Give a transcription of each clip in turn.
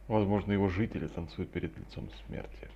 Возможно, его жители танцуют перед лицом смерти.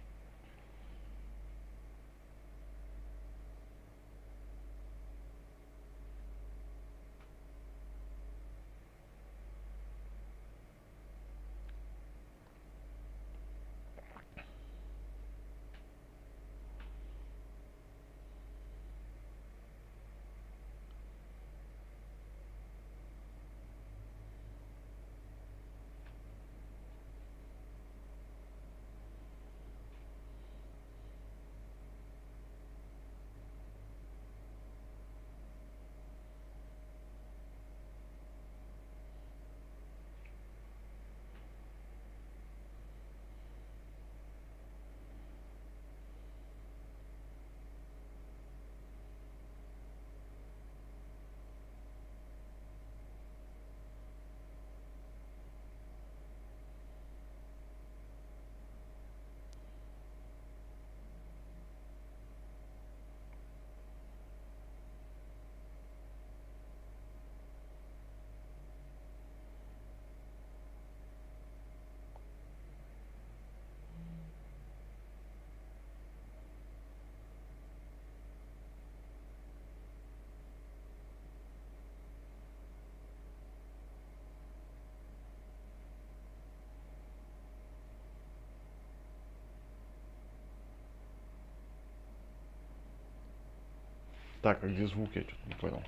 Так, а где звук? Я что-то не понял.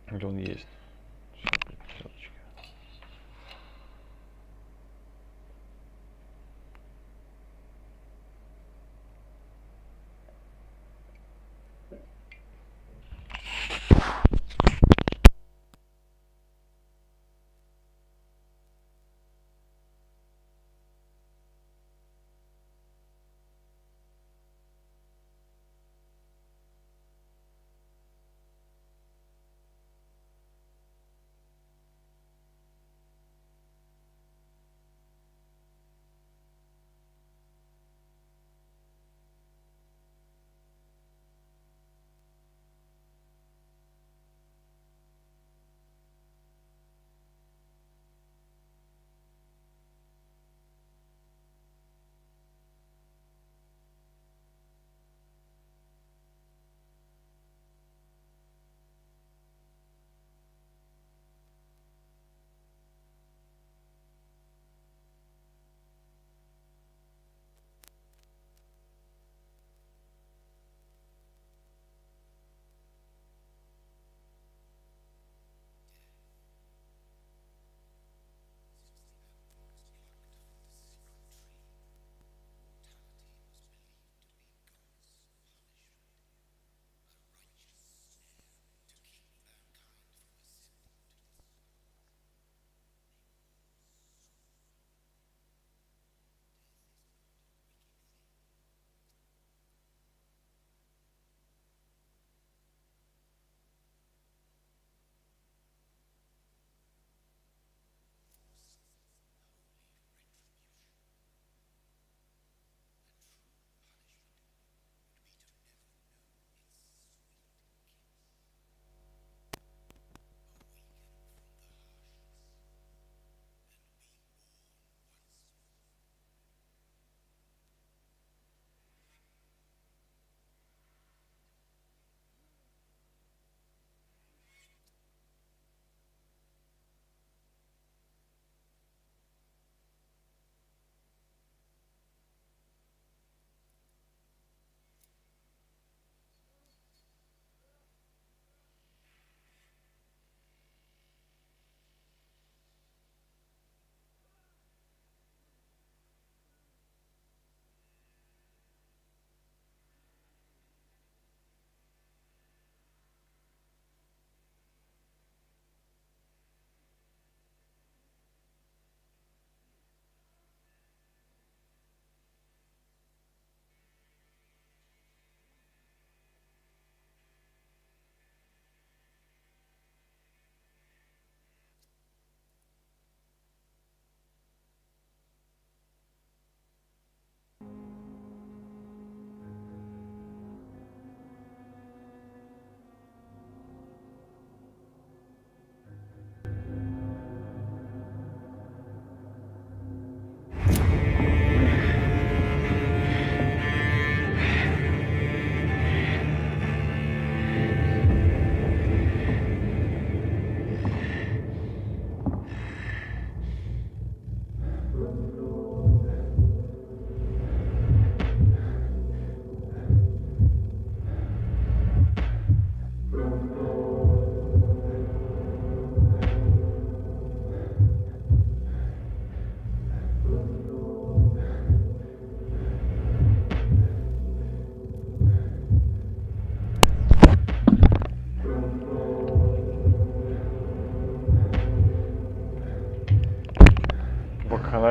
Где он есть? Сейчас,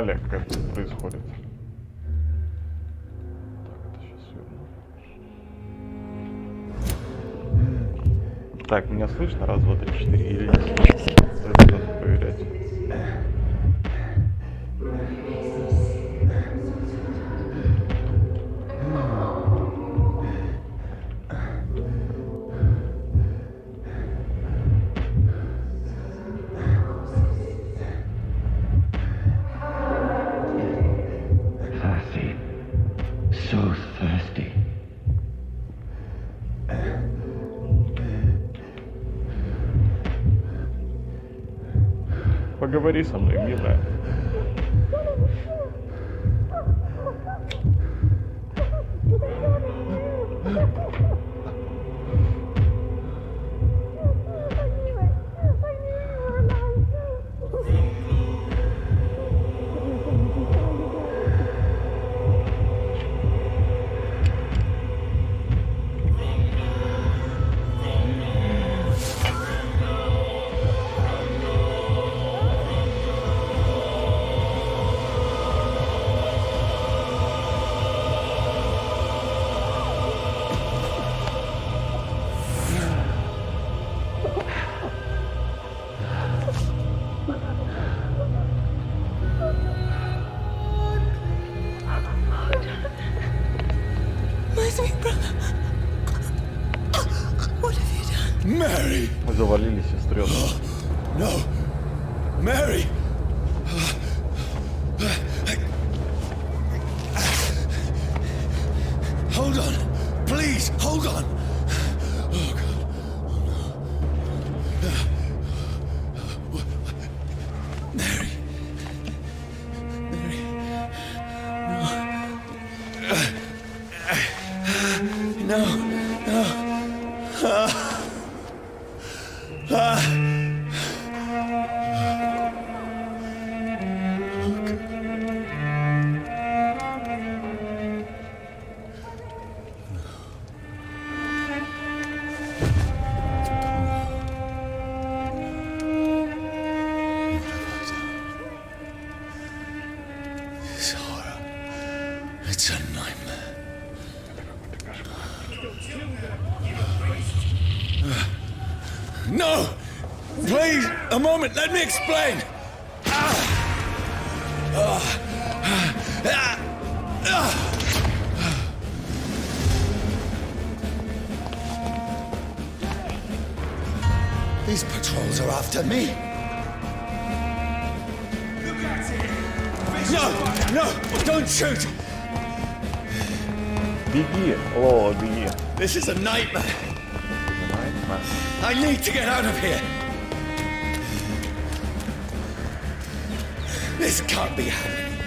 канале, как это происходит. Так, это сейчас верну. Так, меня слышно? Раз, два, три, четыре. Или не слышно? Это надо проверять. Поговори со мной, милая. Mary! Завалили сестрёнку. No! Mary! Hold on! Please, hold on! Oh, God. Oh, no. Mary! Mary! No! No! No! This horror, it's a nightmare. No! Please, a moment, let me explain! These patrols are after me. No! No! Don't shoot! Беги, Лола, беги. This is a nightmare. I need to get out of here. This can't be happening.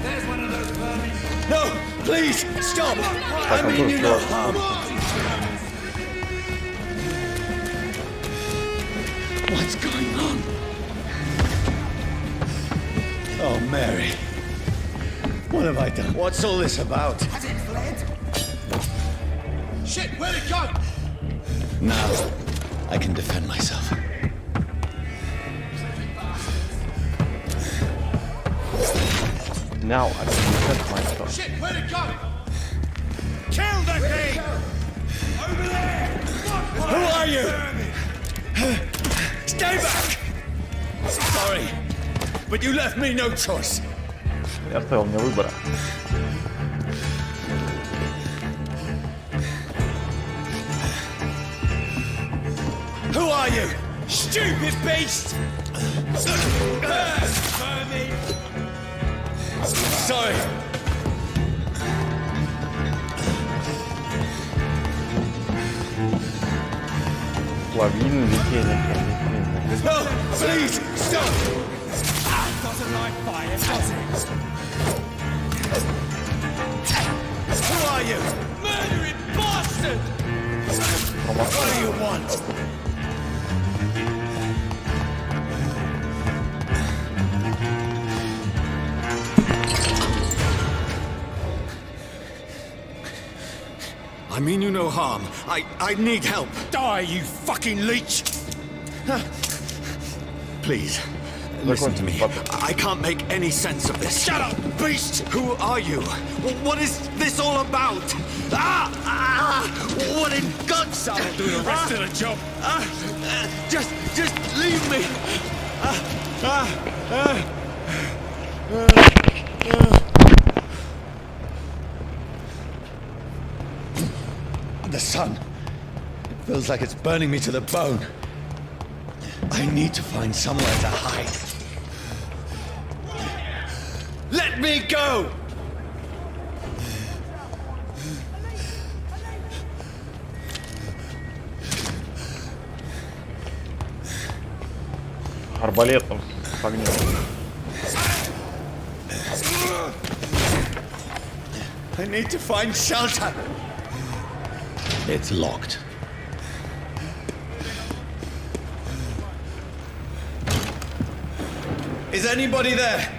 There's one of those vermin. No, please stop. I mean you no harm. What's going on? Oh, Mary. What have I done? What's all this about? Has it fled? Shit, where'd it go? Now, I can defend myself. Now I can defend myself. Shit, where'd it go? Kill the thing! Over there! Who are you? Stay back! Sorry, but you left me no choice. Я оставил мне выбора. Who are you? Stupid beast! Sorry. Лавин, летение. No, please, stop! Doesn't like fire, does it? Who are you? Murdering bastard! What do you want? I mean you no harm. I need help. Die, you fucking leech! Please, Listen to me. Закончим. I can't make any sense of this. Shut up, beast! Who are you? What is this all about? What in God's name? Do the rest of the job. Just leave me. The sun. It feels like it's burning me to the bone. I need to find somewhere to hide. Let me go! Арбалетом с огнем. I need to find shelter. It's locked. Is anybody there?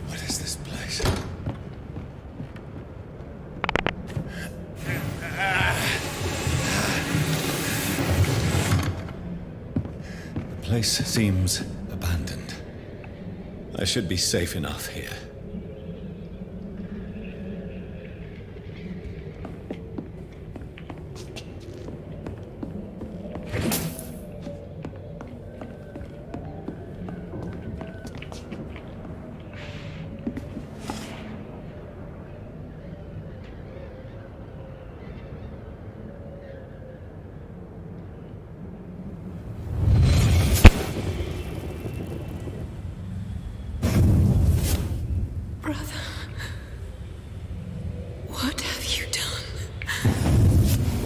What is this place? The place seems abandoned. I should be safe enough here.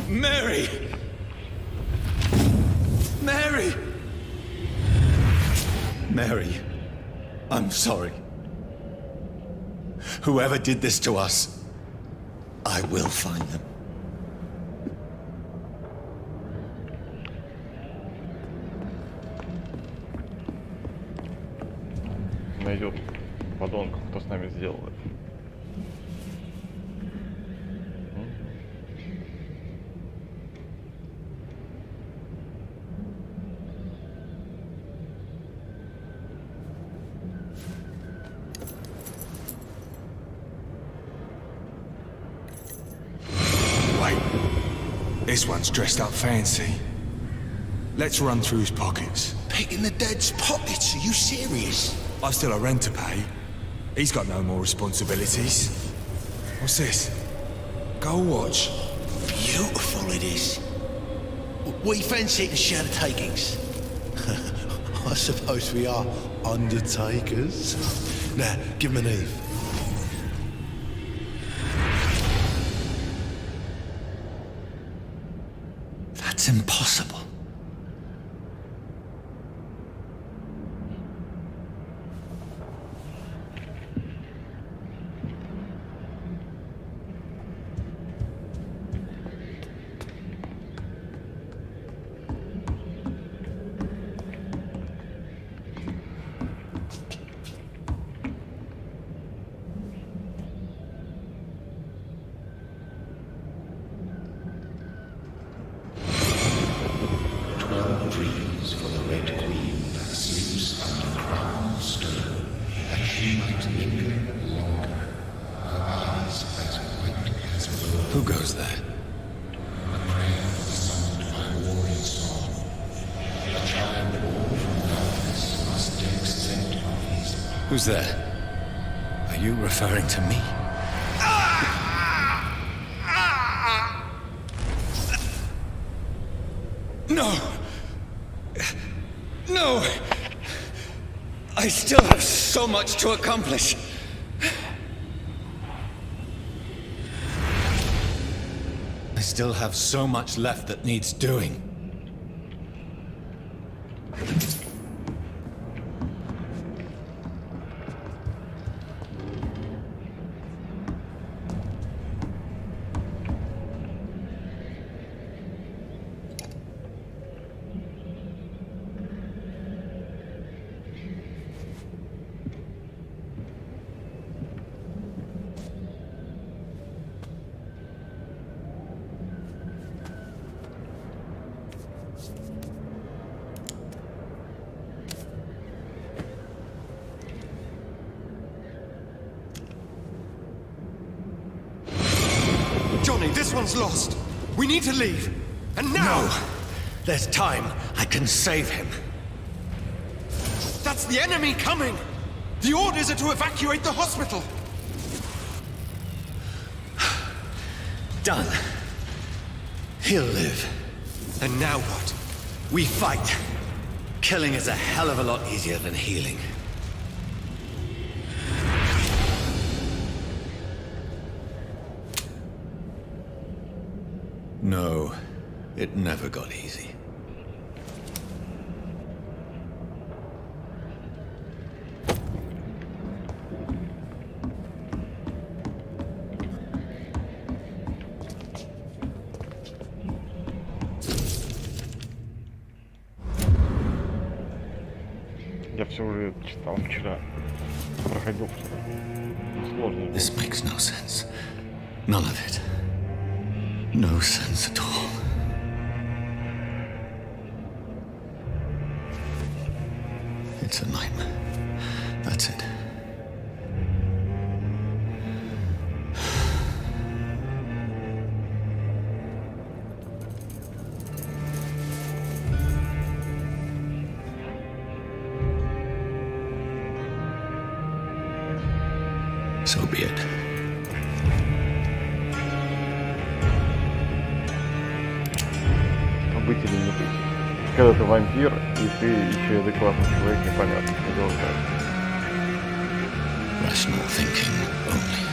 Mary! Mary! Mary, I'm sorry. Whoever did this to us, I will find them. Найдет подонков, кто с нами сделал это. This one's dressed up fancy. Let's run through his pockets. Picking the dead's pockets? Are you serious? I've still a rent to pay. He's got no more responsibilities. What's this? Gold watch. Beautiful it is. We fancy to share the takings. I suppose we are undertakers. Now, give him an Eve. That's impossible. Who goes there? Who's there? Are you referring to me? No! No! I still have so much to accomplish. I still have so much left that needs doing. Johnny, this one's lost. We need to leave. And now! No. There's time. I can save him. That's the enemy coming! The orders are to evacuate the hospital! Done. He'll live. And now what? We fight. Killing is a hell of a lot easier than healing. No, it never got easy. Я все уже читал вчера. Проходил вчера. Сложно. This makes no sense. None of it. No sense at all. It's a nightmare. That's it. So be it. Быть или не быть. Когда ты вампир, и ты еще адекватный человек, непонятно, что делать дальше. Rational thinking only.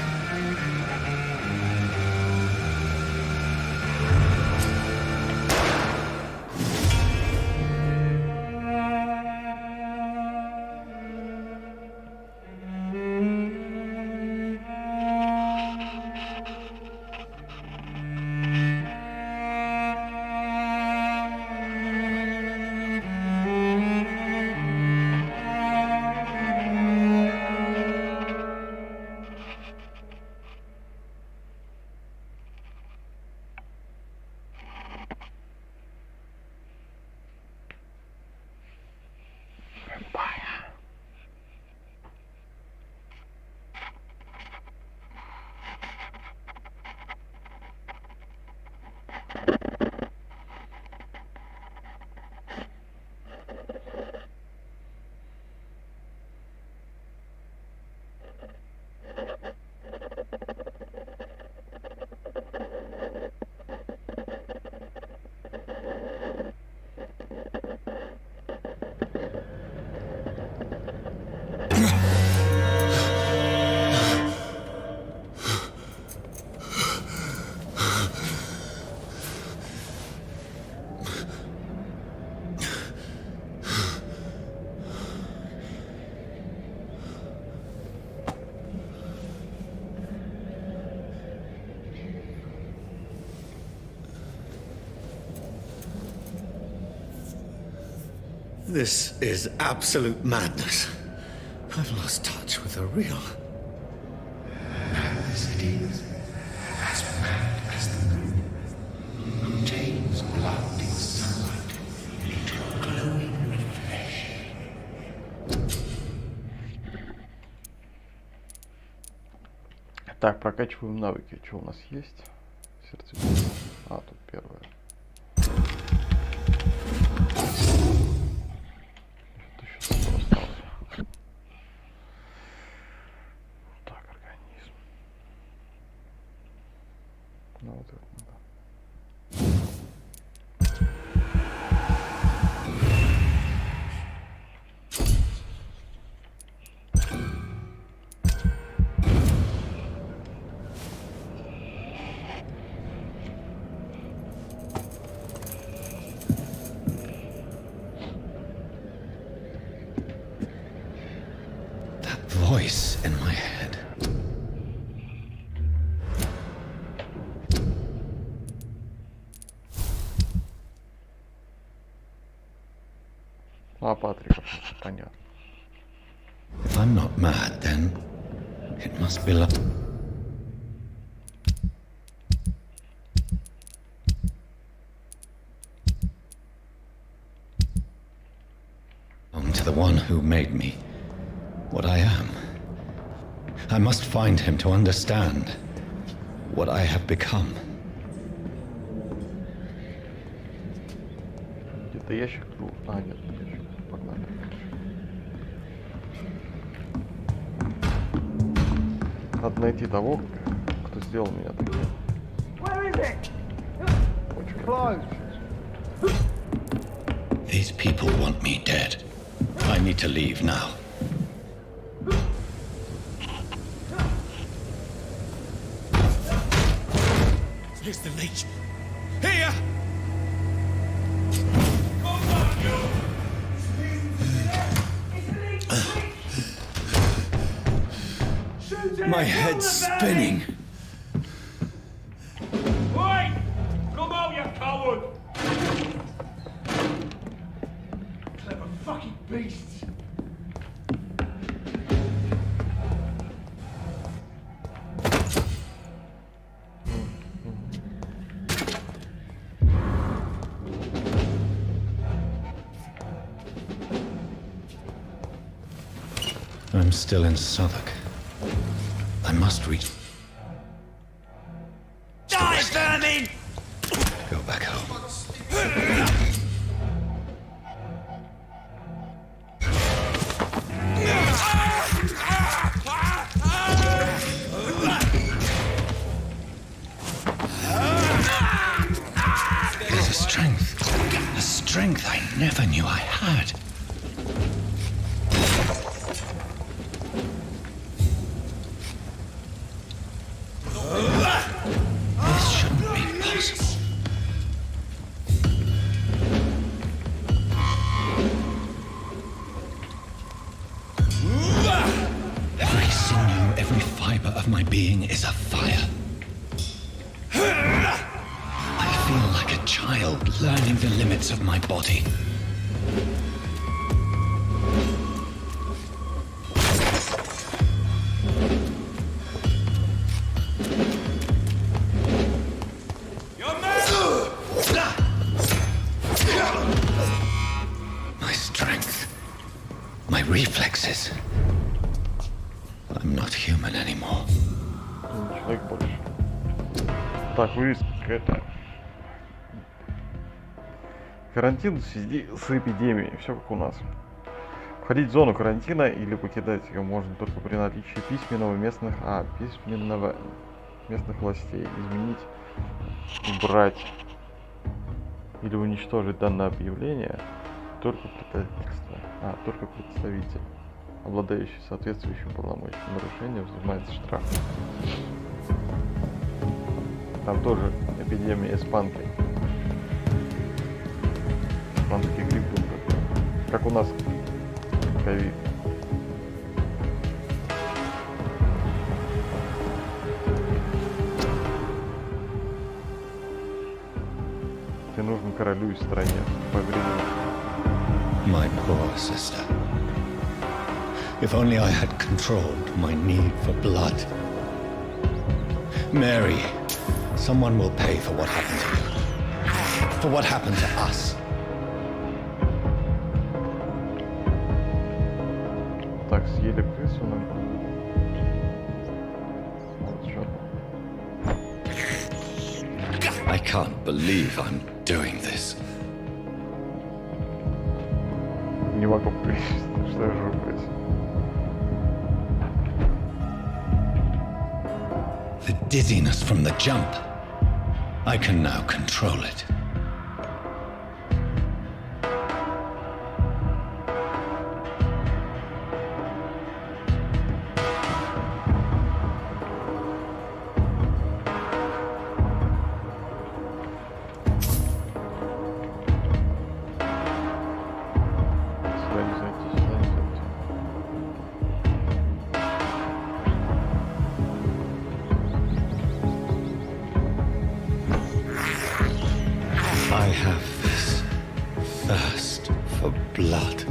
This is absolute madness. I've lost touch with the real. Madness it is, as mad as the moon, who takes blinding sunlight into a glowing flesh. Так, прокачиваем навыки. Что у нас есть? Сердце. А, тут первое. Voice in my head. А, Патрик, понятно. If I'm not mad, then it must be love. To the one who made me what I am. I must find him to understand. what I have become. Где-то ящик был. А, нет, ящик. Погнали. Надо найти того, кто сделал меня таким. Очень красиво. These people want me dead. I need to leave now. Here's the leech. Here! My head's spinning. Oi! Come out, you coward! Clever fucking beasts! I'm still in Southwark. I must reach. Die, vermin! Go back home. There's a strength I never knew I had. This shouldn't be possible. Every sinew, every fiber of my being is afire. I feel like a child learning the limits of my body. My strength, my reflexes. I'm not human anymore. Человек больше. Так, вывеска какая-то. Карантин в связи с эпидемией. Все как у нас. Входить в зону карантина или покидать ее можно только при наличии письменного местных властей. Изменить, убрать или уничтожить данное объявление только представитель, обладающий соответствующим полномочиям. Нарушение взимается штраф. Там тоже эпидемия испанки. Испанский грипп был такой. Как у нас ковид. Тебе нужен королю и стране по времени. My poor sister. If only I had controlled my need for blood. Mary, someone will pay for what happened to you. For what happened to us. Так, съели крысу нам. Вот что. I can't believe I'm doing this. Не могу поверить, что я живу здесь. The dizziness from the jump. I can now control it. Сюда не зайти, сюда не зайти. I have this thirst for blood.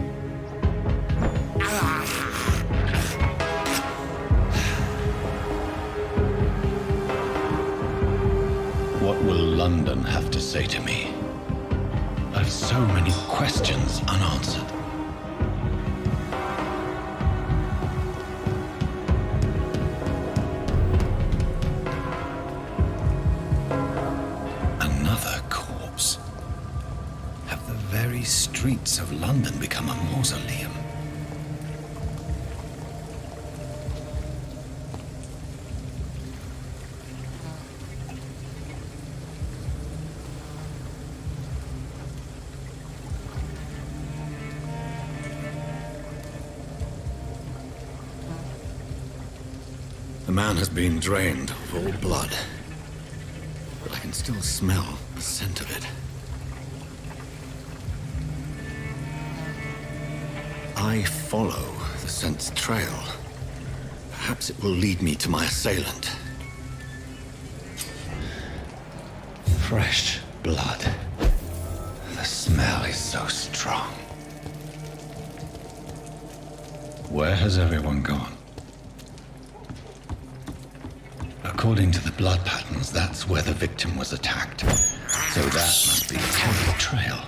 What will London have to say to me? I've so many questions unanswered. streets of London become a mausoleum. The man has been drained of all blood, but I can still smell the scent of it. I follow the scent's trail. Perhaps it will lead me to my assailant. Fresh blood. The smell is so strong. Where has everyone gone? According to the blood patterns, that's where the victim was attacked. So that must be a terrible trail.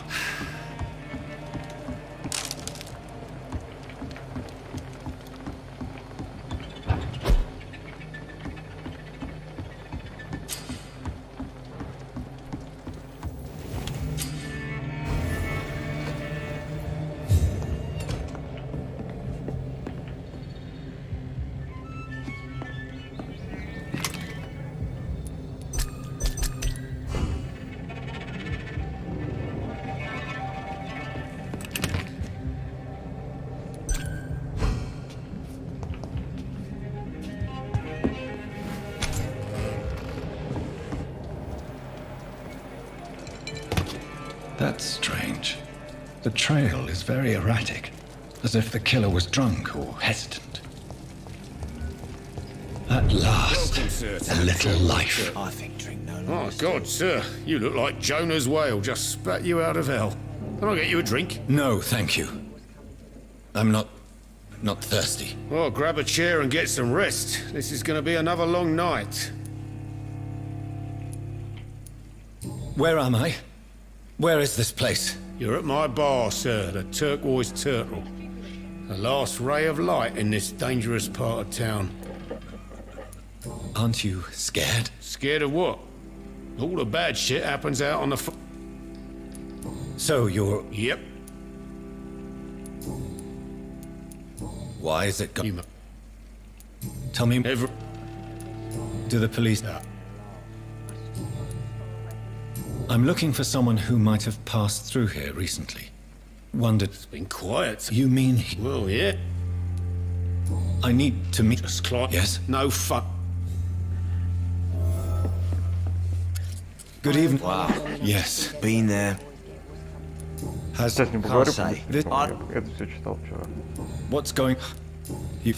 That's strange. The trail is very erratic, as if the killer was drunk or hesitant. At last, Welcome, sir, to a the little trail. life. I think drink no Oh, less. God, sir. You look like Jonah's whale just spat you out of hell. Can I get you a drink? No, thank you. I'm not thirsty. Well, grab a chair and get some rest. This is going to be another long night. Where am I? Where is this place? You're at my bar, sir, the Turquoise Turtle. The last ray of light in this dangerous part of town. Aren't you scared? Scared of what? All the bad shit happens out on the So you're... Yep. Why is it You gone? Tell me, Every... do the police... I'm looking for someone who might have passed through here recently. Wondered... Been quiet. You mean... Well, yeah. I need to meet... Just climb. Yes? No fuck. Good evening. Wow. Yes. Been there. Has... Сейчас не поговорю, say. потому что я это все читал вчера. What's going... You...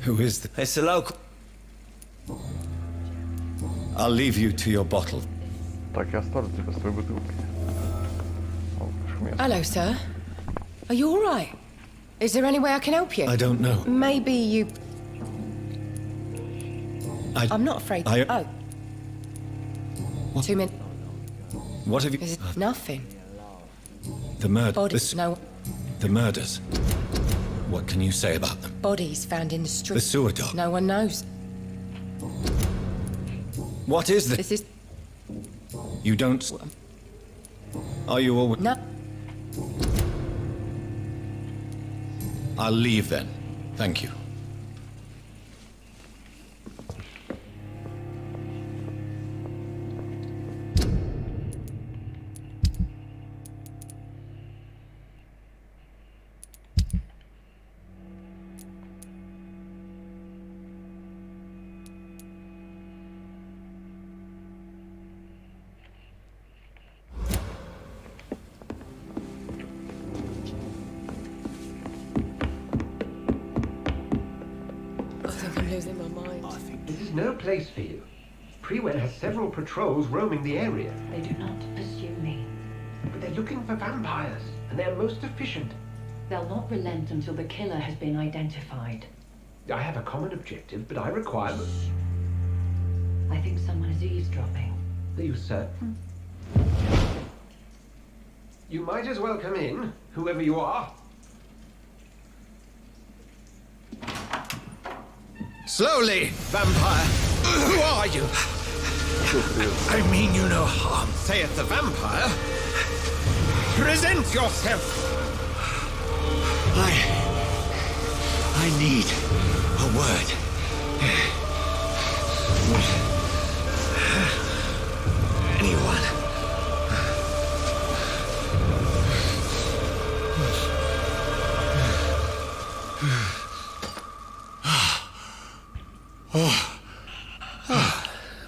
Who is the... It's the local. I'll leave you to your bottle. Так, я оставлю тебя с твоей бутылкой. О, шумец. Hello, sir. Are you all right? Is there any way I can help you? I don't know. Maybe you... I'm not afraid. I- Oh. What? 2 minutes. What have you... Is it nothing? the murder... Bodies. No The murders. What can you say about them? bodies found in the street. The sewer dog. No one knows. What is this? This is... You don't... Are you all... No. I'll leave then. Thank you. I think I'm losing my mind. This is no place for you. Pre-Wen has several patrols roaming the area, They do not pursue me. but they're looking for vampires, and they're most efficient. They'll not relent until the killer has been identified. I have a common objective, but I require... I think someone is eavesdropping. Are you certain? You might as well come in, whoever you are. Slowly, vampire! Who are you? I mean you no harm. Say it's a vampire? Present yourself! I need a word. Anyone.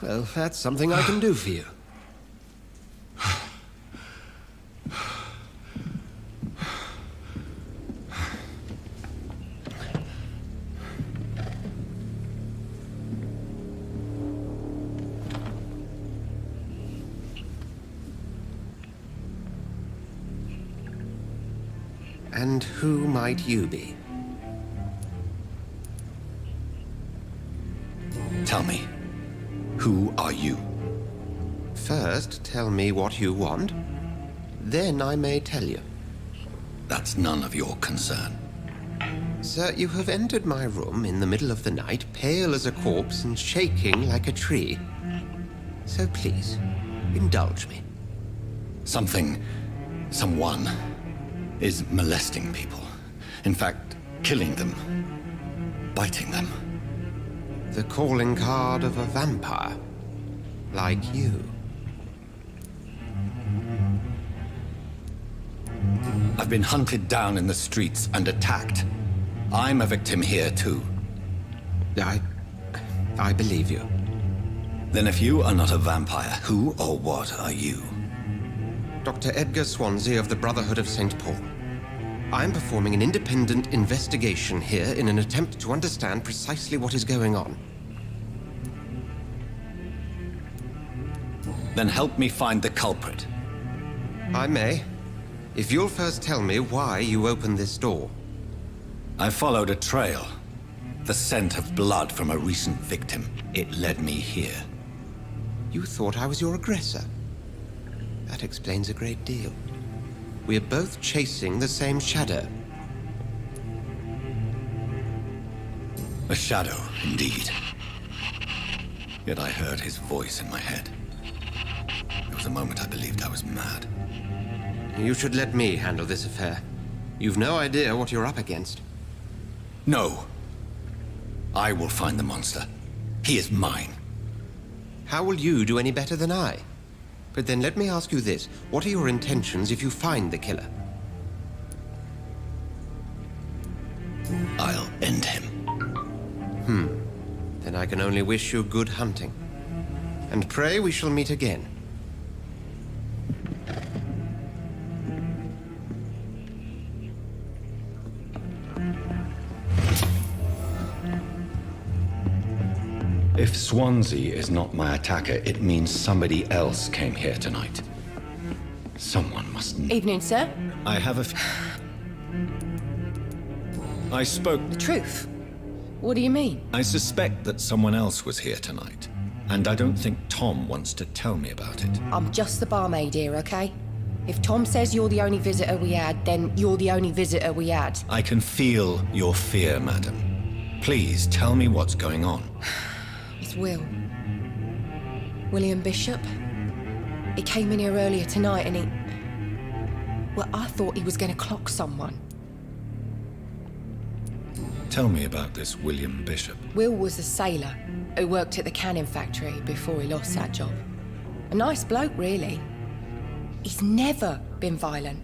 Well, that's something I can do for you. And who might you be? Tell me, who are you? First, tell me what you want. Then I may tell you. That's none of your concern. Sir, you have entered my room in the middle of the night, pale as a corpse and shaking like a tree. So please, indulge me. Someone is molesting people. In fact, killing them. Biting them. The calling card of a vampire. Like you. I've been hunted down in the streets and attacked. I'm a victim here too. I believe you. Then if you are not a vampire, who or what are you? Dr. Edgar Swansea of the Brotherhood of St. Paul. I'm performing an independent investigation here in an attempt to understand precisely what is going on. Then help me find the culprit. I may, if you'll first tell me why you opened this door. I followed a trail. The scent of blood from a recent victim. It led me here. You thought I was your aggressor. That explains a great deal. We're both chasing the same shadow. A shadow, indeed. Yet I heard his voice in my head. There was a moment I believed I was mad. You should let me handle this affair. You've no idea what you're up against. No. I will find the monster. He is mine. How will you do any better than I? But then let me ask you this. What are your intentions if you find the killer? I'll end him. Then I can only wish you good hunting. And pray we shall meet again. If Swansea is not my attacker, it means somebody else came here tonight. Someone must... Evening, sir. I have a... I spoke... The truth? What do you mean? I suspect that someone else was here tonight. And I don't think Tom wants to tell me about it. I'm just the barmaid here, okay? If Tom says you're the only visitor we had, then you're the only visitor we had. I can feel your fear, madam. Please tell me what's going on. It's Will. William Bishop. He came in here earlier tonight and he... Well, I thought he was going to clock someone. Tell me about this William Bishop. Will was a sailor who worked at the canning factory before he lost that job. A nice bloke, really. He's never been violent.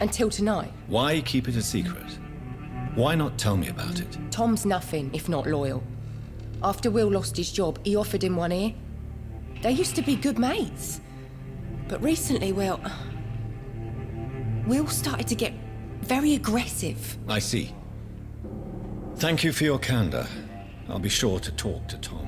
Until tonight. Why keep it a secret? Why not tell me about it? Tom's nothing if not loyal. After Will lost his job, he offered him one ear. They used to be good mates. But recently, well... Will started to get very aggressive. I see. Thank you for your candor. I'll be sure to talk to Tom.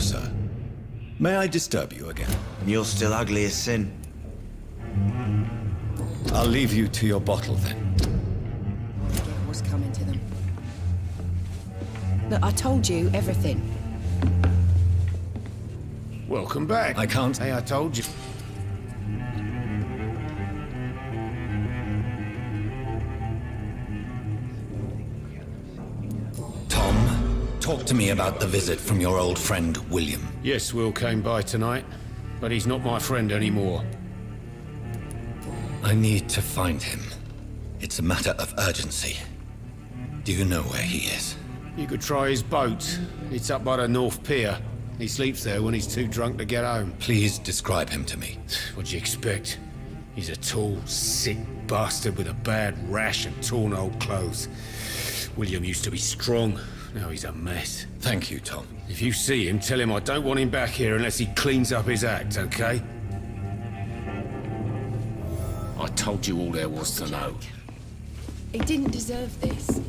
sir. May I disturb you again? You're still ugly as sin. I'll leave you to your bottle then. Forget what's coming to them. Look, I told you everything. Welcome back. I can't. Hey, I told you. Tom, talk to me about the visit from your old friend, William. Yes, Will came by tonight, but he's not my friend anymore. I need to find him. It's a matter of urgency. Do you know where he is? You could try his boat. It's up by the North Pier. He sleeps there when he's too drunk to get home. Please describe him to me. What'd you expect? He's a tall, sick bastard with a bad rash and torn old clothes. William used to be strong. Now he's a mess. Thank you, Tom. If you see him, tell him I don't want him back here unless he cleans up his act, okay? I told you all there was to know. He didn't deserve this.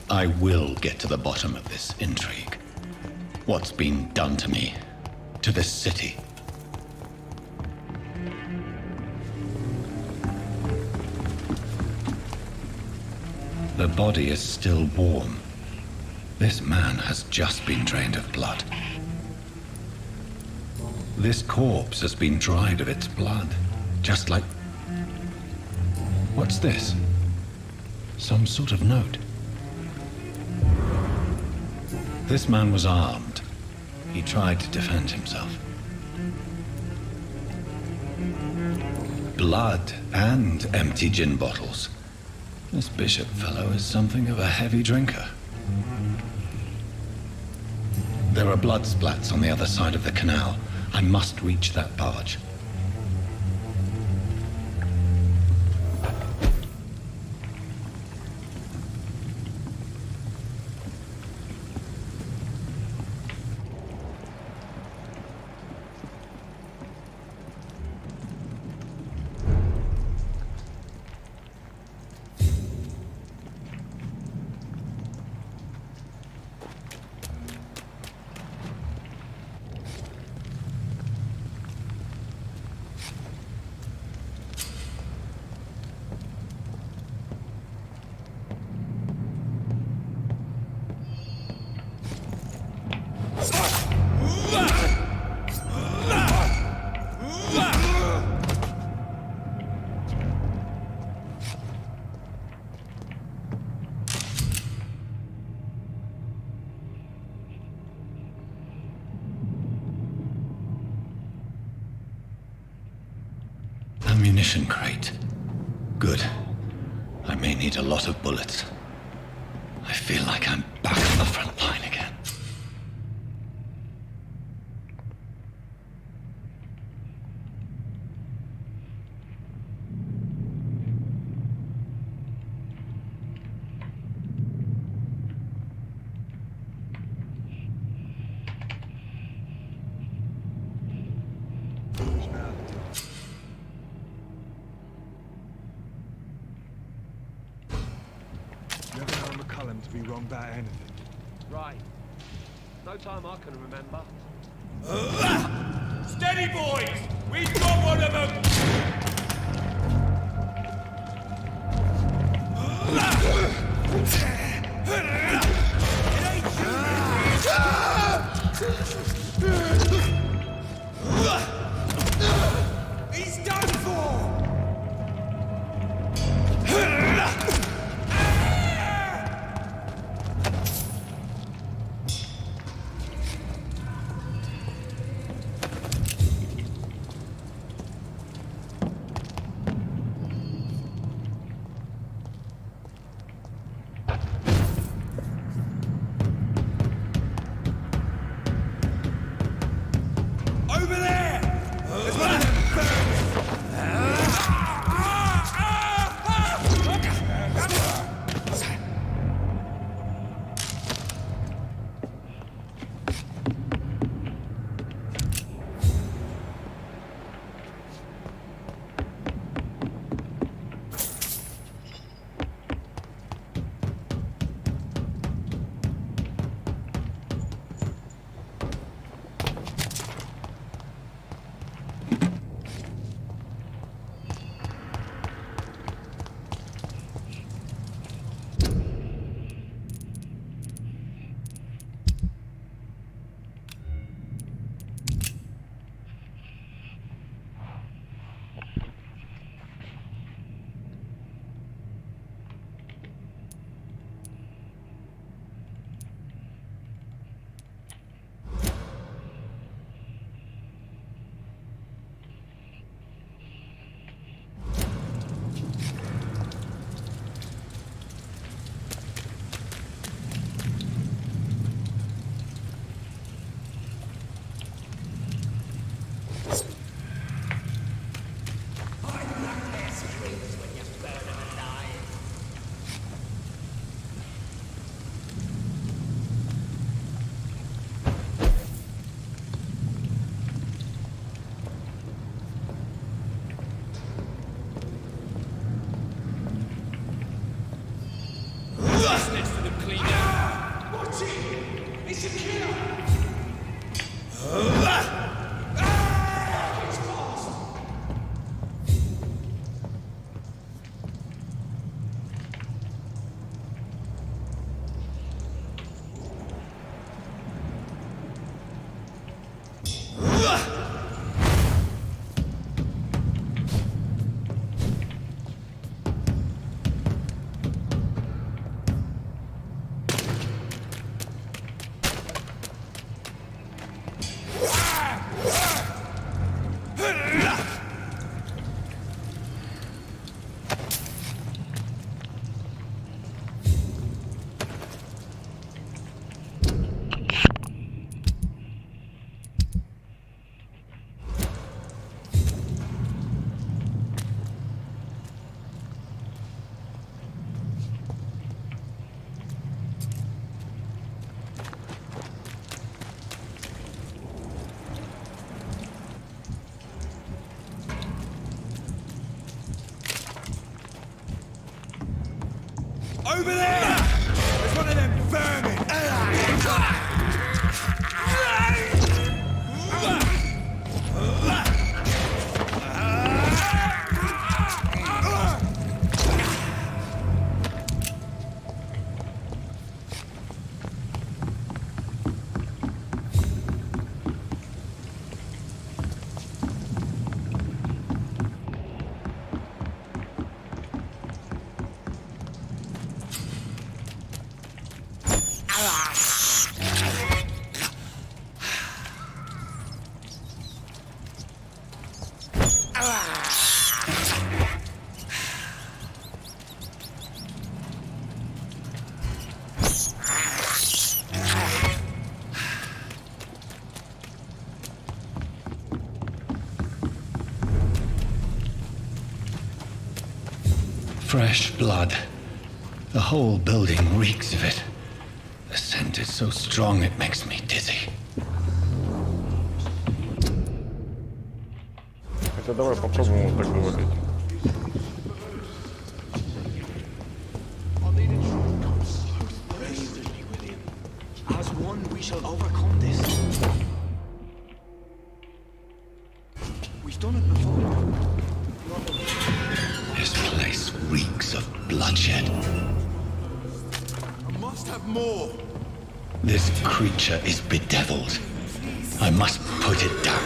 I will get to the bottom of this intrigue. What's been done to me, to this city. The body is still warm. This man has just been drained of blood. This corpse has been dried of its blood, just like... What's this? Some sort of note. This man was armed. He tried to defend himself. Blood and empty gin bottles. This bishop fellow is something of a heavy drinker. There are blood splats on the other side of the canal. I must reach that barge. Ammunition crate. Good. I may need a lot of bullets. I feel like I'm back on the front line again. To be wrong about anything. Right. No time I can remember. Steady, boys! We've got one of them! He's done for! It's a killer! Over there! There's one of them vermin! Fresh blood. The whole building reeks of it. The scent is so strong it makes me dizzy. Хотя давай попробуем вот так говорить. As one, we shall overcome this. We've done it before. This place reeks of bloodshed. I must have more. This creature is bedeviled. I must put it down.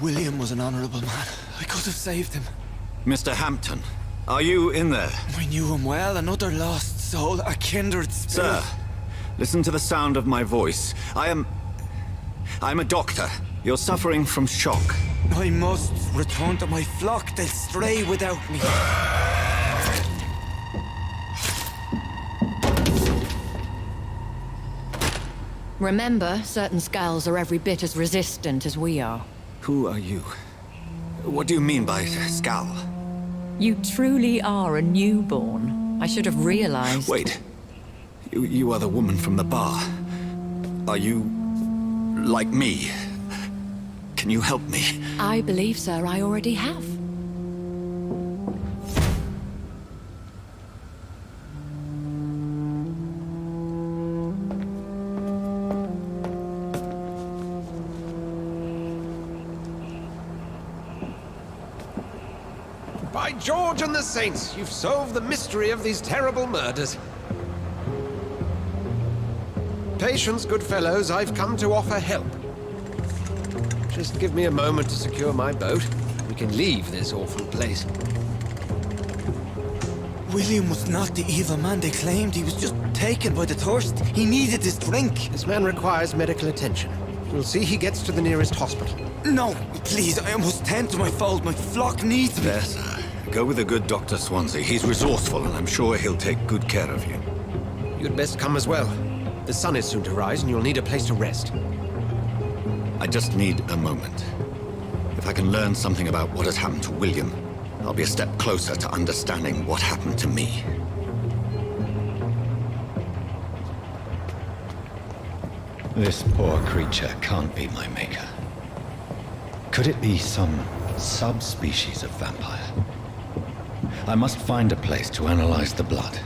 William was an honourable man. I could have saved him. Mr. Hampton, are you in there? I knew him well, another lost soul, a kindred spirit. Sir, listen to the sound of my voice. I'm a doctor. You're suffering from shock. I must return to my flock. They'll stray without me. Remember, certain skulls are every bit as resistant as we are. Who are you? What do you mean by skull? You truly are a newborn. I should have realized. Wait. You are the woman from the bar. Are you like me? Can you help me? I believe, sir, I already have. By George and the Saints, you've solved the mystery of these terrible murders. Patience, good fellows, I've come to offer help. Just give me a moment to secure my boat. We can leave this awful place. William was not the evil man they claimed. He was just taken by the thirst. He needed this drink. This man requires medical attention. We'll see he gets to the nearest hospital. No, please, I must tend to my fold. My flock needs me. There, sir. Go with the good Dr. Swansea. He's resourceful, and I'm sure he'll take good care of you. You'd best come as well. The sun is soon to rise, and you'll need a place to rest. I just need a moment. If I can learn something about what has happened to William, I'll be a step closer to understanding what happened to me. This poor creature can't be my maker. Could it be some subspecies of vampire? I must find a place to analyze the blood.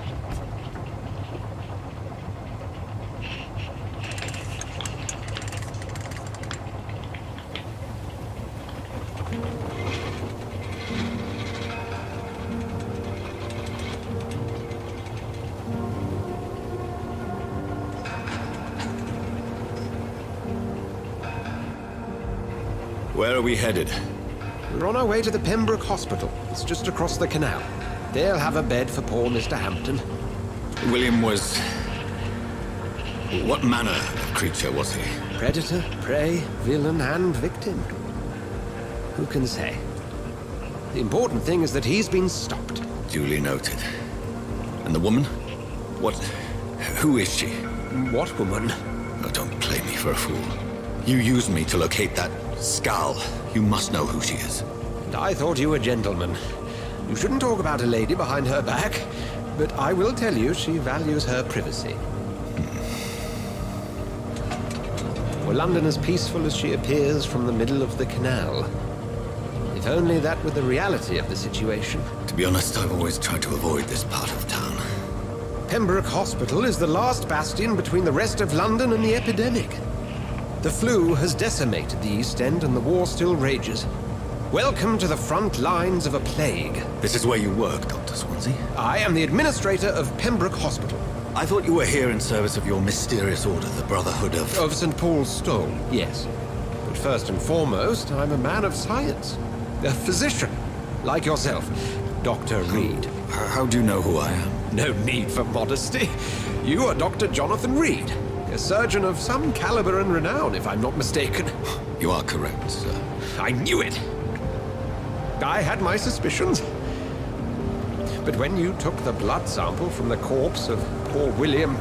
Where are we headed? We're on our way to the Pembroke Hospital. It's just across the canal. They'll have a bed for poor Mr. Hampton. William was... What manner of creature was he? Predator, prey, villain, and victim. Who can say? The important thing is that he's been stopped. Duly noted. And the woman? What... Who is she? What woman? Oh, don't play me for a fool. You used me to locate that skull. You must know who she is. And I thought you a gentleman. You shouldn't talk about a lady behind her back, but I will tell you she values her privacy. Were London as peaceful as she appears from the middle of the canal? If only that were the reality of the situation. To be honest, I've always tried to avoid this part of town. Pembroke Hospital is the last bastion between the rest of London and the epidemic. The flu has decimated the East End and the war still rages. Welcome to the front lines of a plague. This is where you work, Dr. Swansea? I am the administrator of Pembroke Hospital. I thought you were here in service of your mysterious order, the Brotherhood of... Of St. Paul's Stole, yes. But first and foremost, I'm a man of science. A physician, like yourself, Dr. Reed. How do you know who I am? No need for modesty. You are Dr. Jonathan Reed. A surgeon of some caliber and renown, if I'm not mistaken. You are correct, sir. I knew it! I had my suspicions. But when you took the blood sample from the corpse of poor William,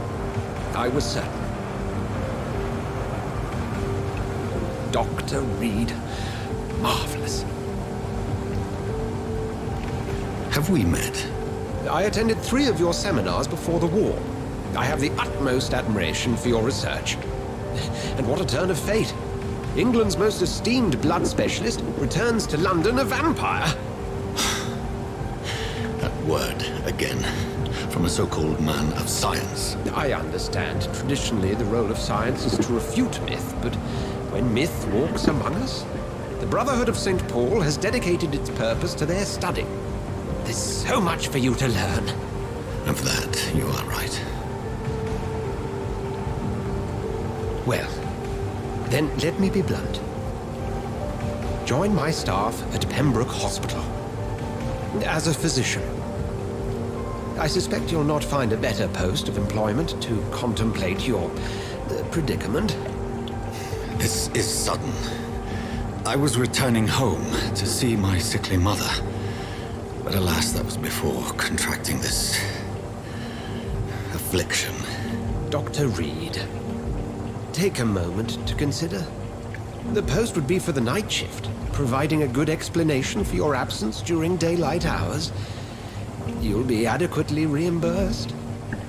I was certain. Dr. Reed. Marvelous. Have we met? I attended 3 of your seminars before the war. I have the utmost admiration for your research. And what a turn of fate. England's most esteemed blood specialist returns to London a vampire. That word, again, from a so-called man of science. I understand. Traditionally, the role of science is to refute myth, but when myth walks among us, the Brotherhood of St. Paul has dedicated its purpose to their study. There's so much for you to learn. Of that, you are right. Well, then let me be blunt. Join my staff at Pembroke Hospital. As a physician. I suspect you'll not find a better post of employment to contemplate your predicament. This is sudden. I was returning home to see my sickly mother. But alas, that was before contracting this... affliction. Dr. Reed. Take a moment to consider. The post would be for the night shift, providing a good explanation for your absence during daylight hours. You'll be adequately reimbursed,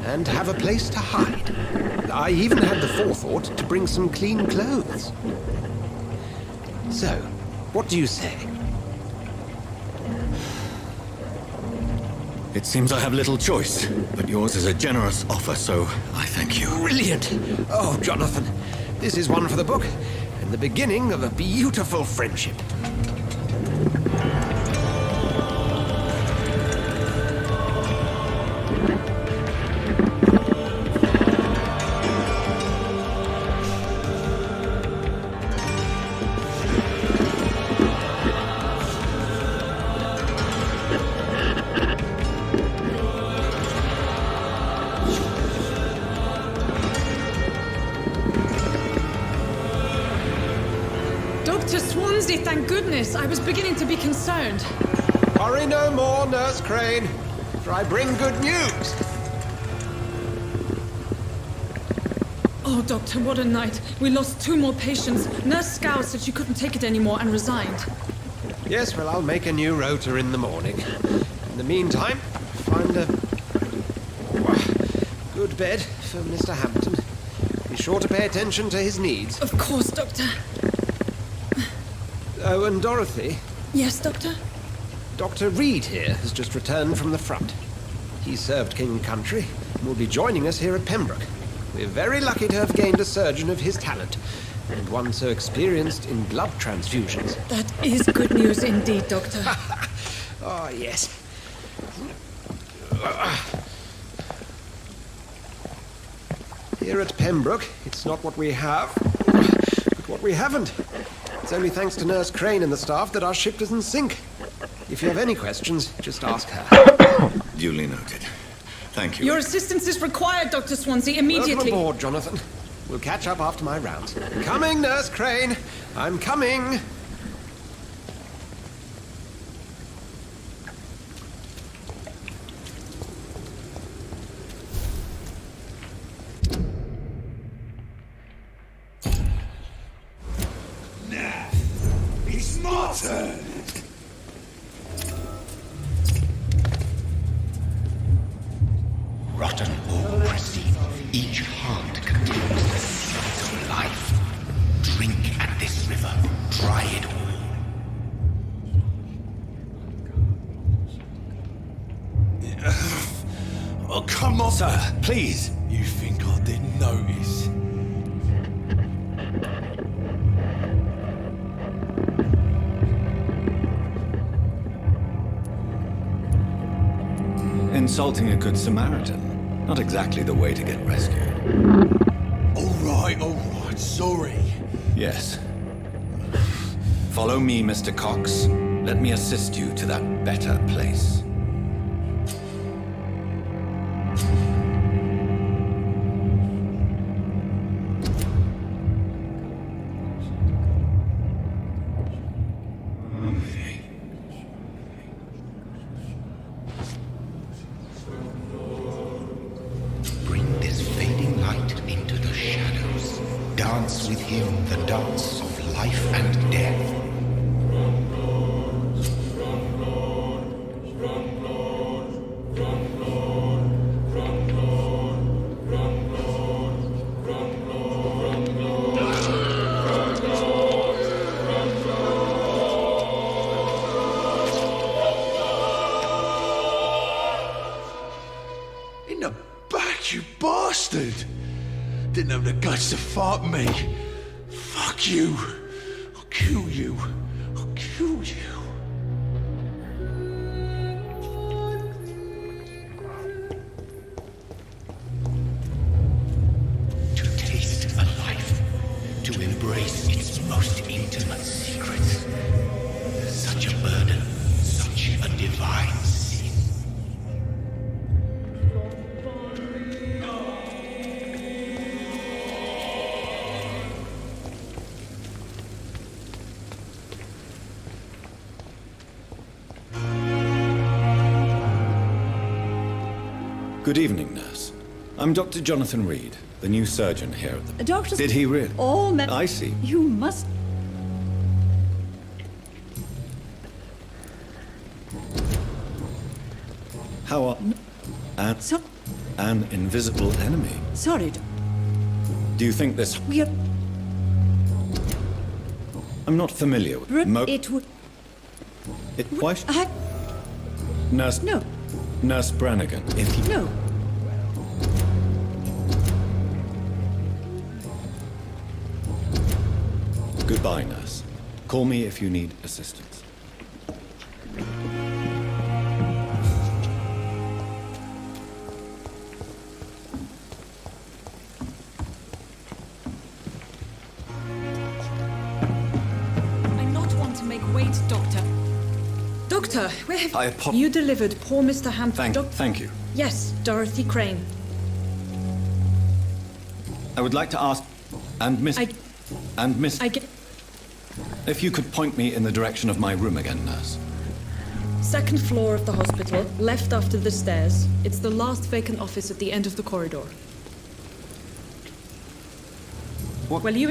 and have a place to hide. I even had the forethought to bring some clean clothes. So, what do you say? It seems I have little choice, but yours is a generous offer, so I thank you. Brilliant! Oh, Jonathan, this is one for the book, and the beginning of a beautiful friendship. Dr. Swansea, thank goodness. I was beginning to be concerned. Worry no more, Nurse Crane, for I bring good news. Oh, Doctor, what a night. We lost 2 more patients. Nurse Scow said she couldn't take it anymore and resigned. Yes, well, I'll make a new rota in the morning. In the meantime, find a good bed for Mr. Hampton. Be sure to pay attention to his needs. Of course, Doctor. Oh, and Dorothy? Yes, Doctor? Dr. Reed here has just returned from the front. He served King and Country and will be joining us here at Pembroke. We're very lucky to have gained a surgeon of his talent, and one so experienced in blood transfusions. That is good news indeed, Doctor. Oh, yes. Here at Pembroke, it's not what we have, but what we haven't. It's only thanks to Nurse Crane and the staff that our ship doesn't sink. If you have any questions, just ask her. Duly noted. Thank you. Your assistance is required, Dr. Swansea, immediately. Welcome aboard, Jonathan. We'll catch up after my rounds. Coming, Nurse Crane. I'm coming. Now, it's my turn. Rotten or pristine, each heart contains the seeds of life. Drink at this river, try it all. Oh, come on. Sir, please. You think I didn't notice? Insulting a good Samaritan. Not exactly the way to get rescued. All right, sorry. Yes. Follow me, Mr. Cox. Let me assist you to that better place. Bring this fading light into the shadows. Dance with him the dance of life and death. In the back, you bastard! Didn't have the guts to fight me. Fuck you. I'll kill you. I'll kill you. To taste a life, to embrace its most intimate secrets. Such a burden, such a divine sin. Good evening, nurse. I'm Dr. Jonathan Reed, the new surgeon here at the... Doctor... Did he really? All men... I see. You must... How are... An invisible enemy. Sorry. Do you think this... We are... I'm not familiar with... It would... Why... Nurse... No. Nurse Brannigan, if you... No. Goodbye, nurse. Call me if you need assistance. I not want to make wait, Doctor. Doctor, where have I you delivered poor Mr. Hampton? Thank you. Yes, Dorothy Crane. I would like to ask... And Miss... I get... If you could point me in the direction of my room again, nurse. Second floor of the hospital, left after the stairs. It's the last vacant office at the end of the corridor. What? Well, you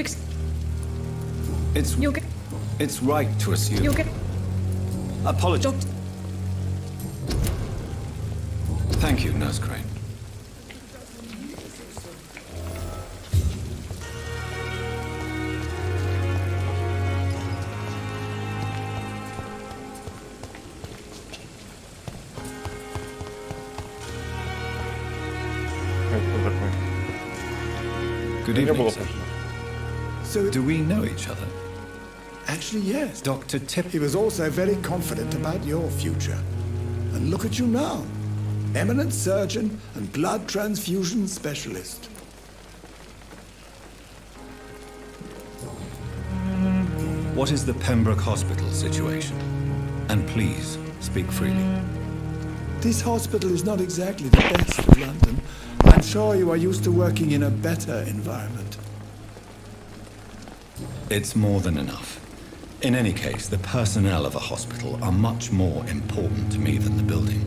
It's right to assume. You'll get... Apologies. Thank you, Nurse Crane. Good evening, sir. So, do we know each other? Actually, yes. Dr. Tip. He was also very confident about your future. And look at you now. Eminent surgeon and blood transfusion specialist. What is the Pembroke Hospital situation? And please, speak freely. This hospital is not exactly the best of London. I'm sure you are used to working in a better environment. It's more than enough. In any case, the personnel of a hospital are much more important to me than the building.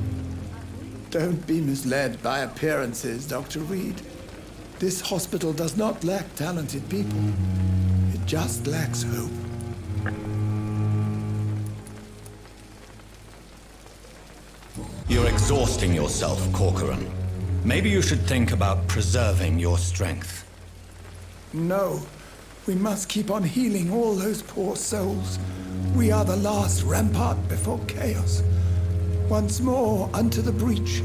Don't be misled by appearances, Dr. Reed. This hospital does not lack talented people. It just lacks hope. You're exhausting yourself, Corcoran. Maybe you should think about preserving your strength. No. We must keep on healing all those poor souls. We are the last rampart before chaos. Once more, unto the breach.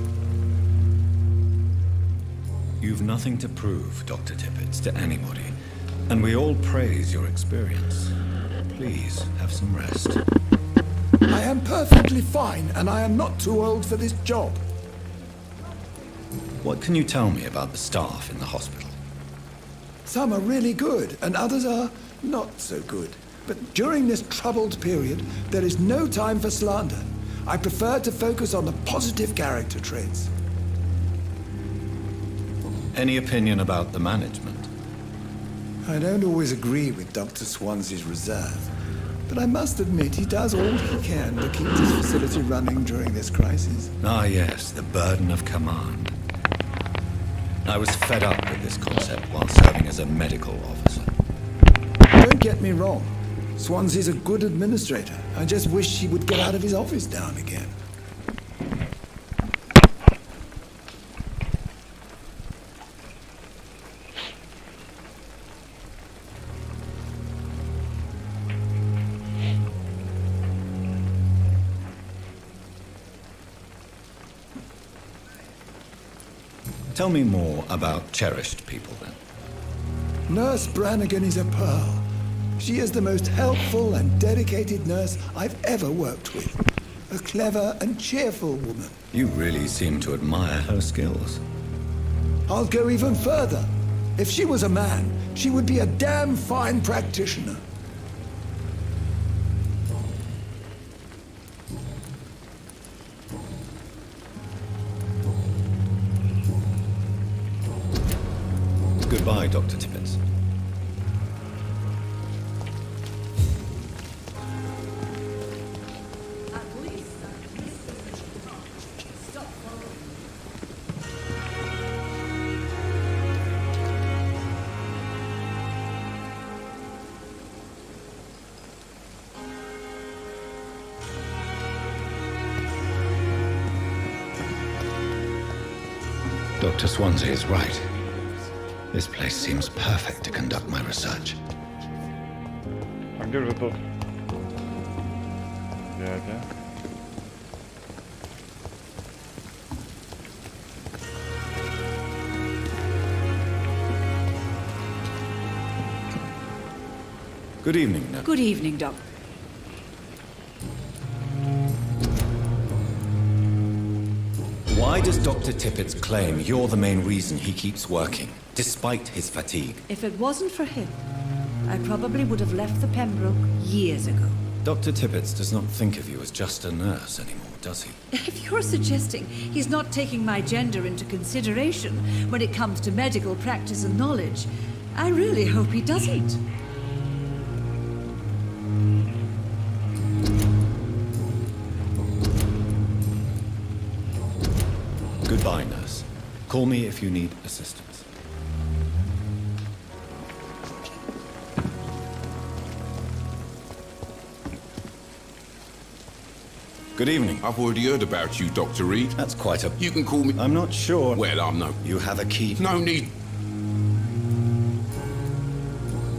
You've nothing to prove, Dr. Tippett, to anybody. And we all praise your experience. Please, have some rest. I am perfectly fine, and I am not too old for this job. What can you tell me about the staff in the hospital? Some are really good, and others are not so good. But during this troubled period, there is no time for slander. I prefer to focus on the positive character traits. Any opinion about the management? I don't always agree with Dr. Swansea's reserve, but I must admit he does all he can to keep this facility running during this crisis. Ah yes, the burden of command. I was fed up with this concept while serving as a medical officer. Don't get me wrong. Swansea's a good administrator. I just wish he would get out of his office now and again. Tell me more about cherished people, then. Nurse Brannigan is a pearl. She is the most helpful and dedicated nurse I've ever worked with. A clever and cheerful woman. You really seem to admire her skills. I'll go even further. If she was a man, she would be a damn fine practitioner. Goodbye, Dr. Tippett. Dr. Swansea is right. This place seems perfect to conduct my research. А где же тот дядя? Good evening, Nurse. Good evening, Doc. Why does Dr. Tippett claim you're the main reason he keeps working, despite his fatigue? If it wasn't for him, I probably would have left the Pembroke years ago. Dr. Tippett does not think of you as just a nurse anymore, does he? If you're suggesting he's not taking my gender into consideration when it comes to medical practice and knowledge, I really hope he doesn't. Goodbye, nurse. Call me if you need assistance. Good evening. I've already heard about you, Dr. Reed. That's quite a... You can call me... I'm not sure. Well, I'm no... You have a key. No need...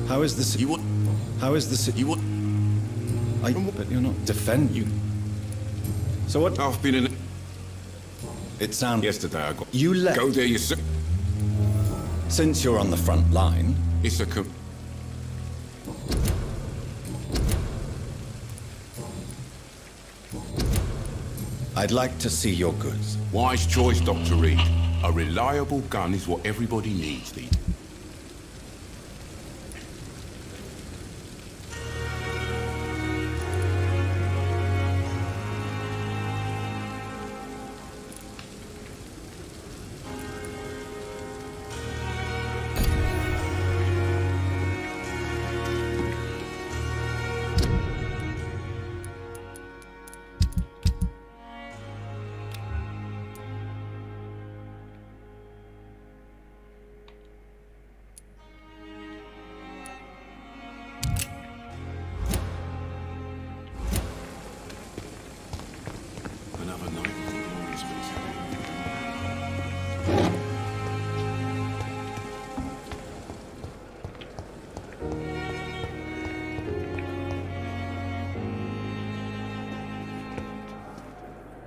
How is this... You what? How is this... You what? But you're not defend you. So what... I've been in... It sounds... Yesterday I got... You left... Go there yourself. Since you're on the front line... It's a... I'd like to see your goods. Wise choice, Dr. Reed. A reliable gun is what everybody needs these days. Another night of glorious peace.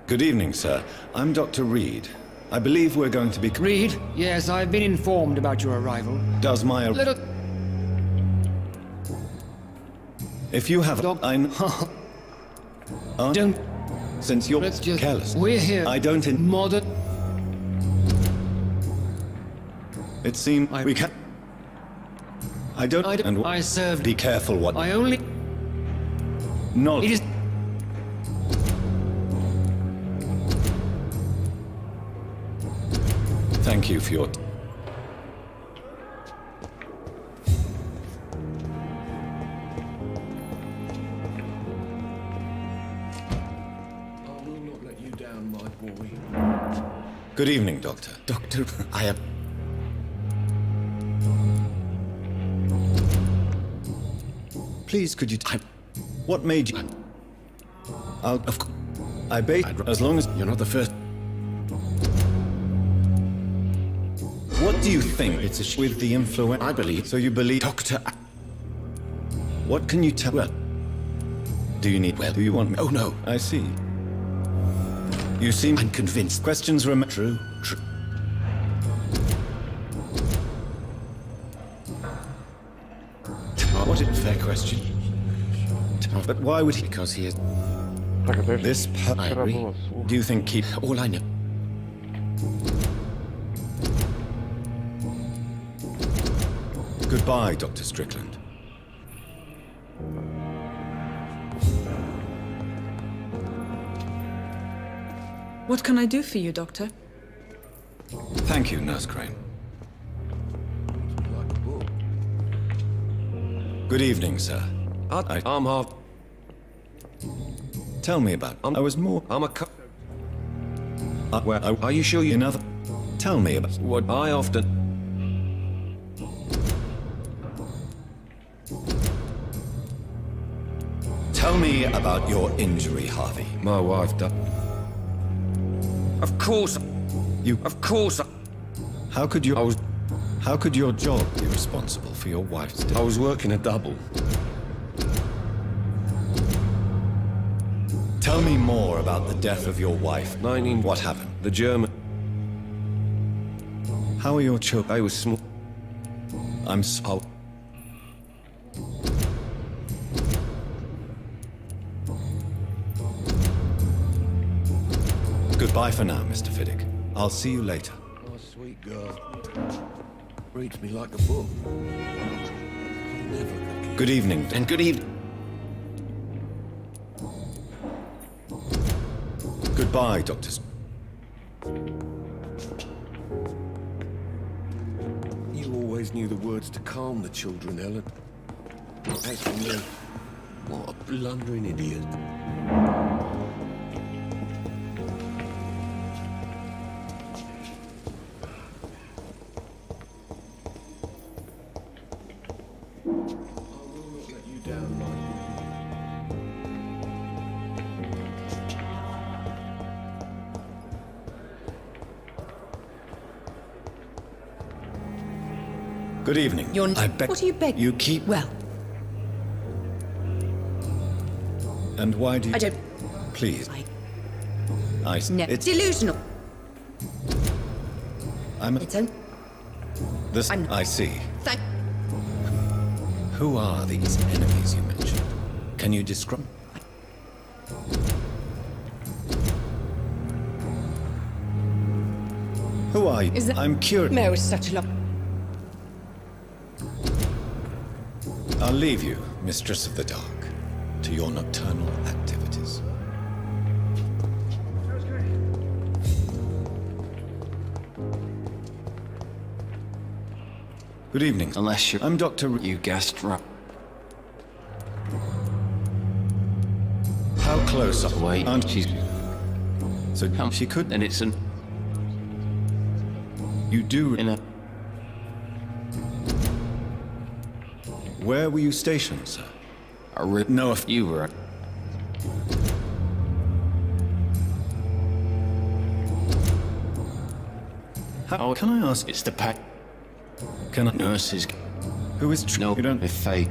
Good evening, sir. I'm Dr. Reed. I believe we're going to be... Reed? Yes, I've been informed about your arrival. Does my... Little... If you have... I'm... Don't... Since you're Let's just... careless. We're here. I don't... Modern... It seems... We can... I don't... And I served... Be careful what... I only... No. It is... Thank you for your... I will not let you down, my boy. Good evening, Doctor. Doctor, I am... Please, could you... What made you... I'll... Of course... I bait... As long as... You're not the first... What do you think it's with the influence? I believe... So you believe... Doctor... What can you tell... Well... Do you need... Well... Do you want me... Oh, no. I see. You seem... I'm convinced. Questions remain... True. What is... Fair question. But why would he... Because he is... This... I agree. Do you think he... All I know... Goodbye, Dr. Strickland. What can I do for you, Doctor? Thank you, Nurse Crane. Good evening, sir. I'm half... Tell me about... I was more... I'm a well, are you sure you... Another... Tell me about... What I often... Tell me about your injury, Harvey. My wife died. Of course... You... Of course... How could you... I was... How could your job be responsible for your wife's death? I was working a double. Tell me more about the death of your wife. What happened? The German... How are your children? They were small. I'm so... Goodbye for now, Mr. Fiddick. I'll see you later. Oh, sweet girl. Reads me like a book. Never. Good evening. And good evening. Goodbye, Doctor. You always knew the words to calm the children, Ellen. As for me, what a blundering idiot. Good evening. I beg. What do you beg? You keep. Well, And why do you? I don't. Please. No. It's. Delusional. It's an. This. I see. Thank. Who are these enemies you mentioned? Can you describe? Who are you? Is that? I'm curious. No, it's such a long. I'll leave you, Mistress of the Dark, to your nocturnal activities. Good evening. Unless you're... I'm Dr. You guessed right. How close are we? Wait, she's... So How she could... And it's an... You do... In a... Where were you stationed, sir? No, if you were... How can I ask? It's the pack. Can I... Nurses... Who is true? No, You don't... if they...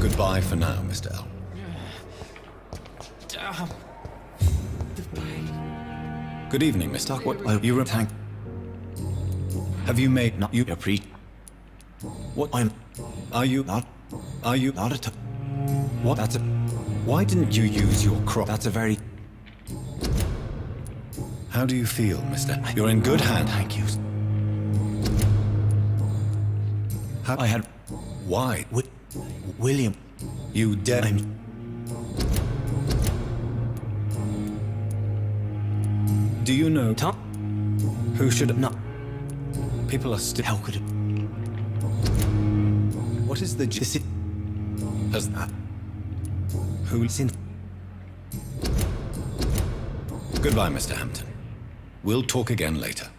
Goodbye for now, Mr. L. Good evening, Mr. What you were tank? Have you made... Not you pre... What? Are you not a... What? That's a... Why didn't you use your crop? That's a very... How do you feel, Mr. You're in good hand. Thank you. How... I had... Why? William. You dare... Do you know... Tom? Who should... Not... People are still... How could it... What is the... As that... Who's in... Goodbye, Mr. Hampton. We'll talk again later.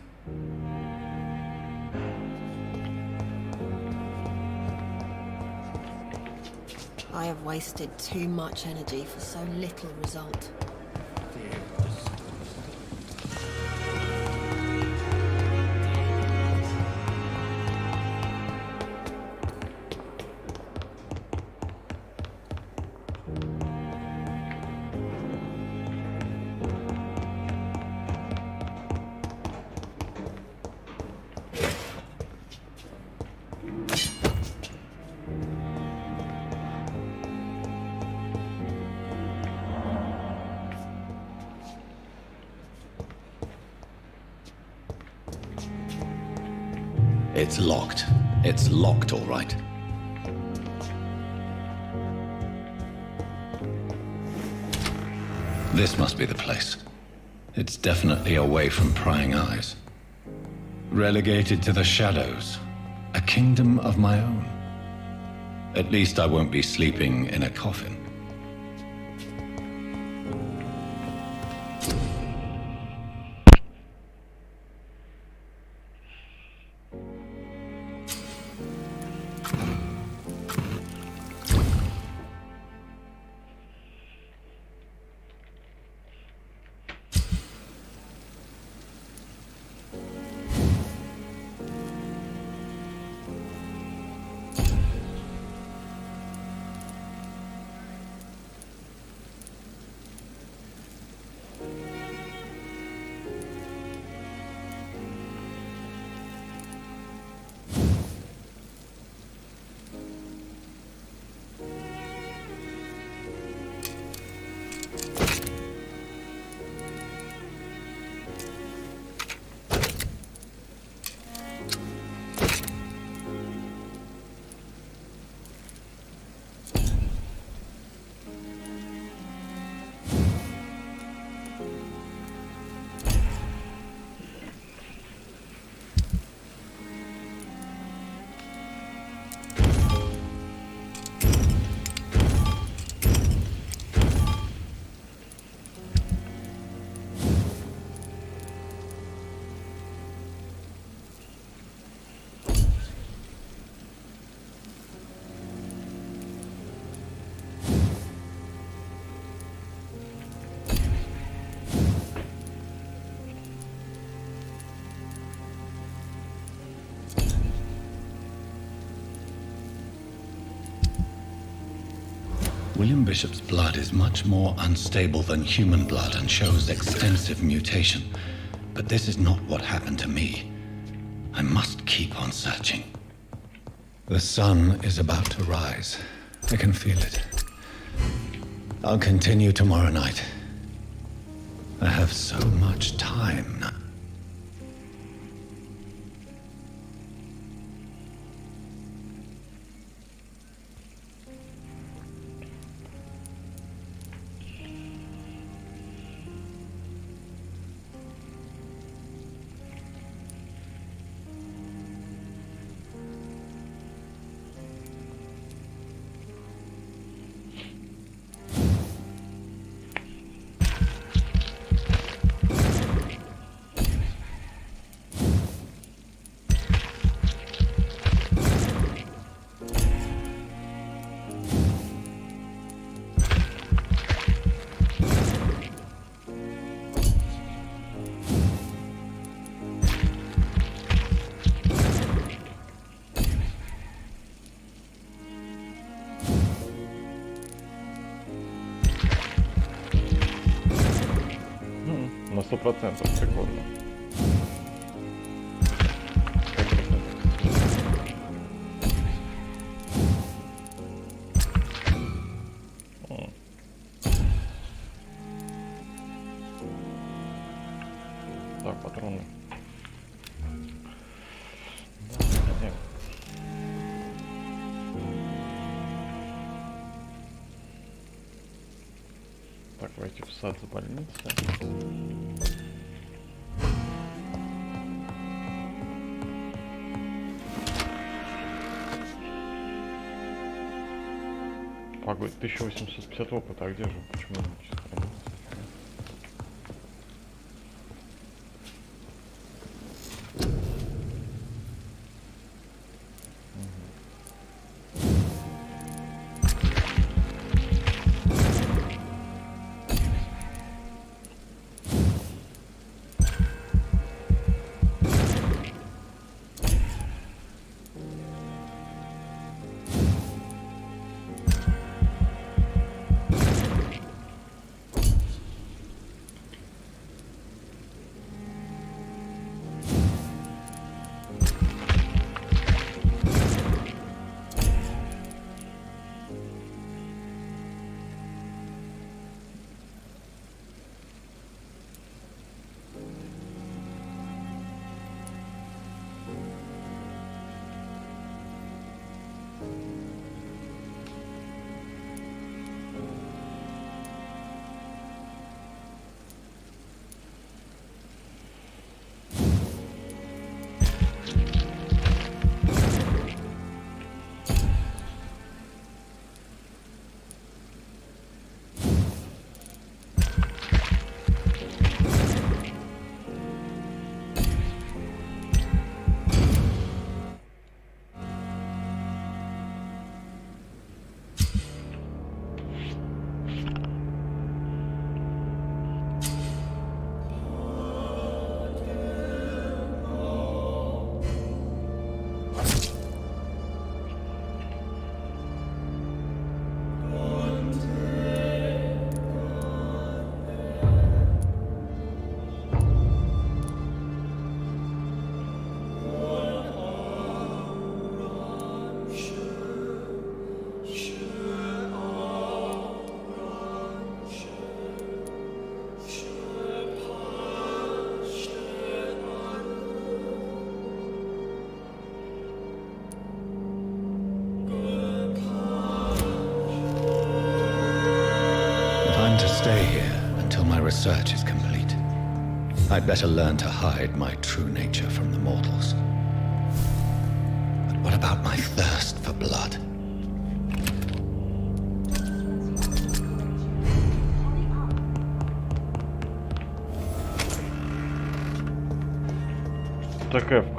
I have wasted too much energy for so little result. It's locked. It's locked, all right. This must be the place. It's definitely away from prying eyes. Relegated to the shadows. A kingdom of my own. At least I won't be sleeping in a coffin. William Bishop's blood is much more unstable than human blood and shows extensive mutation. But this is not what happened to me. I must keep on searching. The sun is about to rise. I can feel it. I'll continue tomorrow night. I have so much time now. На 100% прикольно. Так, патроны. Так, войти в сад за больницей. Погодь, 1850 опыта, а где же? Почему не сохранилось? Stay here until my research is complete. I'd better learn to hide my true nature from the mortals. But what about my thirst for blood?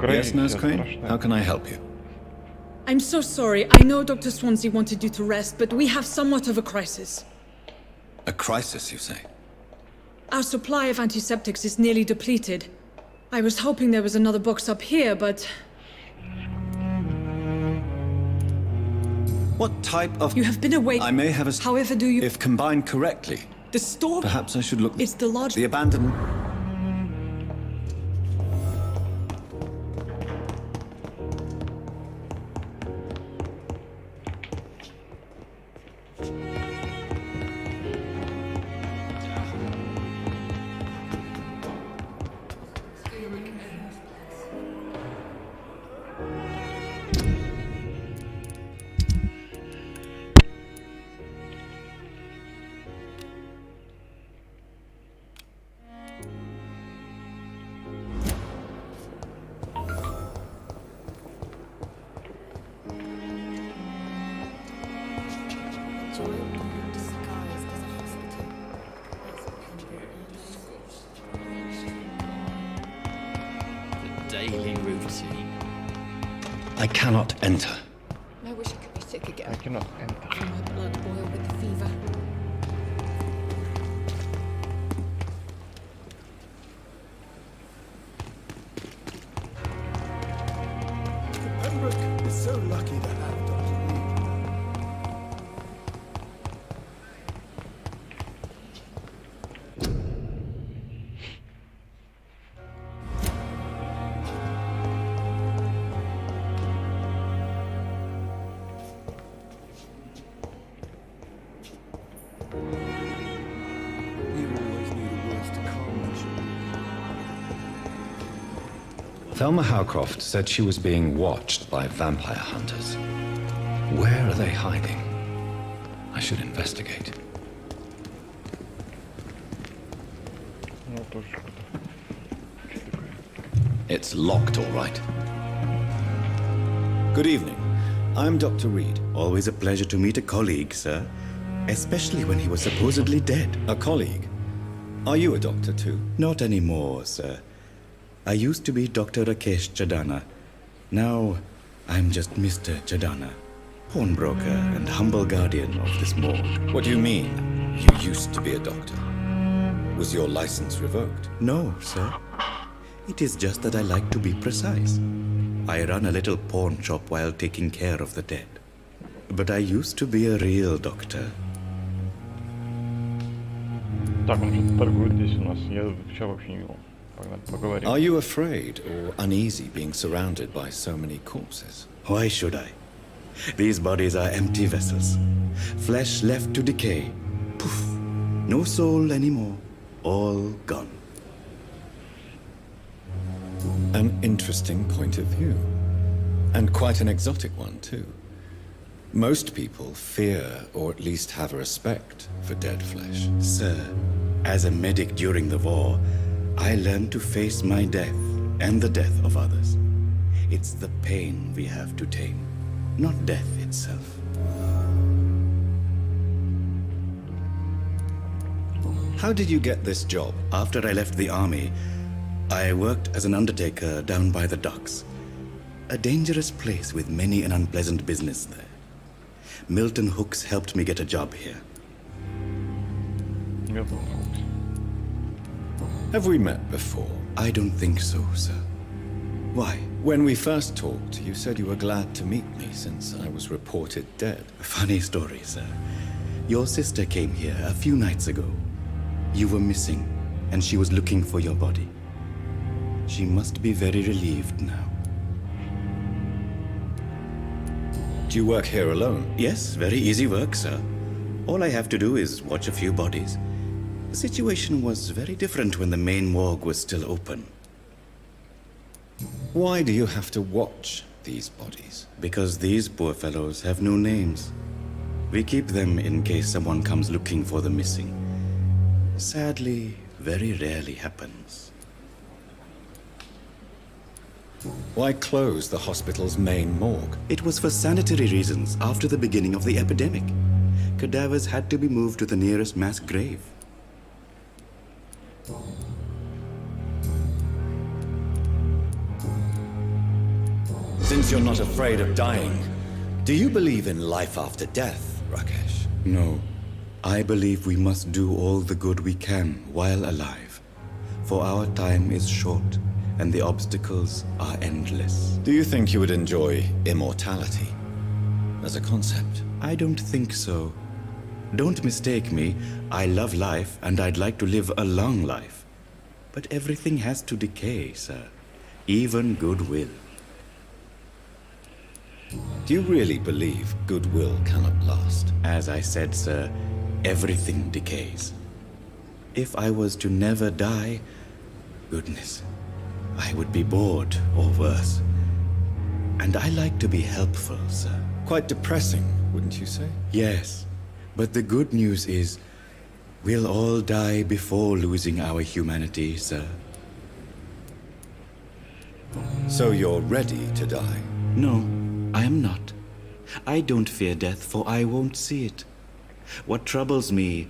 Yes, Nurse Crane? How can I help you? I'm so sorry. I know Dr. Swansea wanted you to rest, but we have somewhat of a crisis. A crisis, you say? Our supply of antiseptics is nearly depleted. I was hoping there was another box up here, but... What type of... You have been awake. I may have a... However do you... If combined correctly. The storm... Perhaps I should look... It's the large... The abandoned... Daily routine. I cannot enter. I wish I could be sick again. I cannot enter. Feel my blood boil with the fever. Pembroke is so lucky to have Dr. Thelma Howcroft said she was being watched by vampire hunters. Where are they hiding? I should investigate. It's locked, all right. Good evening. I'm Dr. Reed. Always a pleasure to meet a colleague, sir. Especially when he was supposedly dead. A colleague? Are you a doctor too? Not anymore, sir. I used to be Dr. Rakesh Chadana. Now, I'm just Mr. Chadana, pawnbroker and humble guardian of this morgue. What do you mean, you used to be a doctor? Was your license revoked? No, sir. It is just that I like to be precise. I run a little pawn shop while taking care of the dead. But I used to be a real doctor. Так, он что-то торгует здесь у нас. Я вчера вообще не видел. Поговорим. Are you afraid or uneasy being surrounded by so many corpses? Why should I? These bodies are empty vessels. Flesh left to decay. Poof. No soul anymore. All gone. An interesting point of view. And quite an exotic one, too. Most people fear, or at least have a respect, for dead flesh. Sir, as a medic during the war, I learned to face my death and the death of others. It's the pain we have to tame, not death itself. How did you get this job? After I left the army, I worked as an undertaker down by the docks. A dangerous place with many an unpleasant business there. Milton Hooks helped me get a job here. Have we met before? I don't think so, sir. Why? When we first talked, you said you were glad to meet me since I was reported dead. Funny story, sir. Your sister came here a few nights ago. You were missing, and she was looking for your body. She must be very relieved now. Do you work here alone? Yes, very easy work, sir. All I have to do is watch a few bodies. The situation was very different when the main morgue was still open. Why do you have to watch these bodies? Because these poor fellows have no names. We keep them in case someone comes looking for the missing. Sadly, very rarely happens. Why close the hospital's main morgue? It was for sanitary reasons after the beginning of the epidemic. Cadavers had to be moved to the nearest mass grave. Since you're not afraid of dying, do you believe in life after death, Rakesh? No. I believe we must do all the good we can while alive. For our time is short, and the obstacles are endless. Do you think you would enjoy immortality? as a concept? I don't think so. Don't mistake me. I love life and I'd like to live a long life. But everything has to decay, sir. Even goodwill. Do you really believe goodwill cannot last? As I said, sir, everything decays. If I was to never die, goodness, I would be bored or worse. And I like to be helpful, sir. Quite depressing, wouldn't you say? Yes, but the good news is, we'll all die before losing our humanity, sir. So you're ready to die? No, I am not. I don't fear death, for I won't see it. What troubles me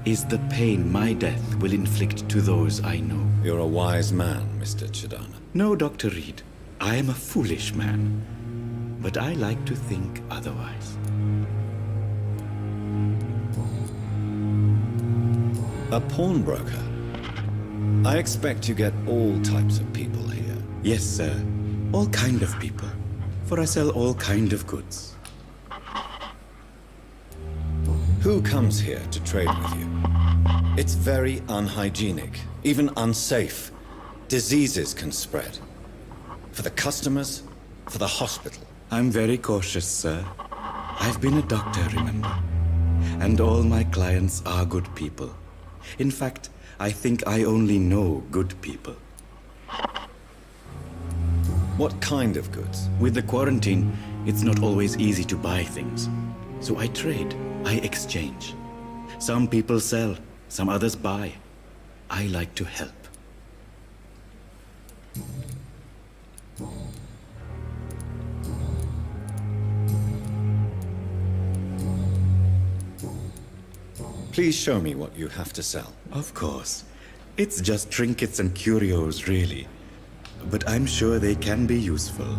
is the pain my death will inflict to those I know. You're a wise man, Mr. Chidana. No, Dr. Reed. I am a foolish man. But I like to think otherwise. A pawnbroker? I expect you get all types of people here. Yes, sir. All kind of people. For I sell all kind of goods. Who comes here to trade with you? It's very unhygienic, even unsafe. Diseases can spread. For the customers, for the hospital. I'm very cautious, sir. I've been a doctor, remember? And all my clients are good people. In fact, I think I only know good people. What kind of goods? With the quarantine, it's not always easy to buy things. So I trade, I exchange. Some people sell, some others buy. I like to help. Please show me what you have to sell. Of course. It's just trinkets and curios, really. But I'm sure they can be useful.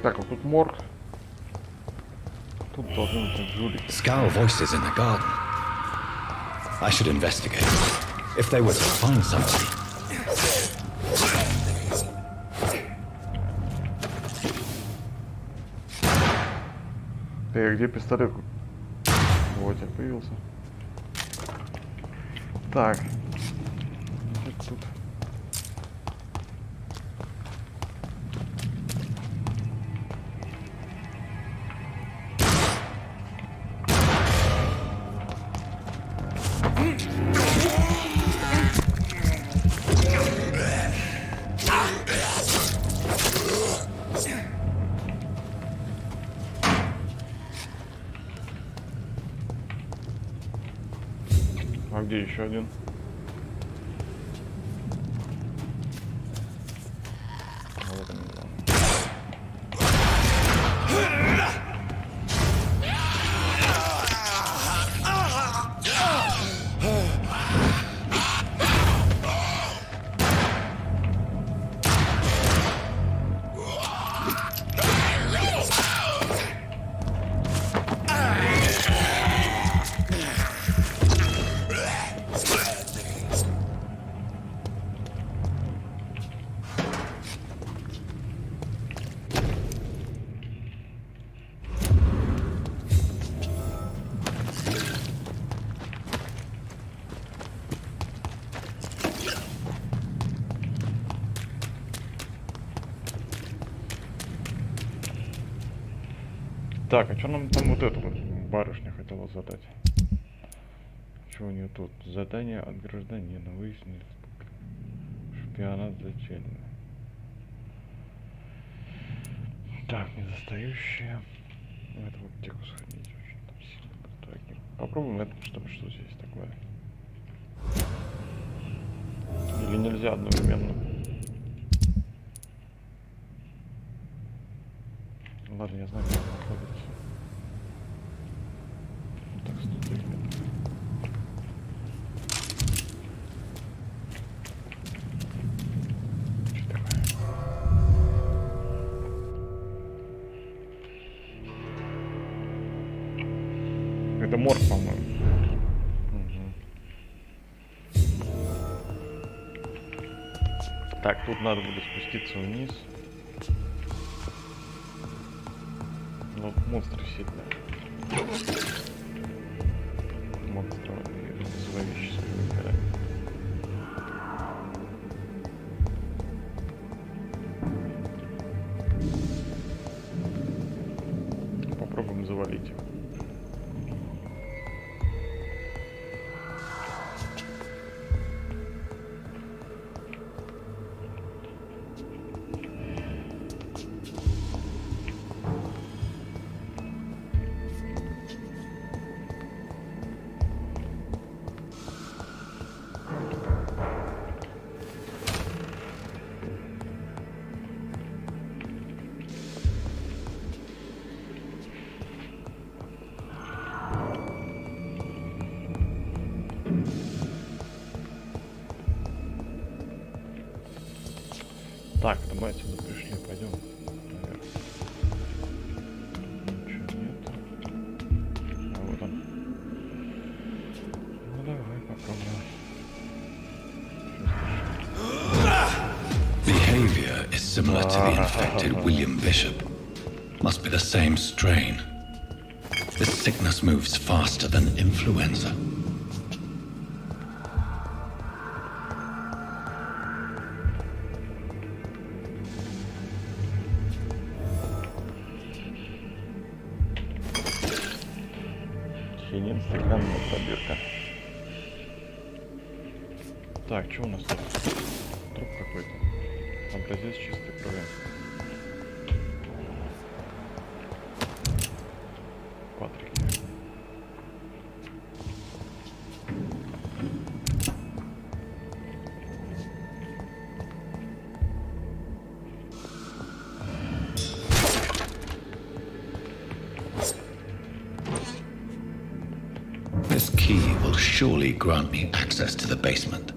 Так, вот тут морг. Тут должны быть жулики. Scowl voices in the garden. I should investigate. If they were to find somebody. Где пистолет? Вот я появился. Так. Тут. А где еще один? Так, а что нам там вот эту вот барышня хотела задать? Что у нее тут? Задание от гражданина. Выяснили. Шпионат зачельный. Так, недостающие. В эту аптеку сходить очень там сильно дорогим. Попробуем это, что здесь такое. Или нельзя одновременно? Ладно, я знаю, где он находится. Так, 103 метра. Что такое? Это морг, по-моему. Так, тут надо будет спуститься вниз. Но монстры сильные. Монстры зловещие своими играми. Попробуем завалить его. Так, это мы отсюда пришли, пойдем наверх. Ничего нет. А вот он. Ну давай попробуем. Behavior is similar to the infected William Bishop. Must be the same strain. This sickness moves faster than influenza. Стеклянная поддержка. Так, что у нас тут? Труп какой-то. Образец чистой крови. Патрики. This key will surely grant me access to the basement.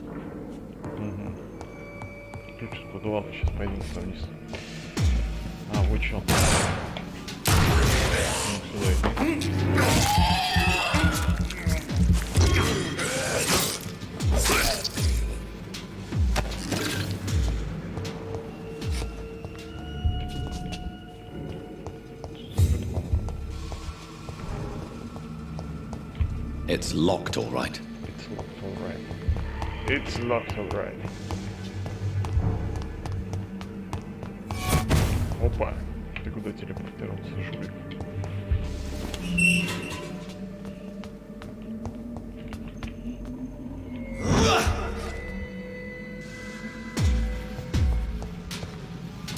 Ключ из подвала. Сейчас пойдем туда вниз. А, вот что. It's locked, all right. It's locked, all right. It's locked, all right. Опа, ты куда телепортировался, жулик?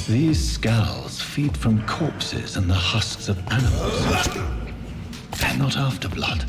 These skulls feed from corpses and the husks of animals. They're not after blood.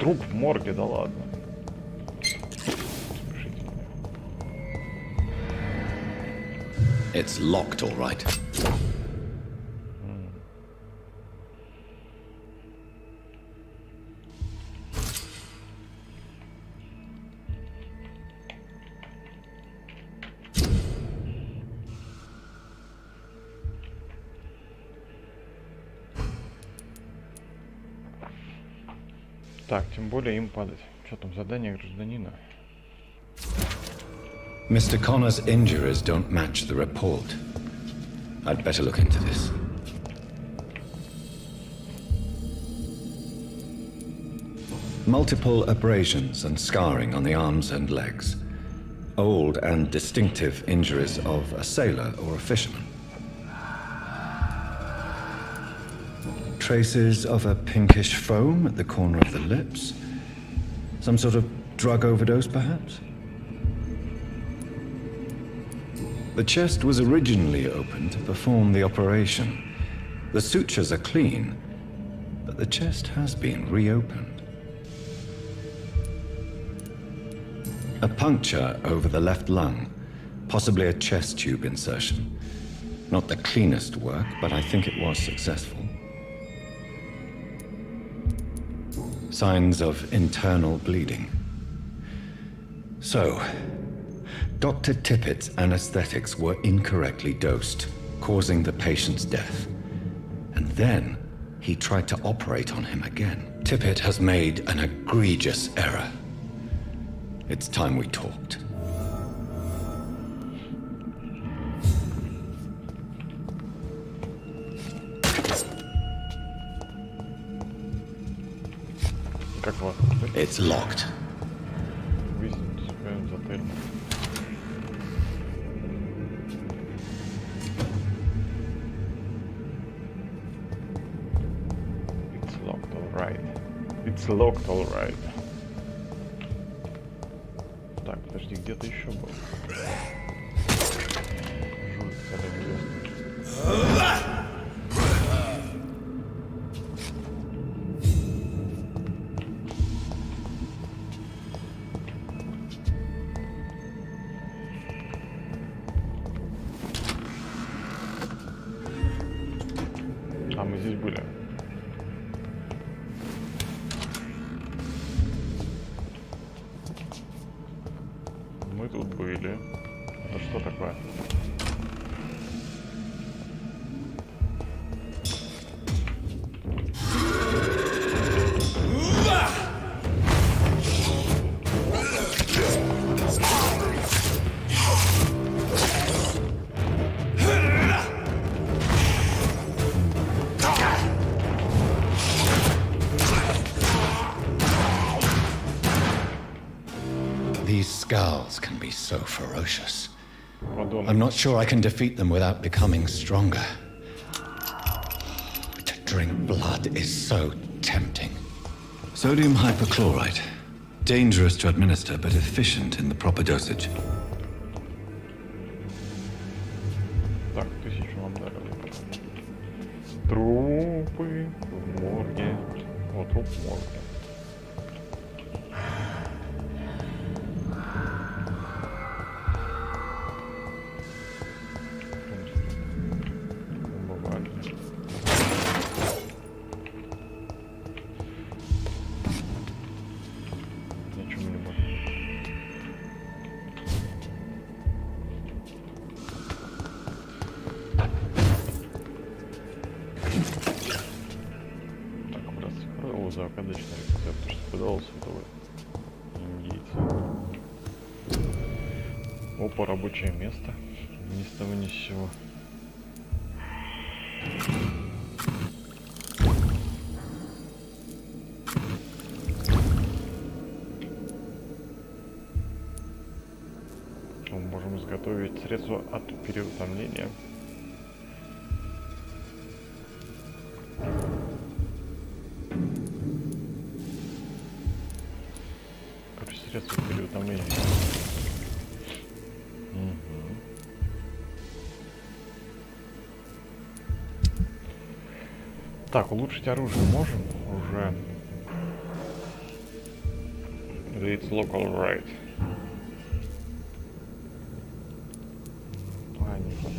Труп в морге, да ладно. It's locked, all right. Так, тем более им падать. Что там, задание гражданина? Mr. Connor's injuries don't match the report. I'd better look into this. Multiple abrasions and scarring on the arms and legs. Old and distinctive injuries of a sailor or a fisherman. Traces of a pinkish foam at the corner of the lips. Some sort of drug overdose, perhaps? The chest was originally opened to perform the operation. The sutures are clean, but the chest has been reopened. A puncture over the left lung, possibly a chest tube insertion. Not the cleanest work, but I think it was successful. Signs of internal bleeding. So, Dr. Tippett's anesthetics were incorrectly dosed, causing the patient's death. And then, he tried to operate on him again. Tippett has made an egregious error. It's time we talked. It's locked. It's locked, all right. Так, подожди, где-то еще был. Жулик, когда невеста. А мы здесь были. Мы тут были. Это что такое? These skulls can be so ferocious. I'm not sure I can defeat them without becoming stronger. To drink blood is so tempting. Sodium hypochlorite. Dangerous to administer, but efficient in the proper dosage. Так, 1000 вам дали. Трупы в морге. О, труп в морге. Загадочный рецепт, что подавался этого индейца. Опа, рабочее место. Ни с того ни с сего. Мы можем изготовить средства от переутомления. Средства переутомления. Так, улучшить оружие можем уже. Reads local right. А, не хватает.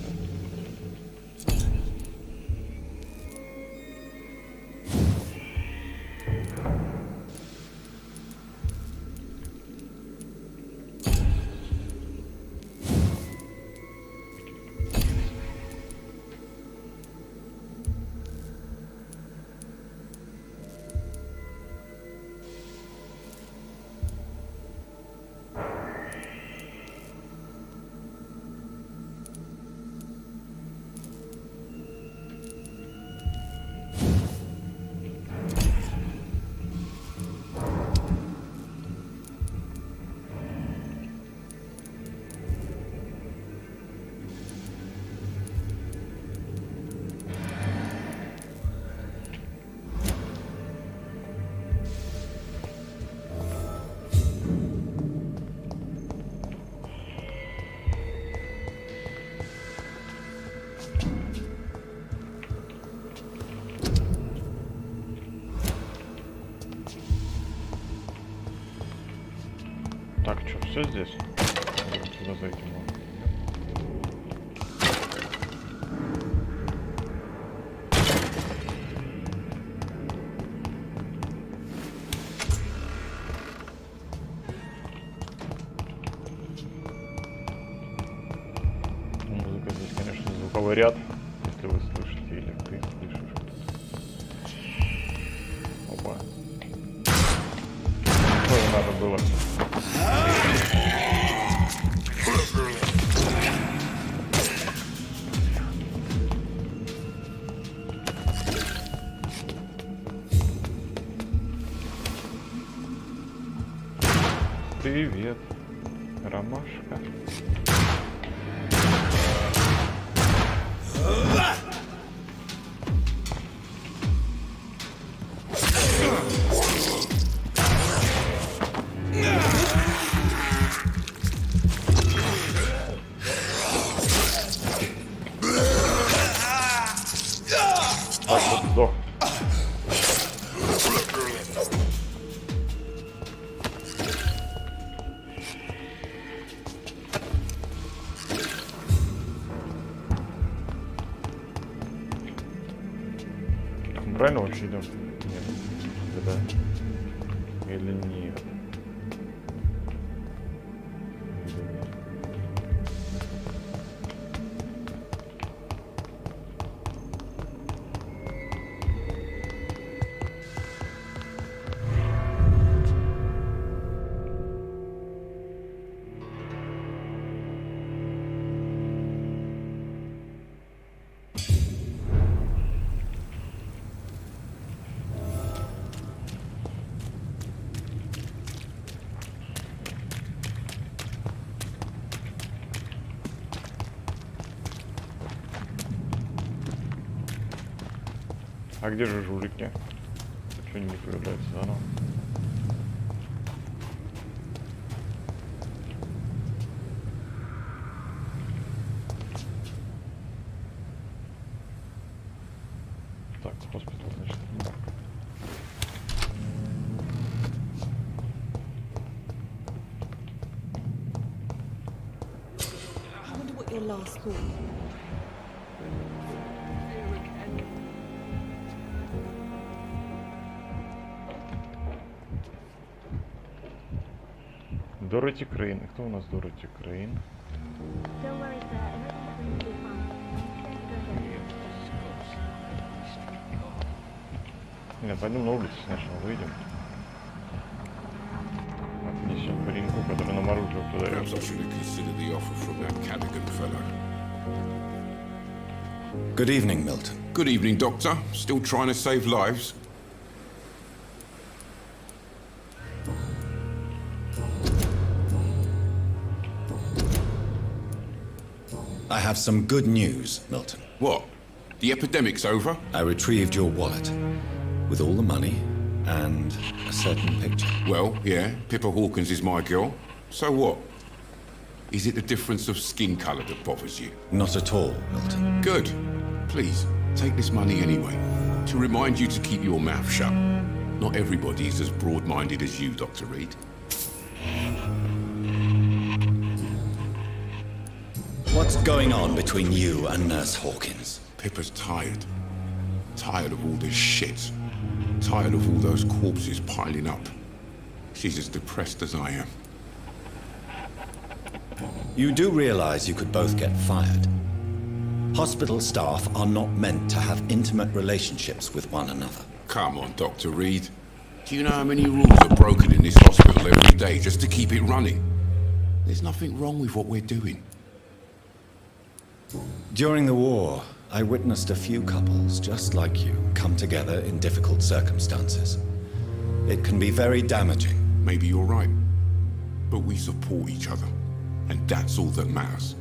Так, что, все здесь? Сюда зайти можно. Музыка здесь, конечно, звуковой ряд, если вы слышите или ты слышишь. Опа. Что надо было? Привет, ромашка. Сдох. Правильно вообще идем? Нет. Да. Или нет? А где же жулики? Что не появляется заново? Так, хоспитал, значит. I wonder what your last thought. Дороти Крейн. Кто у нас Дороти Крейн? Нет, пойдем на улицу сначала выйдем. Отнесем пареньку, который нам оружие туда. Good evening, Milton. Good evening, Doctor. Still trying to save lives? I have some good news, Milton. What? The epidemic's over? I retrieved your wallet with all the money and a certain picture. Well, yeah, Pippa Hawkins is my girl. So what? Is it the difference of skin colour that bothers you? Not at all, Milton. Good. Please, take this money anyway. To remind you to keep your mouth shut. Not everybody is as broad-minded as you, Dr. Reed. What's going on between you and Nurse Hawkins? Pippa's tired. Tired of all this shit. Tired of all those corpses piling up. She's as depressed as I am. You do realize you could both get fired. Hospital staff are not meant to have intimate relationships with one another. Come on, Dr. Reed. Do you know how many rules are broken in this hospital every day just to keep it running? There's nothing wrong with what we're doing. During the war, I witnessed a few couples just like you come together in difficult circumstances. It can be very damaging. Maybe you're right. But we support each other. And that's all that matters.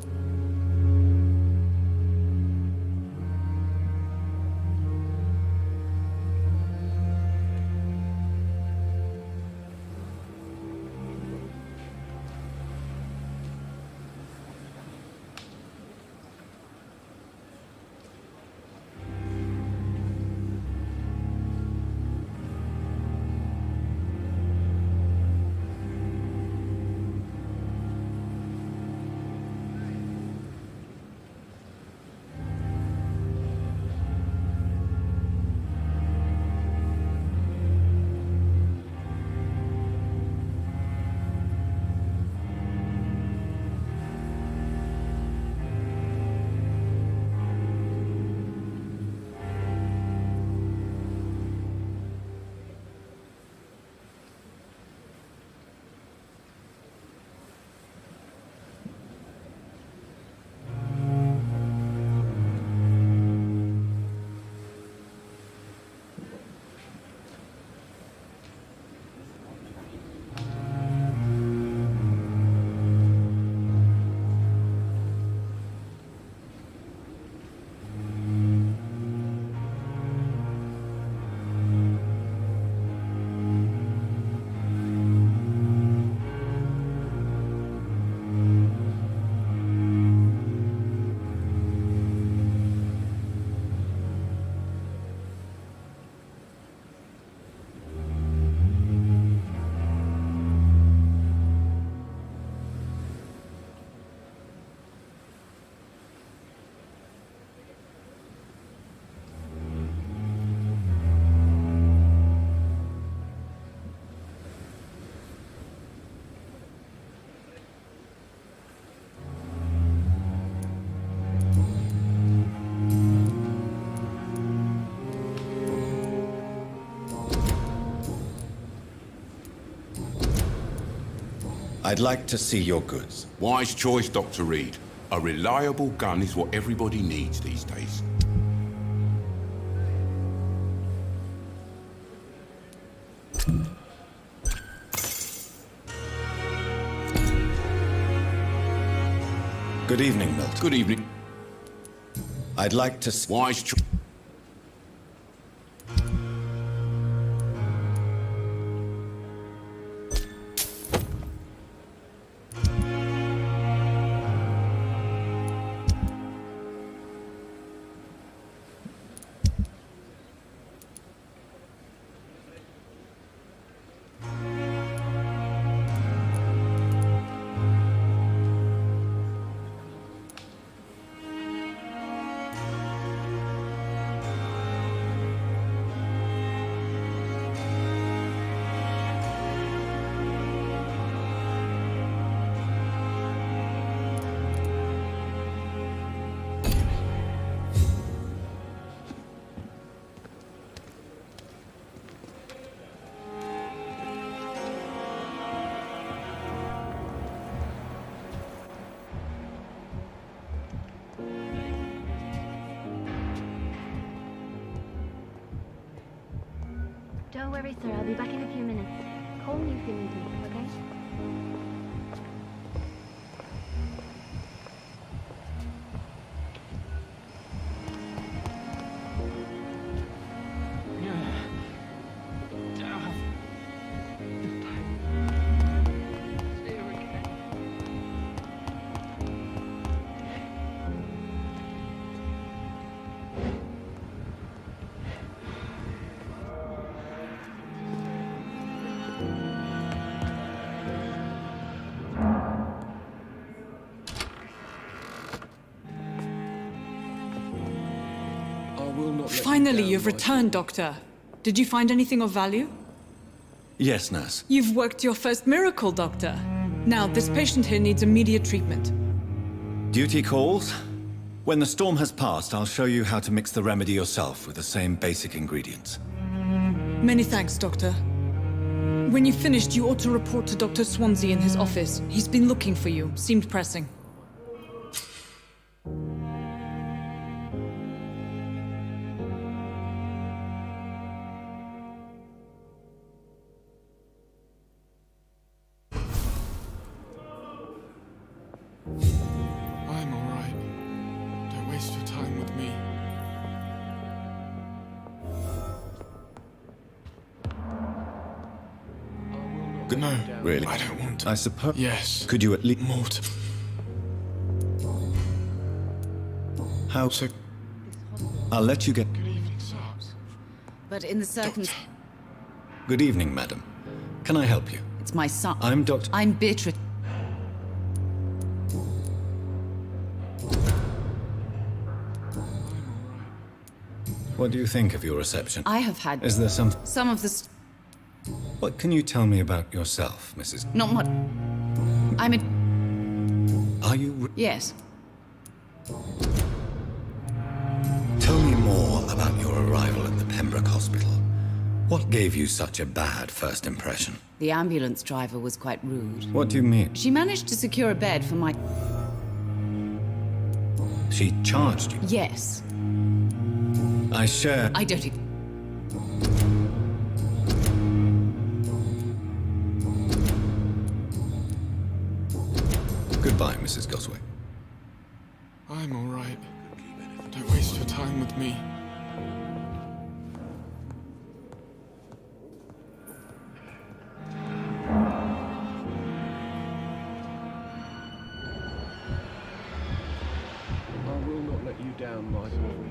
I'd like to see your goods. Wise choice, Dr. Reed. A reliable gun is what everybody needs these days. Good evening, Milton. Good evening. I'd like to... Wise choice. Don't worry, sir. I'll be back in a few minutes. Call me if you need me, okay? will not let Finally, you you've returned, Doctor. Did you find anything of value? Yes, nurse. You've worked your first miracle, Doctor. Now, this patient here needs immediate treatment. Duty calls. When the storm has passed, I'll show you how to mix the remedy yourself with the same basic ingredients. Many thanks, Doctor. When you've finished, you ought to report to Dr. Swansea in his office. He's been looking for you. Seemed pressing. I'm all right. Don't waste your time with me. No, really. I don't want to. I suppose. Yes. Could you at least... Mort. How so? I'll let you get... But in the circumstances... Good evening, madam. Can I help you? It's my son. I'm Dr. I'm Beatrice. What do you think of your reception? I have had... Is there some... Some of the... What can you tell me about yourself, Mrs... Not much. I'm a... Are you... Yes. Tell me more about your arrival at the Pembroke Hospital. What gave you such a bad first impression? The ambulance driver was quite rude. What do you mean? She managed to secure a bed for my... She charged you? Yes. I share... I don't... Goodbye, Mrs. Goswick. I'm all right. Don't waste your time with me. I will not let you down, my boy.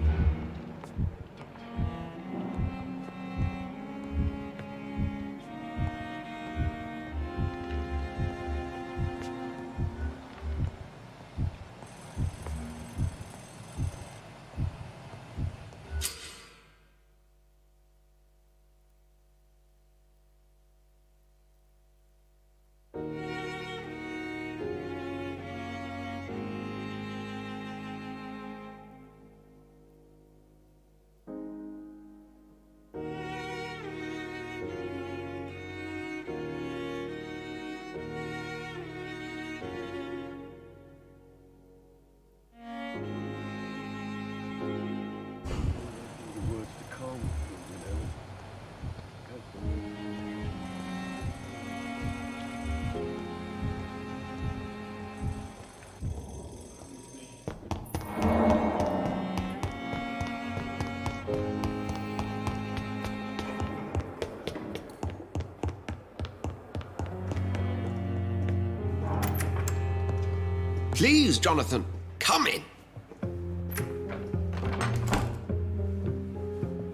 Please, Jonathan, come in.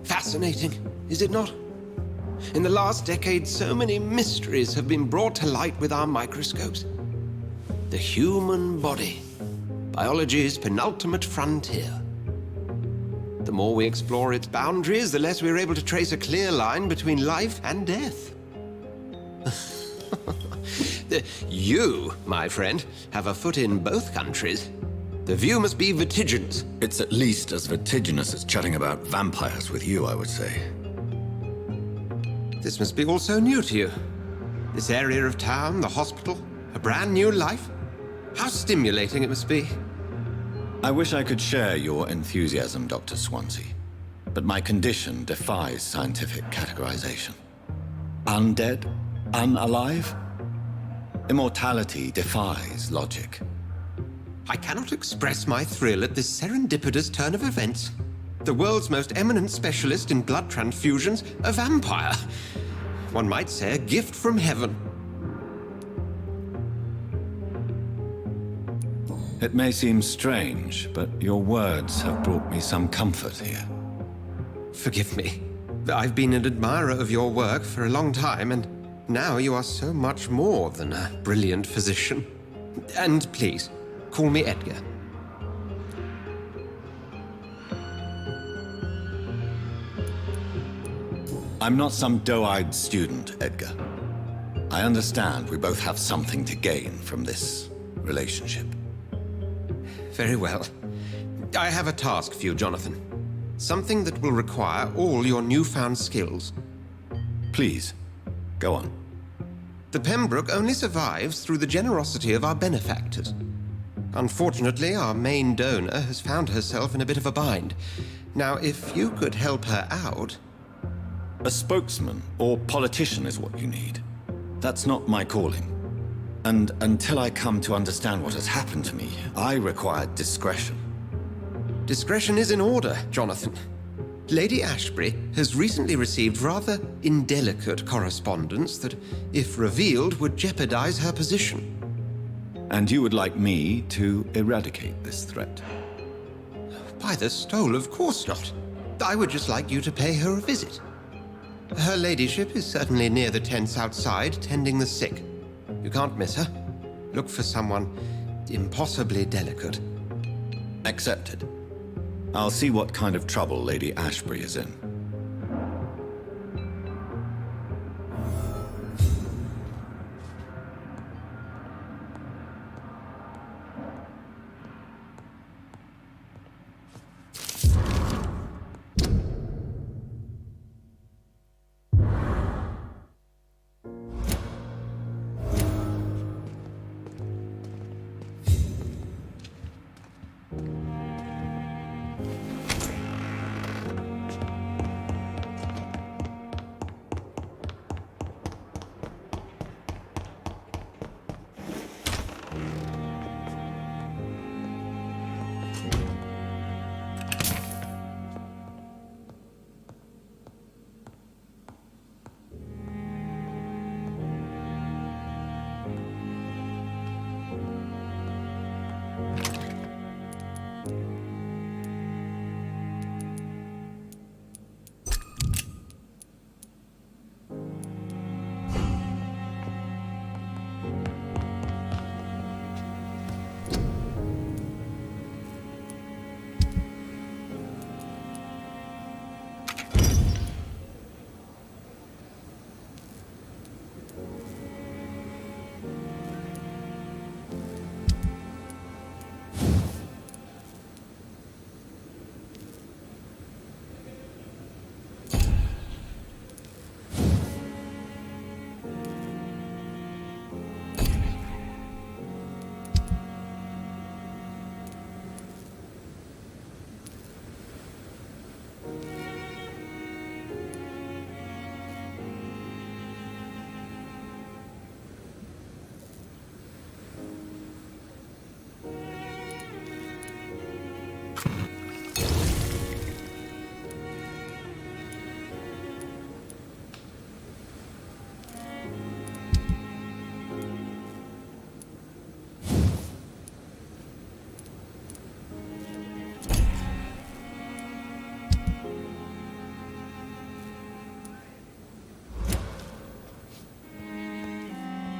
Fascinating, is it not? In the last decade, so many mysteries have been brought to light with our microscopes. The human body, biology's penultimate frontier. The more we explore its boundaries, the less we're able to trace a clear line between life and death. You, my friend, have a foot in both countries. The view must be vertiginous. It's at least as vertiginous as chatting about vampires with you, I would say. This must be all so new to you. This area of town, the hospital, a brand new life. How stimulating it must be. I wish I could share your enthusiasm, Dr. Swansea. But my condition defies scientific categorization. Undead? Unalive? Immortality defies logic. I cannot express my thrill at this serendipitous turn of events. The world's most eminent specialist in blood transfusions, a vampire. One might say a gift from heaven. It may seem strange, but your words have brought me some comfort here. Forgive me. I've been an admirer of your work for a long time, and now you are so much more than a brilliant physician. And please, call me Edgar. I'm not some doe-eyed student, Edgar. I understand we both have something to gain from this relationship. Very well. I have a task for you, Jonathan. Something that will require all your newfound skills. Please, go on. The Pembroke only survives through the generosity of our benefactors. Unfortunately, our main donor has found herself in a bit of a bind. Now, if you could help her out... A spokesman or politician is what you need. That's not my calling. And until I come to understand what has happened to me, I require discretion. Discretion is in order, Jonathan. Lady Ashbury has recently received rather indelicate correspondence that, if revealed, would jeopardize her position. And you would like me to eradicate this threat? By the stole, of course not. I would just like you to pay her a visit. Her ladyship is certainly near the tents outside, tending the sick. You can't miss her. Look for someone impossibly delicate. Accepted. I'll see what kind of trouble Lady Ashbury is in.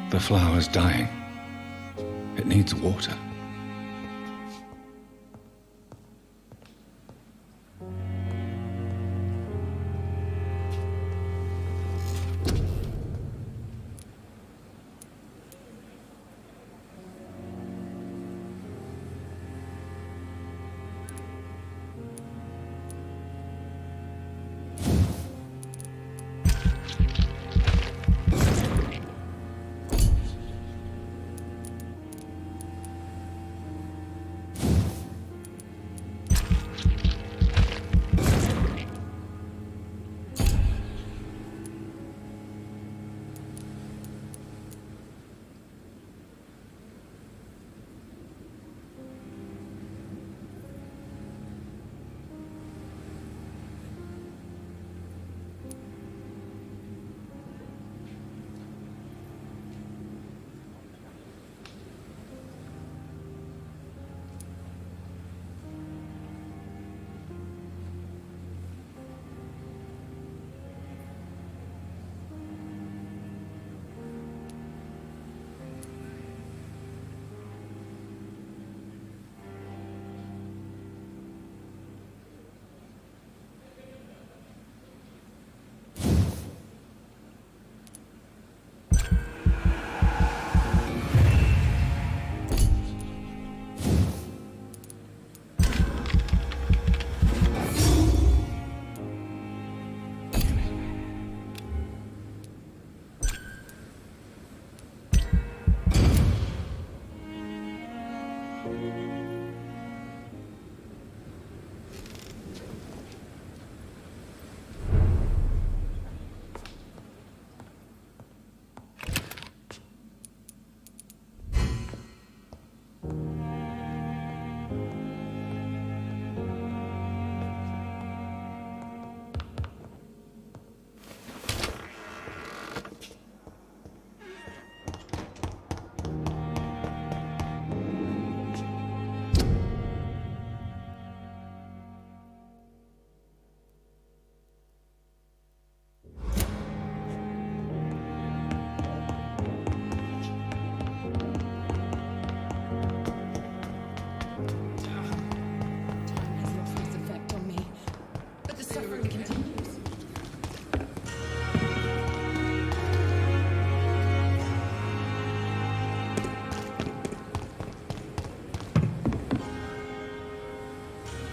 The flower's dying. It needs water.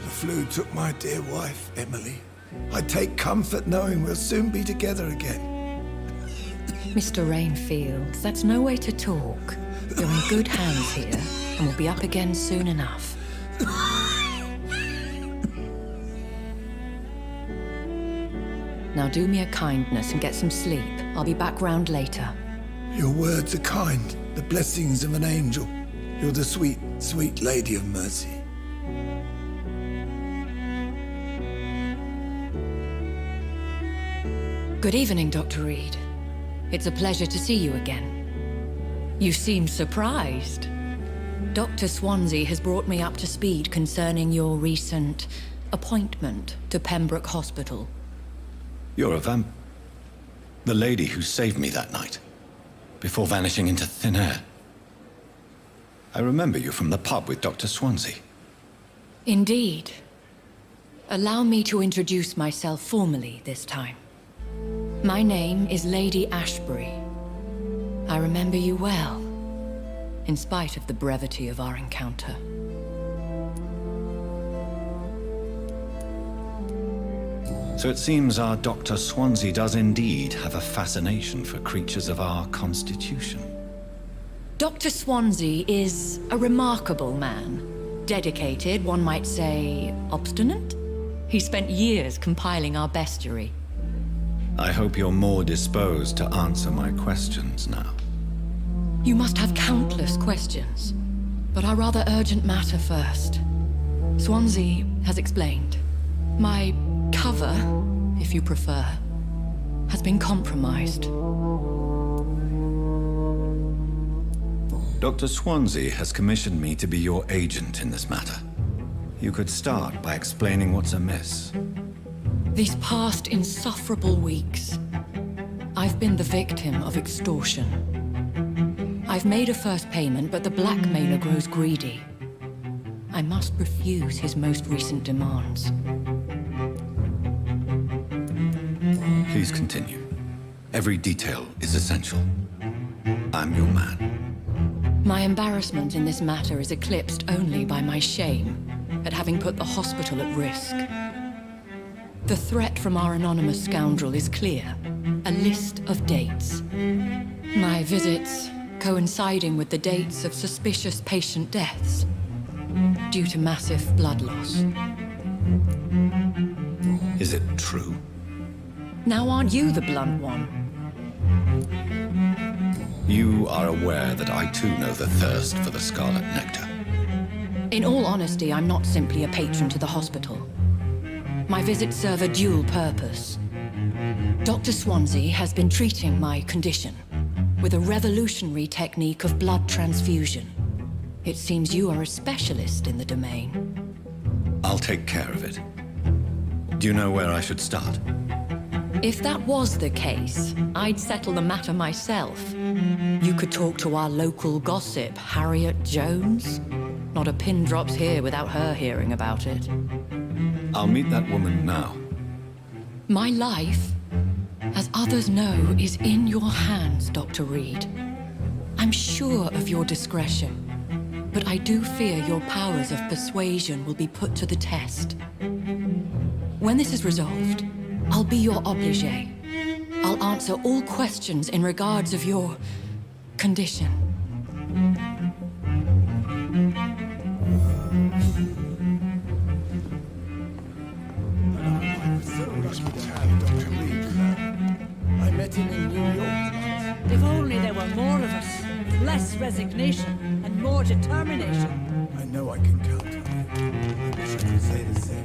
The flu took my dear wife, Emily. I take comfort knowing we'll soon be together again. Mr. Rainfield, that's no way to talk. You're in good hands here, and we'll be up again soon enough. Now do me a kindness and get some sleep. I'll be back round later. Your words are kind, the blessings of an angel. You're the sweet, sweet Lady of Mercy. Good evening, Dr. Reed. It's a pleasure to see you again. You seem surprised. Dr. Swansea has brought me up to speed concerning your recent appointment to Pembroke Hospital. You're a the lady who saved me that night, before vanishing into thin air. I remember you from the pub with Dr. Swansea. Indeed. Allow me to introduce myself formally this time. My name is Lady Ashbury. I remember you well, in spite of the brevity of our encounter. So it seems our Dr. Swansea does indeed have a fascination for creatures of our constitution. Dr. Swansea is a remarkable man. Dedicated, one might say, obstinate? He spent years compiling our bestiary. I hope you're more disposed to answer my questions now. You must have countless questions, but our rather urgent matter first. Swansea has explained. My cover, if you prefer, has been compromised. Dr. Swansea has commissioned me to be your agent in this matter. You could start by explaining what's amiss. These past insufferable weeks, I've been the victim of extortion. I've made a first payment, but the blackmailer grows greedy. I must refuse his most recent demands. Please continue. Every detail is essential. I'm your man. My embarrassment in this matter is eclipsed only by my shame at having put the hospital at risk. The threat from our anonymous scoundrel is clear. A list of dates. My visits coinciding with the dates of suspicious patient deaths due to massive blood loss. Is it true? Now aren't you the blunt one? You are aware that I too know the thirst for the scarlet nectar. In all honesty, I'm not simply a patron to the hospital. My visits serve a dual purpose. Dr. Swansea has been treating my condition with a revolutionary technique of blood transfusion. It seems you are a specialist in the domain. I'll take care of it. Do you know where I should start? If that was the case, I'd settle the matter myself. You could talk to our local gossip, Harriet Jones. Not a pin drops here without her hearing about it. I'll meet that woman now. My life, as others know, is in your hands, Dr. Reed. I'm sure of your discretion, but I do fear your powers of persuasion will be put to the test. When this is resolved, I'll be your obligé. I'll answer all questions in regards of your condition. resignation and more determination. I know I can count on you. I wish I could say the same.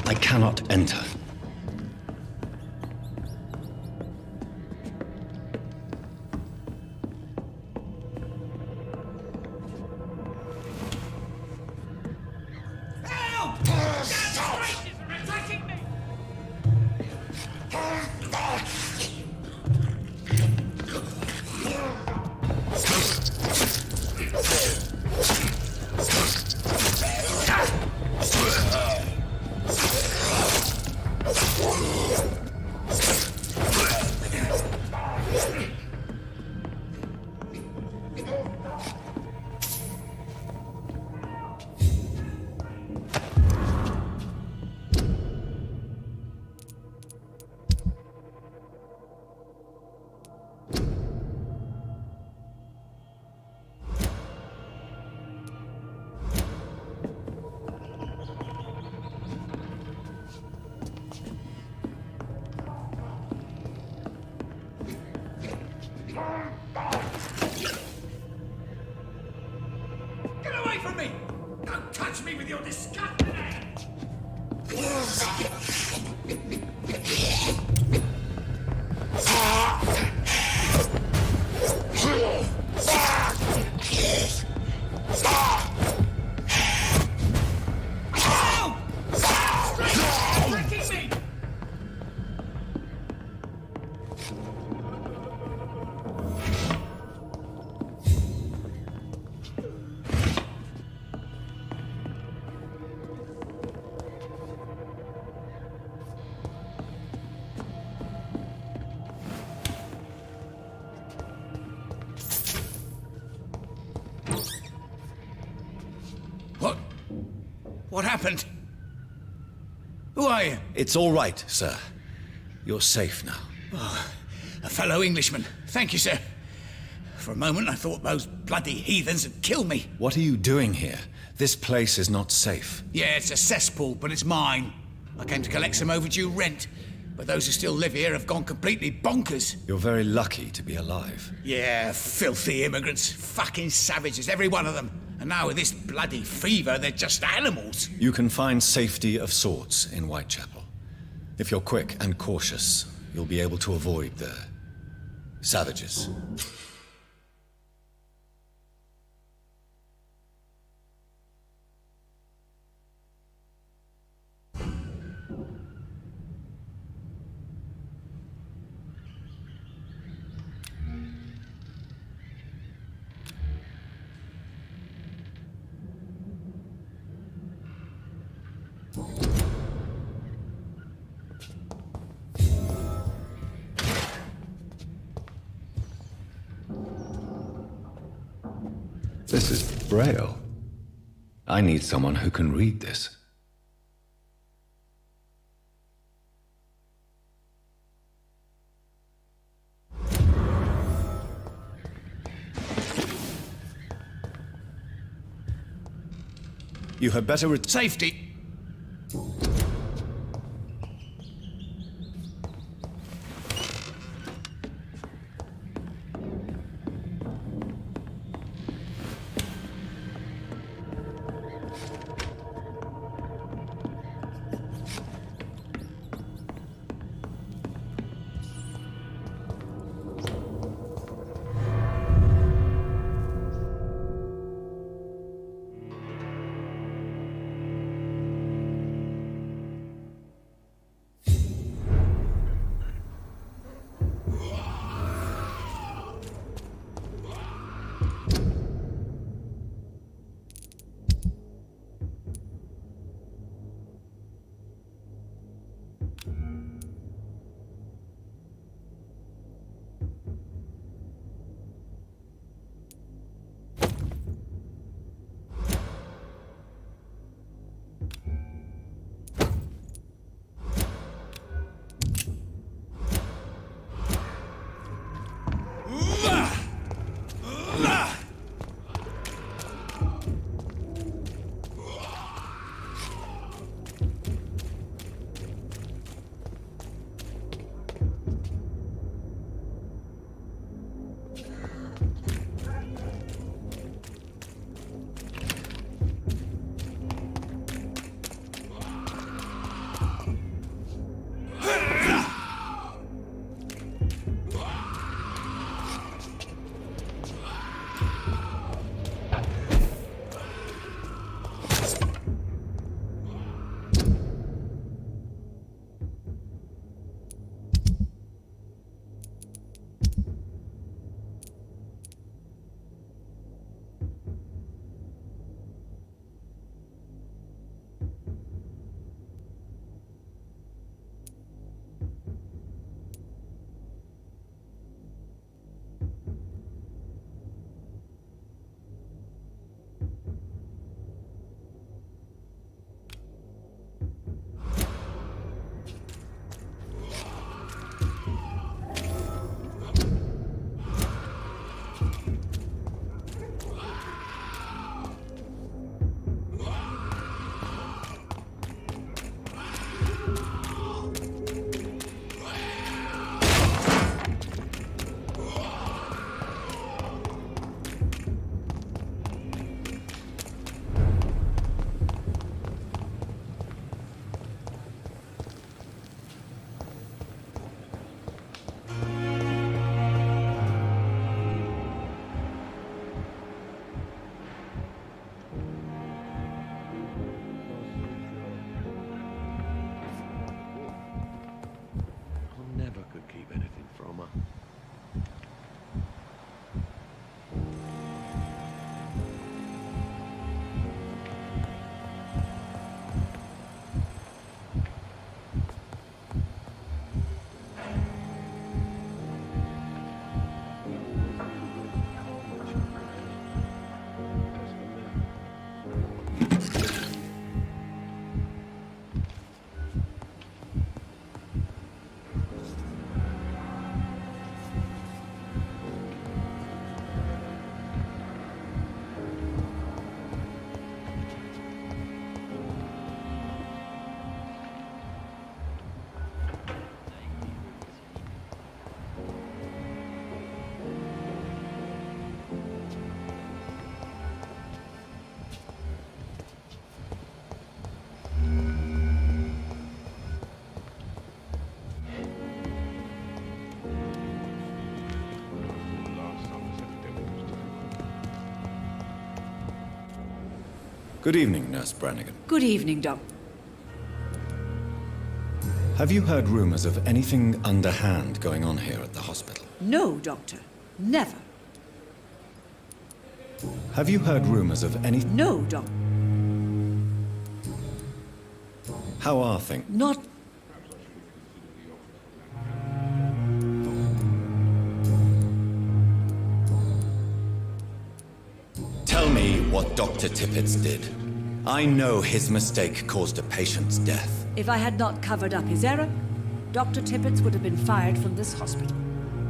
I cannot enter. What happened? Who are you? It's all right, sir. You're safe now. Oh, a fellow Englishman. Thank you, sir. For a moment, I thought those bloody heathens had killed me. What are you doing here? This place is not safe. Yeah, it's a cesspool, but it's mine. I came to collect some overdue rent, but those who still live here have gone completely bonkers. You're very lucky to be alive. Yeah, filthy immigrants. Fucking savages, every one of them. And now with this bloody fever, they're just animals. You can find safety of sorts in Whitechapel. If you're quick and cautious, you'll be able to avoid the savages. This is Braille. I need someone who can read this. You had better Safety! Good evening, Nurse Brannigan. Good evening, Doc. Have you heard rumors of anything underhand going on here at the hospital? No, Doctor. Never. Have you heard rumors of any... No, Doc. How are things? Not... Tell me what Dr. Tippett did. I know his mistake caused a patient's death. If I had not covered up his error, Dr. Tippett would have been fired from this hospital.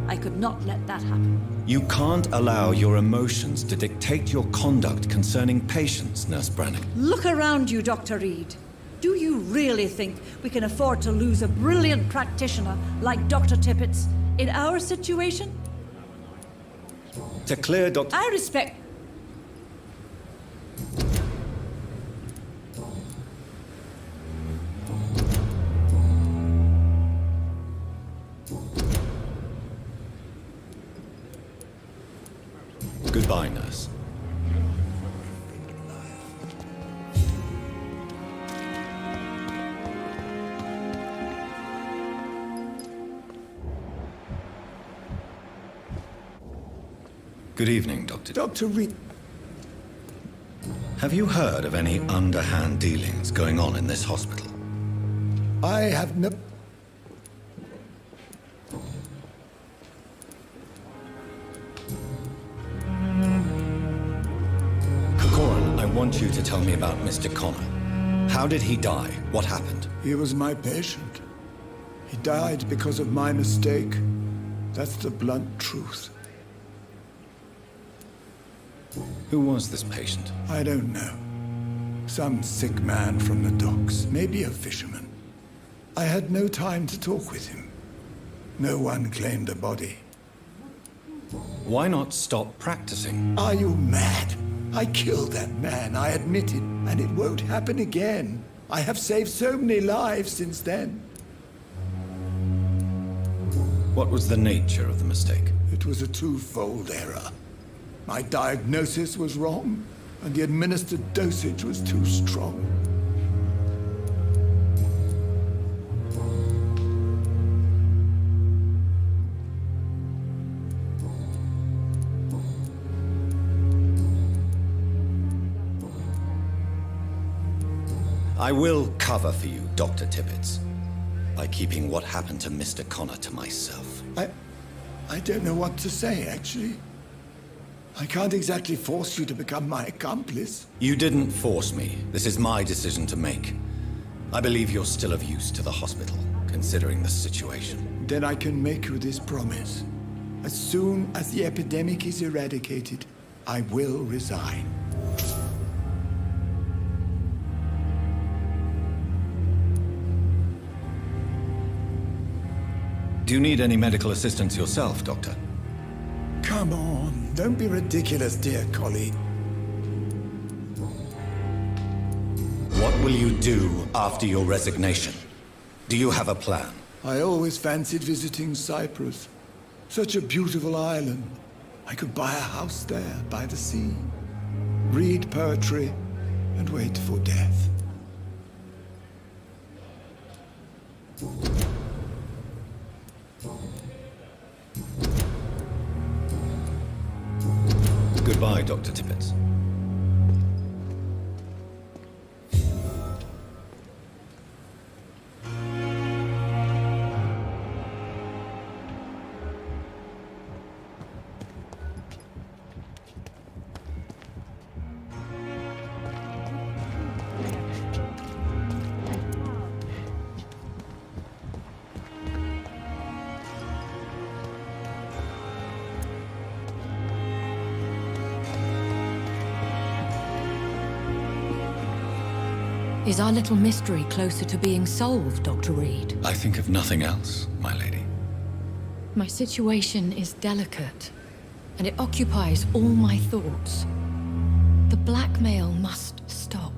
I could not let that happen. You can't allow your emotions to dictate your conduct concerning patients, Nurse Brannigan. Look around you, Dr. Reed. Do you really think we can afford to lose a brilliant practitioner like Dr. Tippett in our situation? To clear Dr. I respect... Goodbye, nurse. Good evening, Doctor. Dr. Reed. Have you heard of any underhand dealings going on in this hospital? I have no... tell me about Mr. Connor? How did he die? What happened? He was my patient. He died because of my mistake. That's the blunt truth. Who was this patient? I don't know. Some sick man from the docks, maybe a fisherman. I had no time to talk with him. No one claimed a body. Why not stop practicing? Are you mad? I killed that man, I admit it, and it won't happen again. I have saved so many lives since then. What was the nature of the mistake? It was a twofold error. My diagnosis was wrong, and the administered dosage was too strong. I will cover for you, Dr. Tippett, by keeping what happened to Mr. Connor to myself. I don't know what to say, actually. I can't exactly force you to become my accomplice. You didn't force me. This is my decision to make. I believe you're still of use to the hospital, considering the situation. Then I can make you this promise. As soon as the epidemic is eradicated, I will resign. Do you need any medical assistance yourself, Doctor? Come on, don't be ridiculous, dear colleague. What will you do after your resignation? Do you have a plan? I always fancied visiting Cyprus. Such a beautiful island. I could buy a house there, by the sea. Read poetry and wait for death. Goodbye, Dr. Tippett. Is our little mystery closer to being solved, Dr. Reed? I think of nothing else, my lady. My situation is delicate, and it occupies all my thoughts. The blackmail must stop.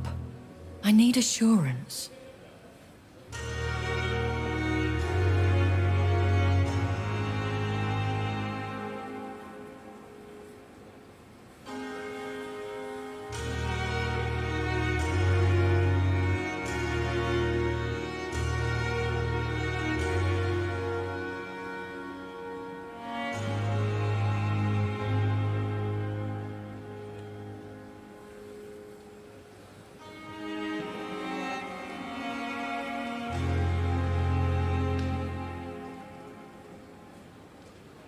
I need assurance.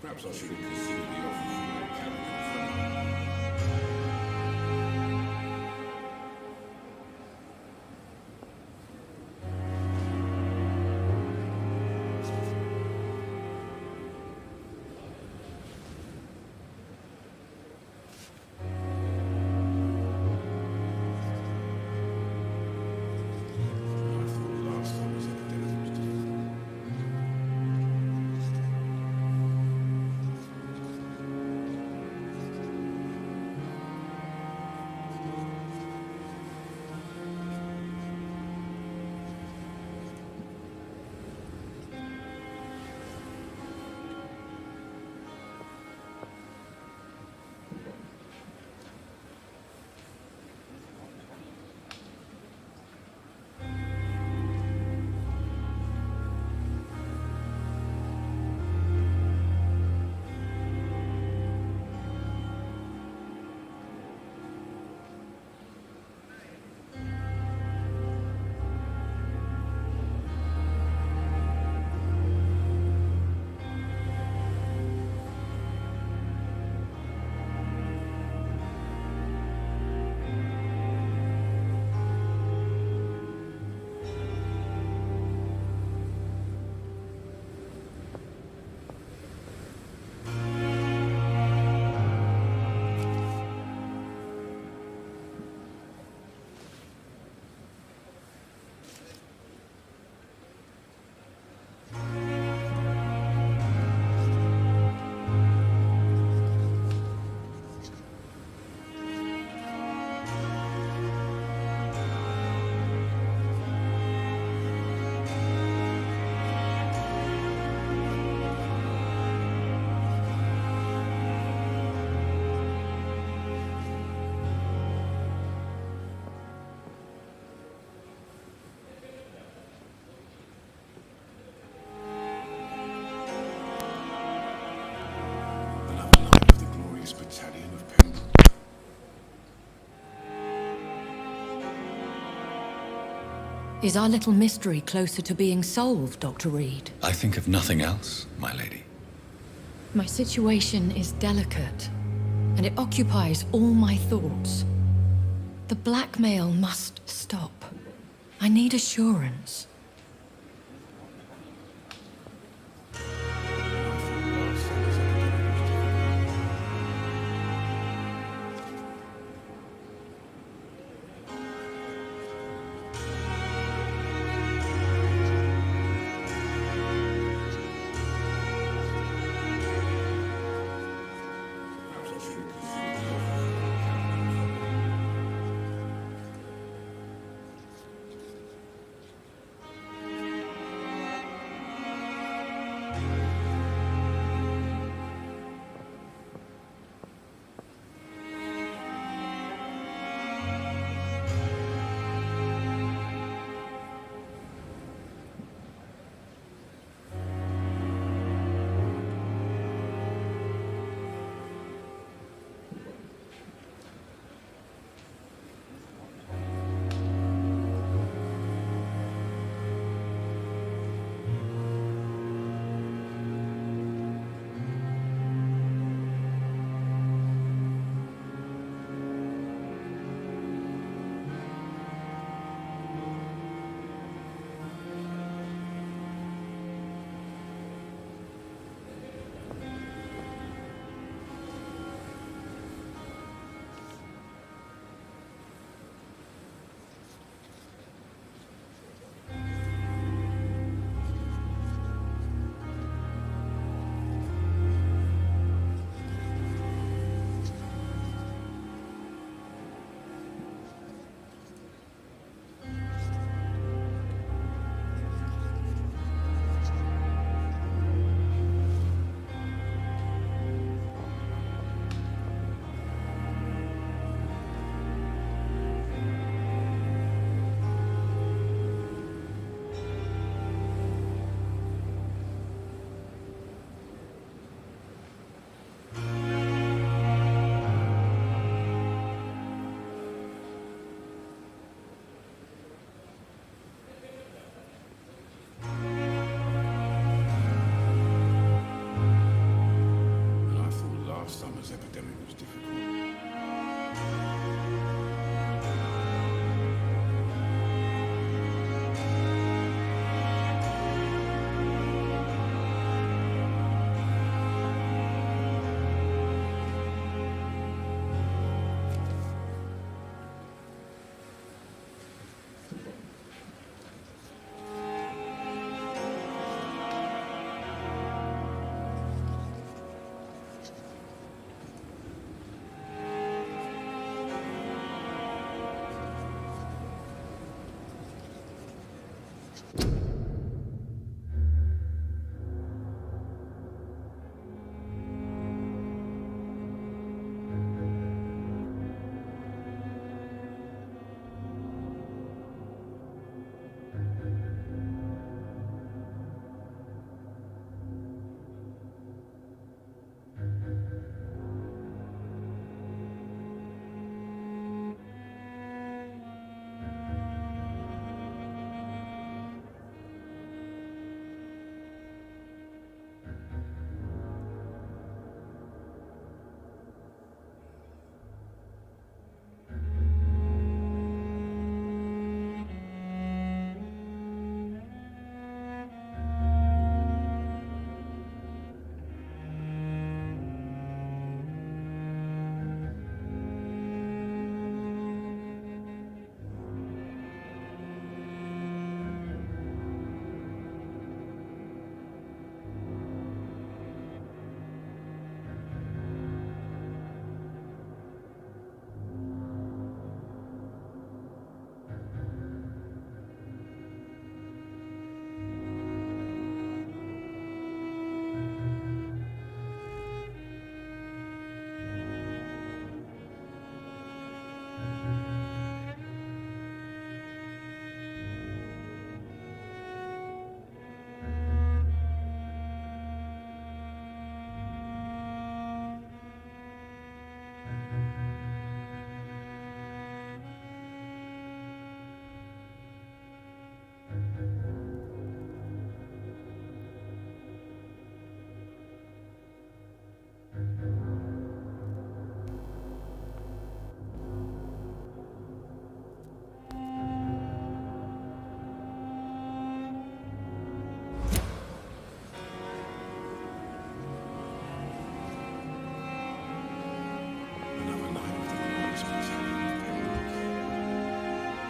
Perhaps I should have considered the offer from Cameron. Is our little mystery closer to being solved, Dr. Reed? I think of nothing else, my lady. My situation is delicate, and it occupies all my thoughts. The blackmail must stop. I need assurance.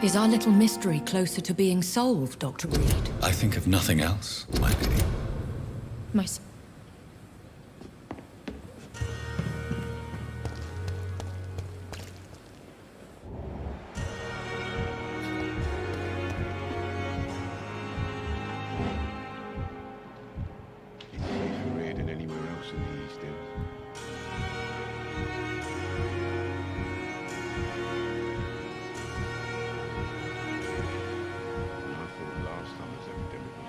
Is our little mystery closer to being solved, Dr. Reed? I think of nothing else, my lady. My s- Than anywhere else in the East End. I thought last time this epidemic was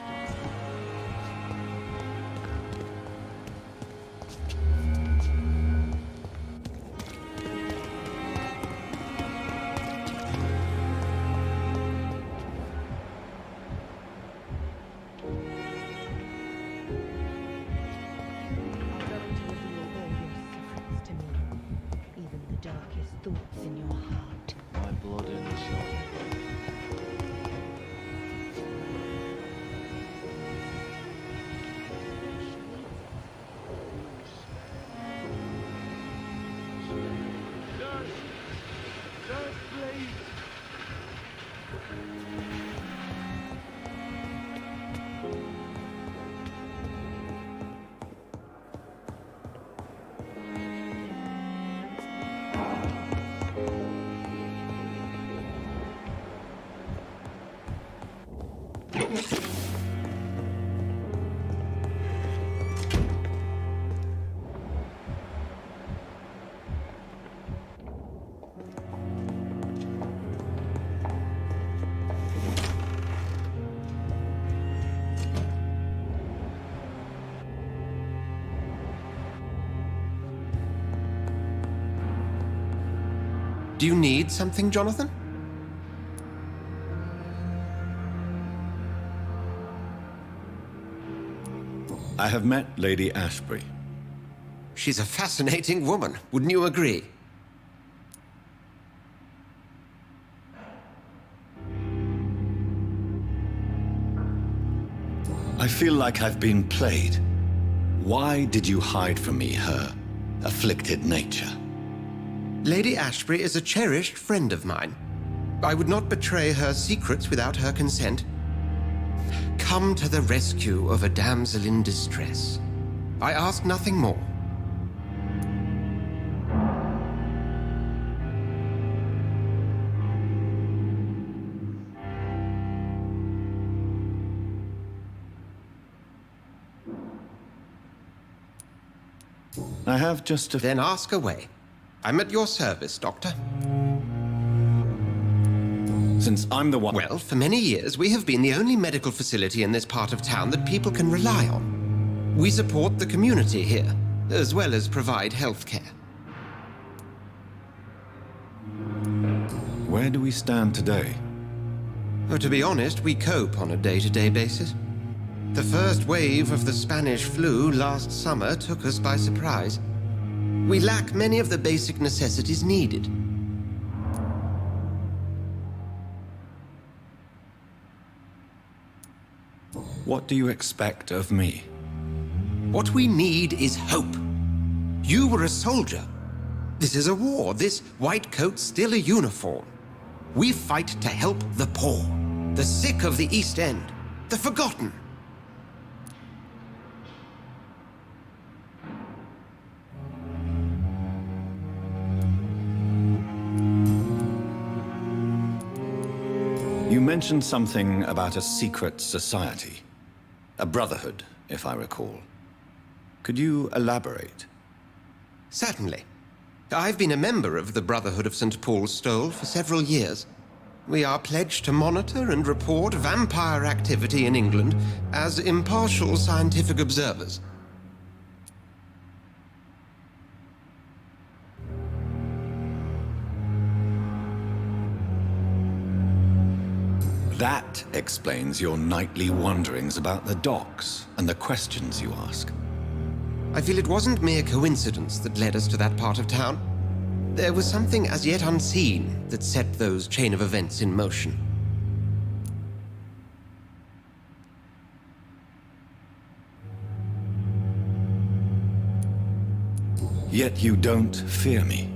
thoughts in your heart. My blood in the soul. Do you need something, Jonathan? I have met Lady Ashbury. She's a fascinating woman, wouldn't you agree? I feel like I've been played. Why did you hide from me her afflicted nature? Lady Ashbury is a cherished friend of mine. I would not betray her secrets without her consent. Come to the rescue of a damsel in distress. I ask nothing more. I have just a... Then ask away. I'm at your service, Doctor. Since I'm the one... Well, for many years, we have been the only medical facility in this part of town that people can rely on. We support the community here, as well as provide health care. Where do we stand today? Oh, to be honest, we cope on a day-to-day basis. The first wave of the Spanish flu last summer took us by surprise. We lack many of the basic necessities needed. What do you expect of me? What we need is hope. You were a soldier. This is a war. This white coat's still a uniform. We fight to help the poor, the sick of the East End, the forgotten. You mentioned something about a secret society. A brotherhood, if I recall. Could you elaborate? Certainly. I've been a member of the Brotherhood of St. Paul's Stole for several years. We are pledged to monitor and report vampire activity in England as impartial scientific observers. That explains your nightly wanderings about the docks and the questions you ask. I feel it wasn't mere coincidence that led us to that part of town. There was something as yet unseen that set those chain of events in motion. Yet you don't fear me.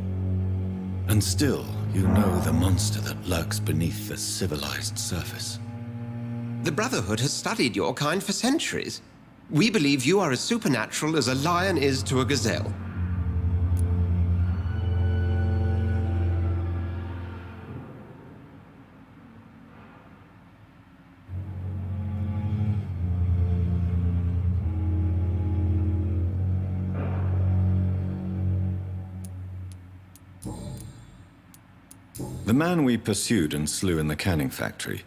And still, You know the monster that lurks beneath the civilized surface. The Brotherhood has studied your kind for centuries. We believe you are as supernatural as a lion is to a gazelle. The man we pursued and slew in the canning factory,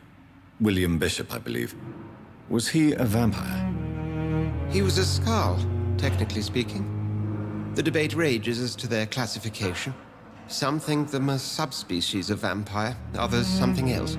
William Bishop, I believe, was he a vampire? He was a skull, technically speaking. The debate rages as to their classification. Some think them a subspecies of vampire, others something else.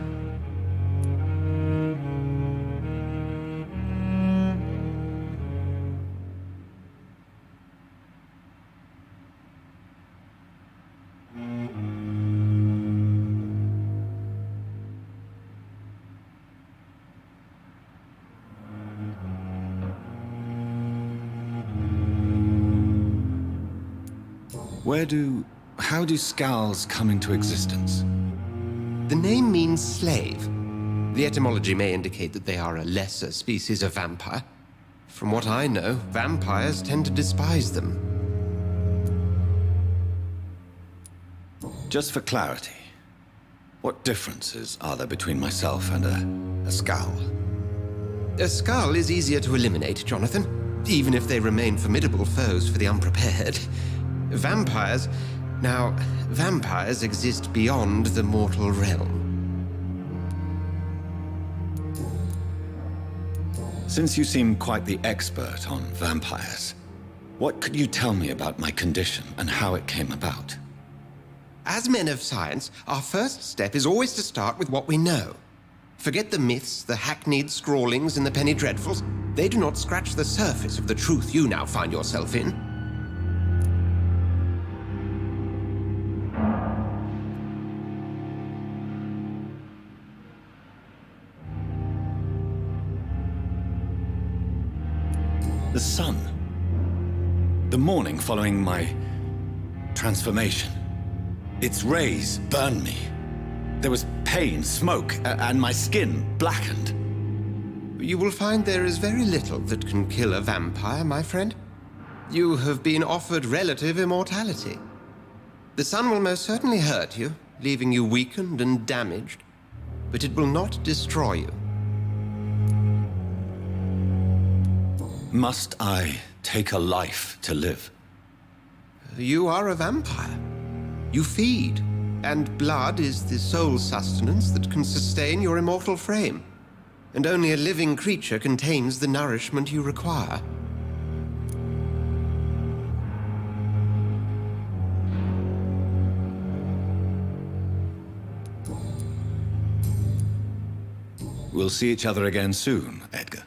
How do scowls come into existence? The name means slave. The etymology may indicate that they are a lesser species of vampire. From what I know, vampires tend to despise them. Just for clarity, what differences are there between myself and a scowl? A skull is easier to eliminate, Jonathan, even if they remain formidable foes for the unprepared. Vampires... Now, vampires exist beyond the mortal realm. Since you seem quite the expert on vampires, what could you tell me about my condition and how it came about? As men of science, our first step is always to start with what we know. Forget the myths, the hackneyed scrawlings, and the penny dreadfuls. They do not scratch the surface of the truth you now find yourself in. The sun. The morning following my transformation. Its rays burned me. There was pain, smoke, and my skin blackened. You will find there is very little that can kill a vampire, my friend. You have been offered relative immortality. The sun will most certainly hurt you, leaving you weakened and damaged, but it will not destroy you. Must I take a life to live? You are a vampire. You feed, and blood is the sole sustenance that can sustain your immortal frame. And only a living creature contains the nourishment you require. We'll see each other again soon, Edgar.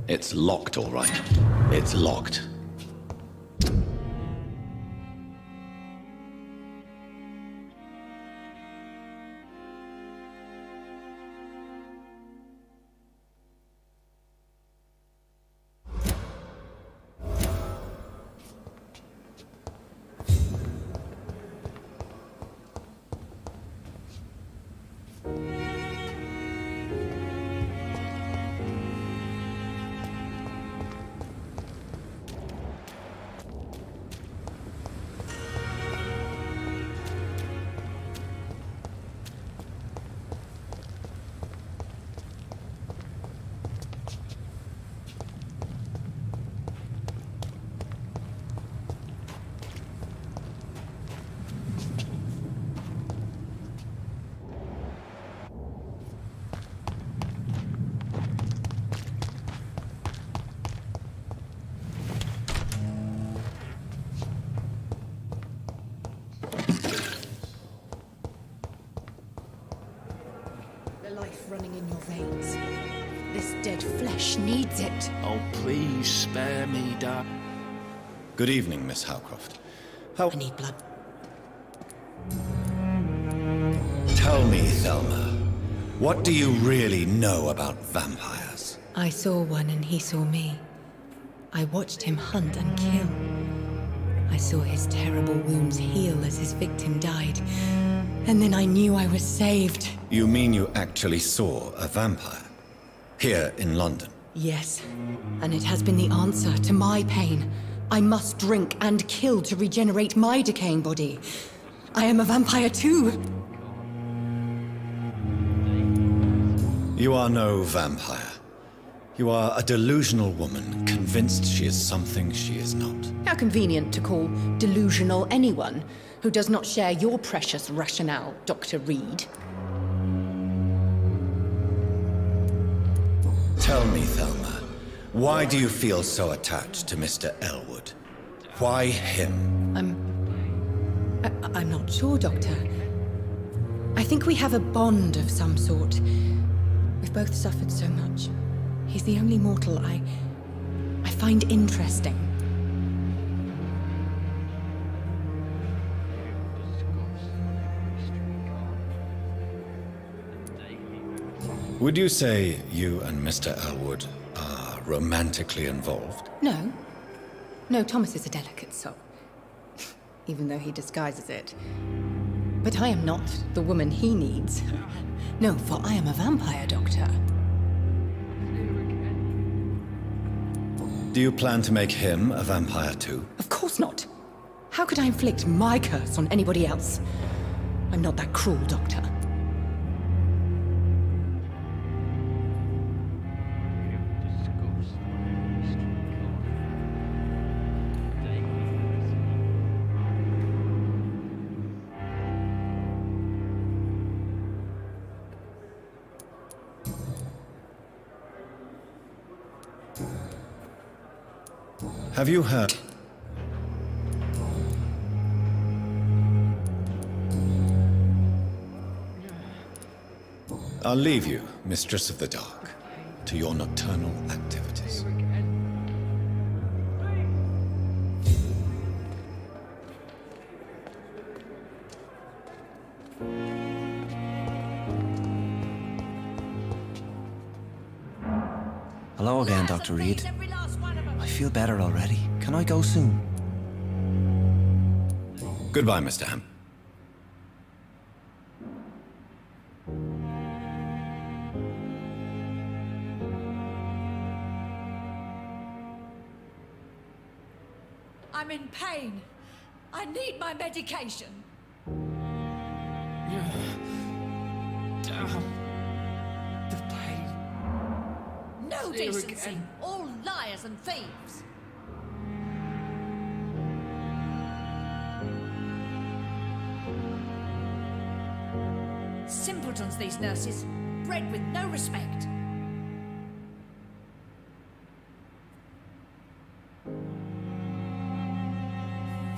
It's locked, all right. It's locked. Running in your veins. This dead flesh needs it. Oh, please spare me, Dad. Good evening, Miss Howcroft. I need blood. Tell me, Thelma, what do you really know about vampires? I saw one and he saw me. I watched him hunt and kill. I saw his terrible wounds heal as his victim died. And then I knew I was saved. You mean you actually saw a vampire? Here in London? Yes. And it has been the answer to my pain. I must drink and kill to regenerate my decaying body. I am a vampire too. You are no vampire. You are a delusional woman, convinced she is something she is not. How convenient to call delusional anyone who does not share your precious rationale, Dr. Reed. Tell me, Thelma, why do you feel so attached to Mr. Elwood? Why him? I'm not sure, Doctor. I think we have a bond of some sort. We've both suffered so much. He's the only mortal I find interesting. Would you say you and Mr. Elwood are romantically involved? No. No, Thomas is a delicate soul. Even though he disguises it. But I am not the woman he needs. No, for I am a vampire, Doctor. Do you plan to make him a vampire too? Of course not. How could I inflict my curse on anybody else? I'm not that cruel, Doctor. Have you heard? I'll leave you, Mistress of the Dark, to your nocturnal activities. Hello again, Dr. Reed. I feel better already. Can I go soon? Goodbye, Mr. Ham. I'm in pain. I need my medication. The pain. No decency. All liars and thieves. Simpletons, these nurses. Bred with no respect.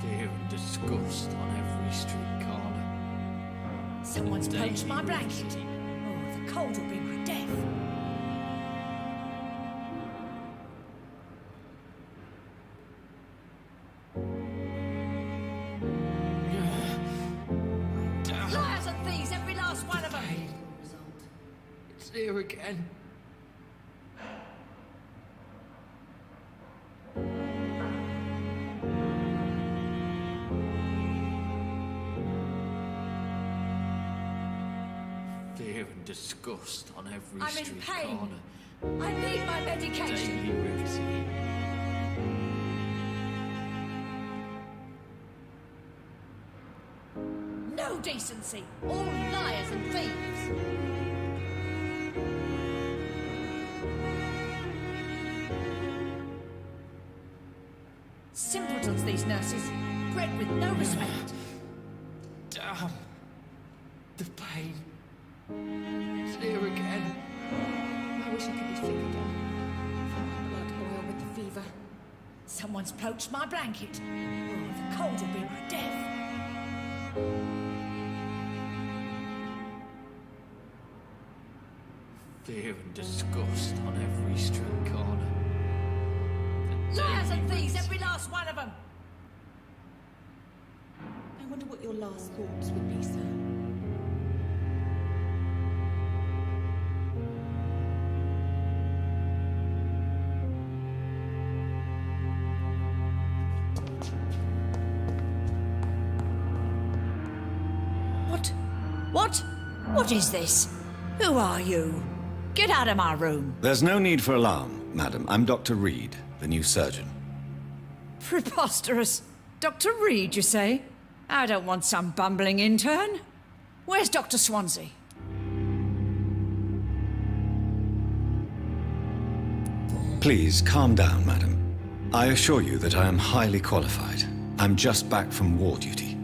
Fear and disgust on every street corner. Someone's poached my blanket. Oh, the cold will be my death. It's here again. Fear and disgust on every I'm in street pain. corner. I need my medication. Daily routine. No decency. All liars and thieves. Simpletons, these nurses. Bred with no respect. Damn. The pain. It's here again. I wish I could be sick again. Feel my blood boil with the fever. Someone's poached my blanket. Oh, the cold will be my death. Fear and disgust on every street corner. Liars and thieves, every last one of them. I wonder what your last thoughts would be, sir. What is this? Who are you? Get out of my room. There's no need for alarm, madam. I'm Dr. Reed, the new surgeon. Preposterous. Dr. Reed, you say? I don't want some bumbling intern. Where's Dr. Swansea? Please, calm down, madam. I assure you that I am highly qualified. I'm just back from war duty.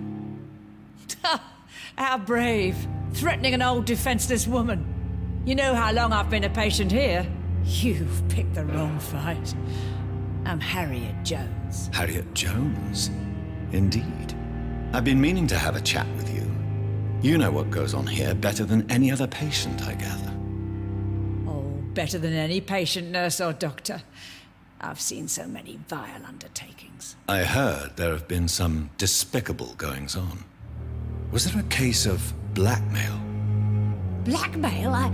How brave. Threatening an old defenseless woman. You know how long I've been a patient here? You've picked the wrong fight. I'm Harriet Jones. Harriet Jones? Indeed. I've been meaning to have a chat with you. You know what goes on here better than any other patient, I gather. Oh, better than any patient, nurse or doctor. I've seen so many vile undertakings. I heard there have been some despicable goings-on. Was there a case of blackmail? Blackmail?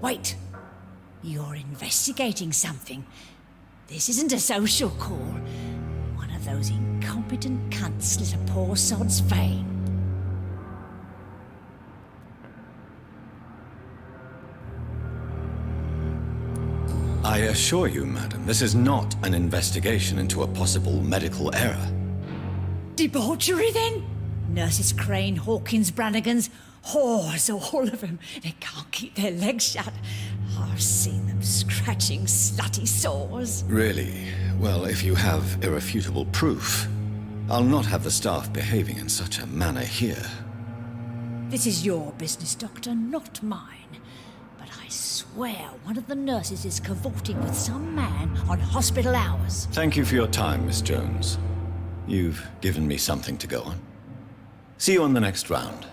Wait. You're investigating something. This isn't a social call. One of those incompetent cunts slit a poor sod's vein. I assure you, madam, this is not an investigation into a possible medical error. Debauchery, then? Nurses Crane, Hawkins, Brannigans, whores, all of them. They can't keep their legs shut. I've seen them scratching slutty sores. Really? Well, if you have irrefutable proof, I'll not have the staff behaving in such a manner here. This is your business, Doctor, not mine. But I swear one of the nurses is cavorting with some man on hospital hours. Thank you for your time, Miss Jones. You've given me something to go on. See you on the next round.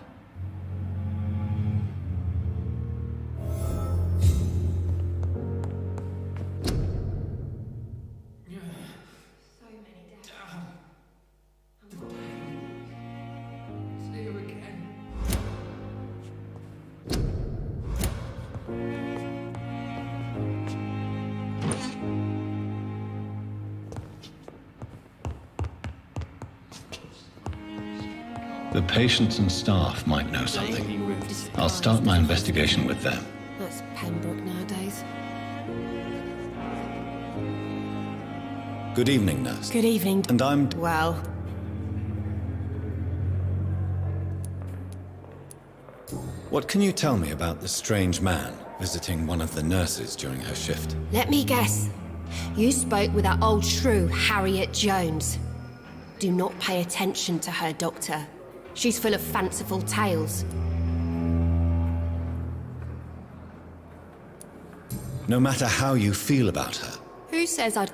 The patients and staff might know something. I'll start my investigation with them. That's Pembroke nowadays. Good evening, nurse. Good evening. And I'm... Well... What can you tell me about the strange man visiting one of the nurses during her shift? Let me guess. You spoke with that old shrew, Harriet Jones. Do not pay attention to her, Doctor. She's full of fanciful tales. No matter how you feel about her, Who says I'd...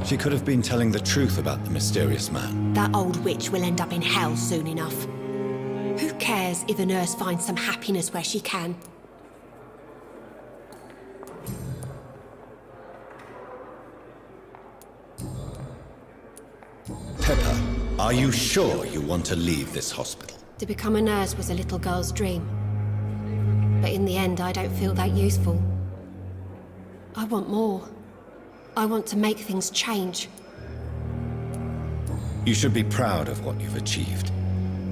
she could have been telling the truth about the mysterious man. That old witch will end up in hell soon enough. Who cares if a nurse finds some happiness where she can? Pepper, are you sure you want to leave this hospital? To become a nurse was a little girl's dream. But in the end, I don't feel that useful. I want more. I want to make things change. You should be proud of what you've achieved.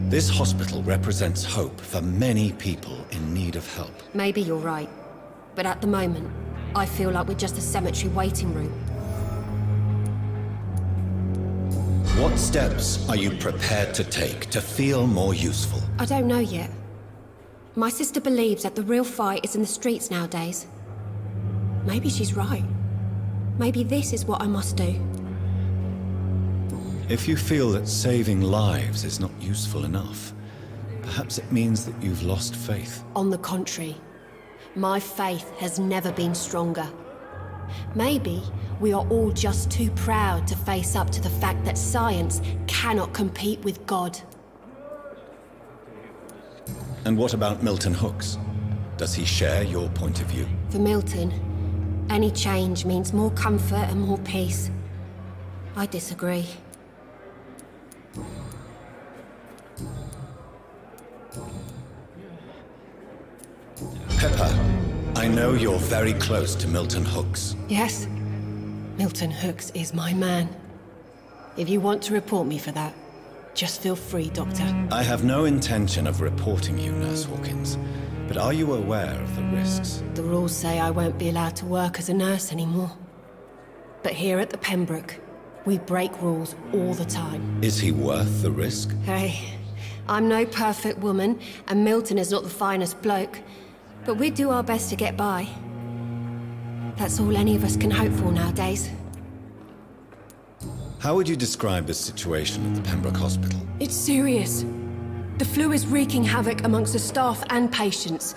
This hospital represents hope for many people in need of help. Maybe you're right. But at the moment, I feel like we're just a cemetery waiting room. What steps are you prepared to take to feel more useful? I don't know yet. My sister believes that the real fight is in the streets nowadays. Maybe she's right. Maybe this is what I must do. If you feel that saving lives is not useful enough, perhaps it means that you've lost faith. On the contrary, my faith has never been stronger. Maybe we are all just too proud to face up to the fact that science cannot compete with God. And what about Milton Hooks? Does he share your point of view? For Milton, any change means more comfort and more peace. I disagree. Pepper, I know you're very close to Milton Hooks. Yes, Milton Hooks is my man. If you want to report me for that, just feel free, Doctor. I have no intention of reporting you, Nurse Hawkins, but are you aware of the risks? The rules say I won't be allowed to work as a nurse anymore. But here at the Pembroke, we break rules all the time. Is he worth the risk? Hey, I'm no perfect woman, and Milton is not the finest bloke, but we do our best to get by. That's all any of us can hope for nowadays. How would you describe the situation at the Pembroke Hospital? It's serious. The flu is wreaking havoc amongst the staff and patients.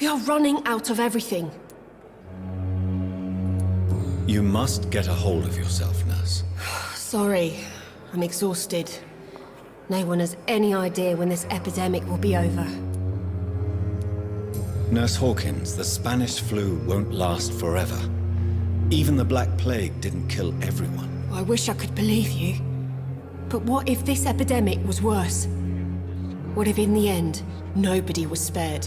We are running out of everything. You must get a hold of yourself, nurse. Sorry, I'm exhausted. No one has any idea when this epidemic will be over. Nurse Hawkins, the Spanish flu won't last forever. Even the Black Plague didn't kill everyone. I wish I could believe you. But what if this epidemic was worse? What if in the end, nobody was spared?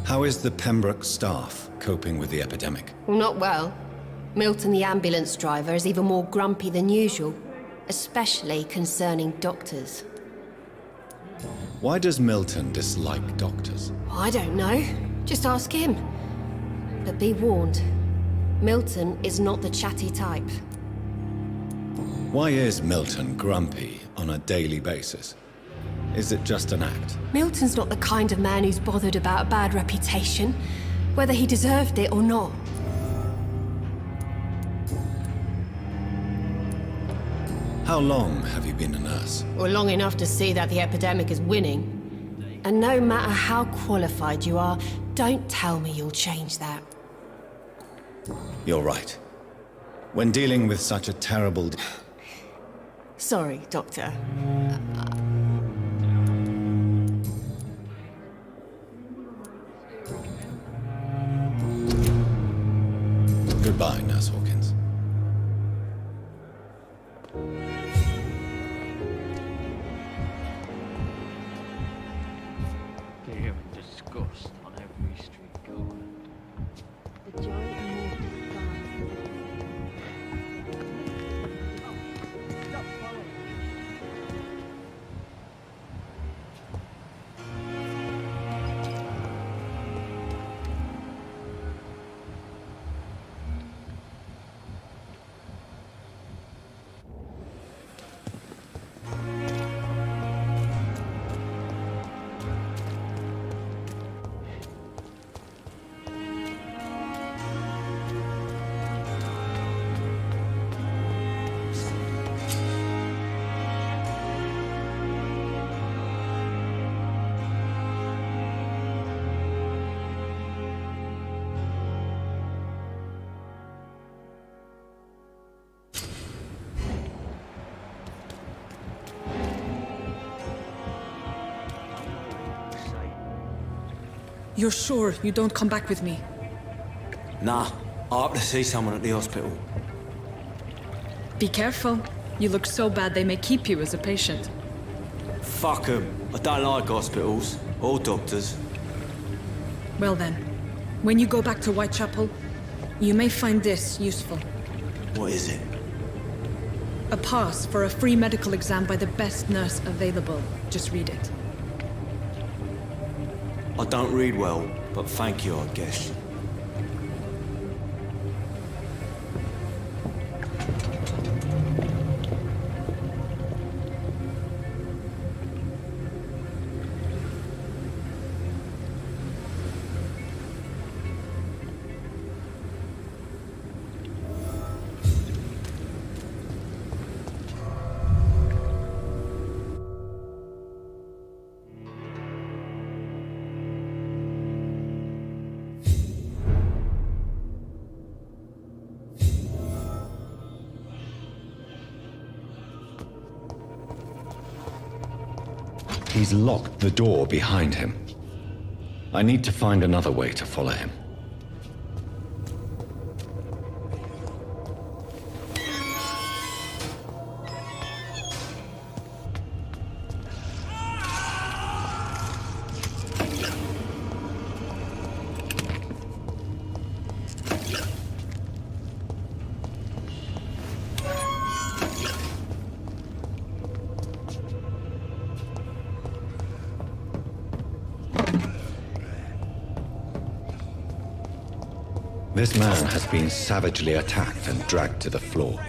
How is the Pembroke staff coping with the epidemic? Well, not well. Milton, the ambulance driver, is even more grumpy than usual, especially concerning doctors. Why does Milton dislike doctors? I don't know. Just ask him. But be warned, Milton is not the chatty type. Why is Milton grumpy on a daily basis? Is it just an act? Milton's not the kind of man who's bothered about a bad reputation, whether he deserved it or not. How long have you been a nurse? Well, long enough to see that the epidemic is winning. And no matter how qualified you are, don't tell me you'll change that. You're right. When dealing with such a terrible... Sorry, Doctor. Goodbye, Nurse Hawkins. Damn disgust on every street corner. The joy and more You're sure you don't come back with me? Nah, I have to see someone at the hospital. Be careful. You look so bad they may keep you as a patient. Fuck 'em. I don't like hospitals. All doctors. Well then, when you go back to Whitechapel, you may find this useful. What is it? A pass for a free medical exam by the best nurse available. Just read it. I don't read well, but thank you, I guess. He's locked the door behind him. I need to find another way to follow him. This man has been savagely attacked and dragged to the floor.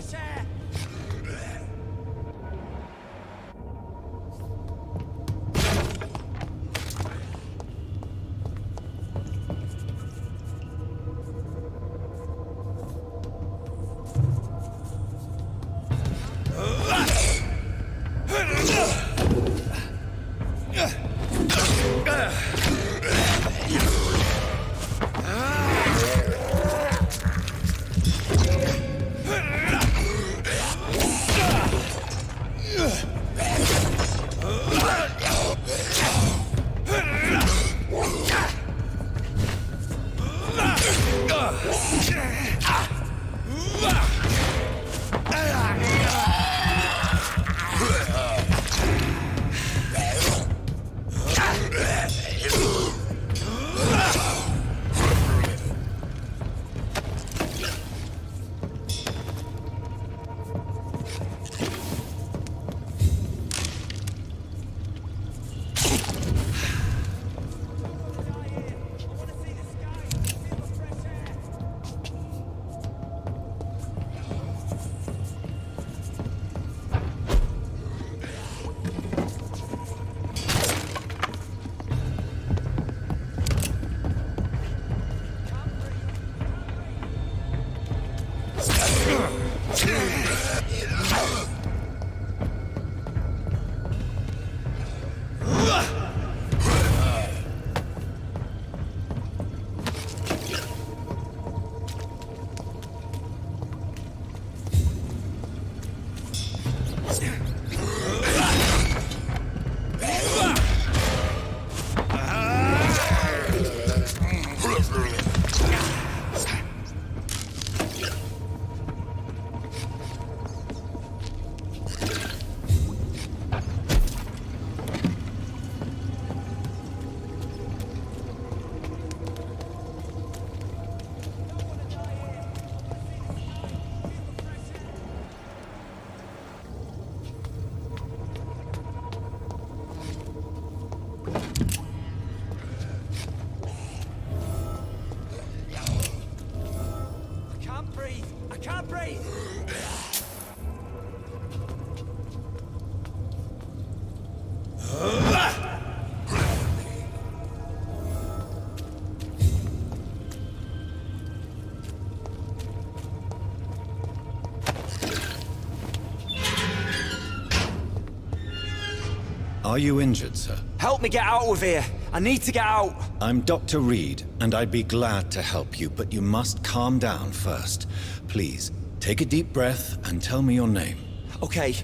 Are you injured, sir? Help me get out of here! I need to get out! I'm Dr. Reed, and I'd be glad to help you, but you must calm down first. Please, take a deep breath and tell me your name. Okay.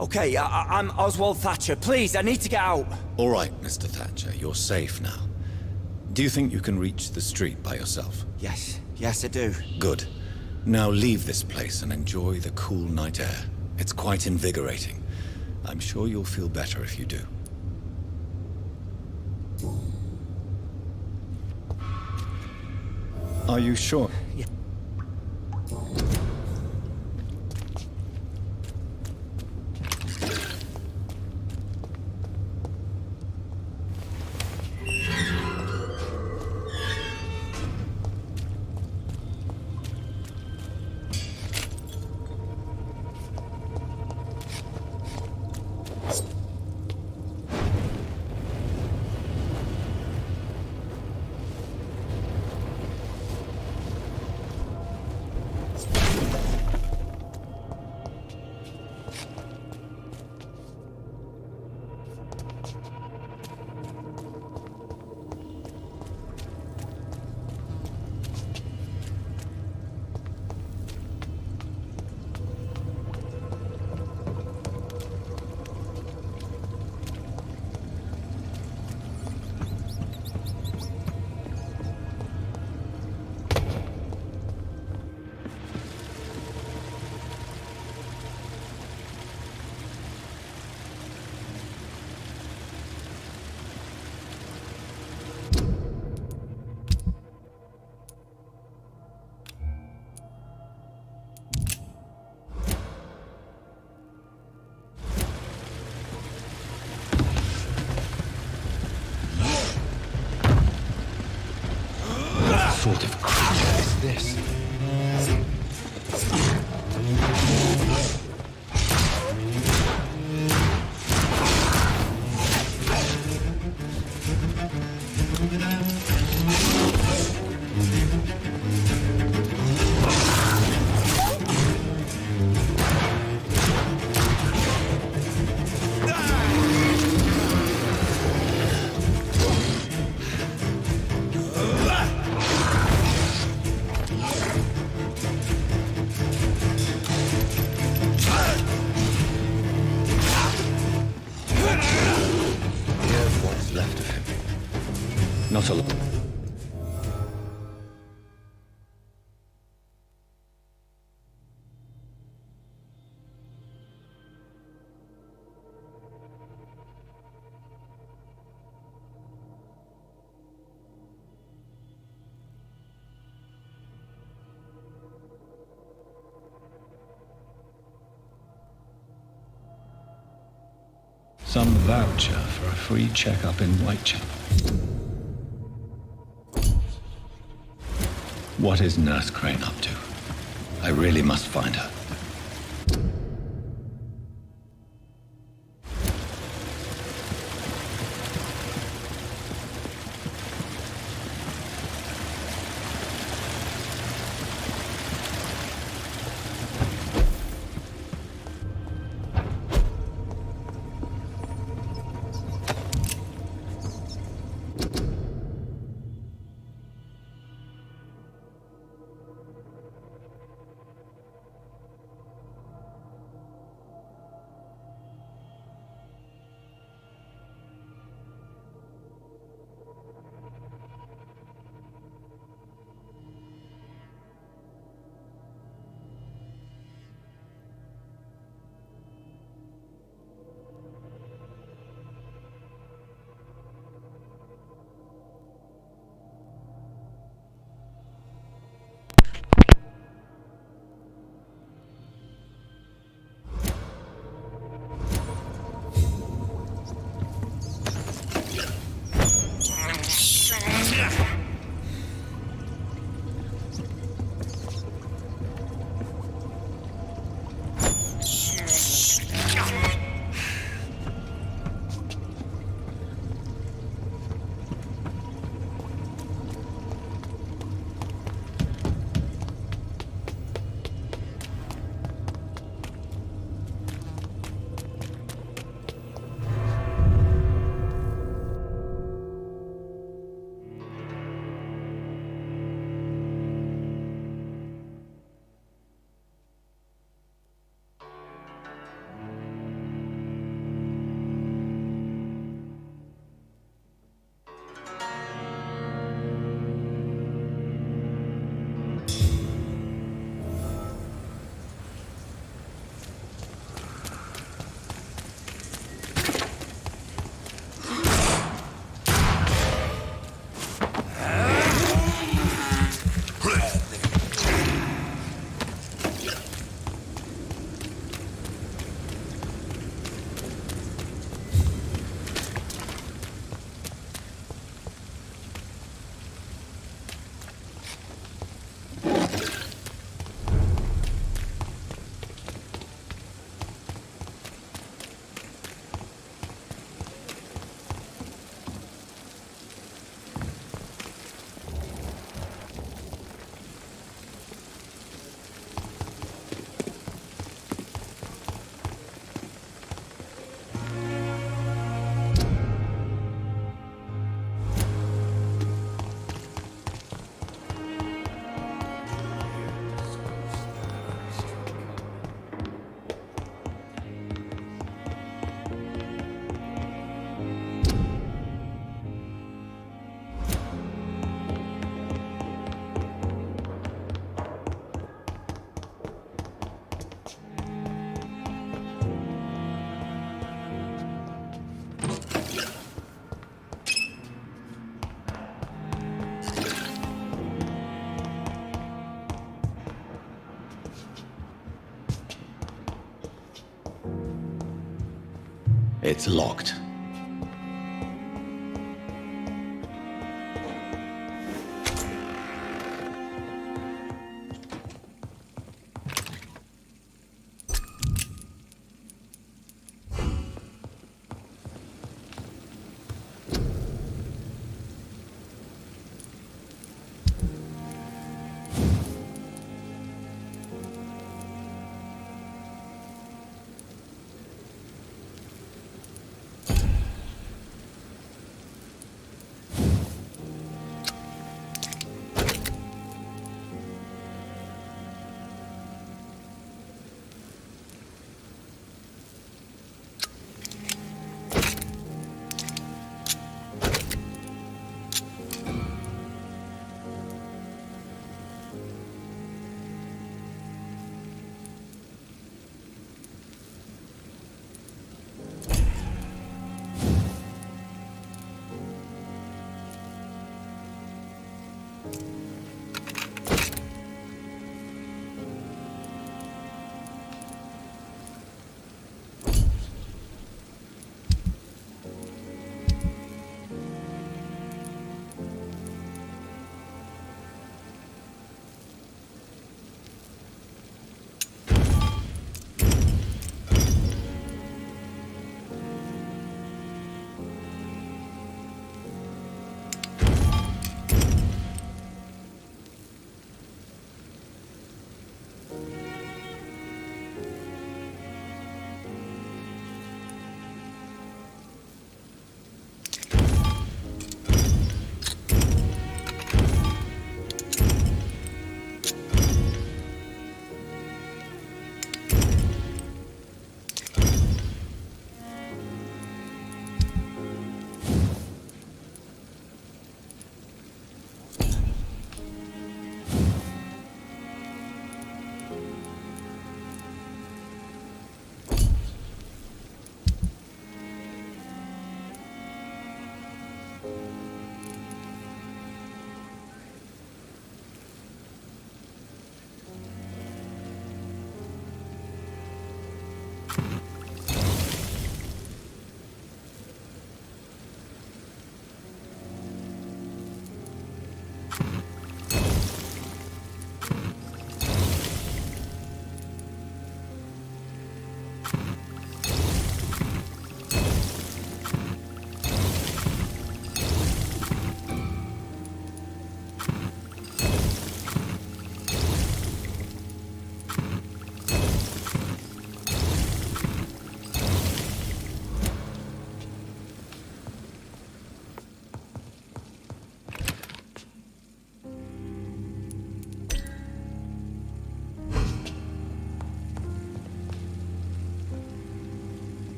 I'm Oswald Thatcher. Please, I need to get out! All right, Mr. Thatcher, you're safe now. Do you think you can reach the street by yourself? Yes, I do. Good. Now leave this place and enjoy the cool night air. It's quite invigorating. I'm sure you'll feel better if you do. Are you sure? Yeah. What sort of creature is this? Not alone. Some voucher for a free checkup in Whitechapel. What is Nurse Crane up to? I really must find her. It's locked.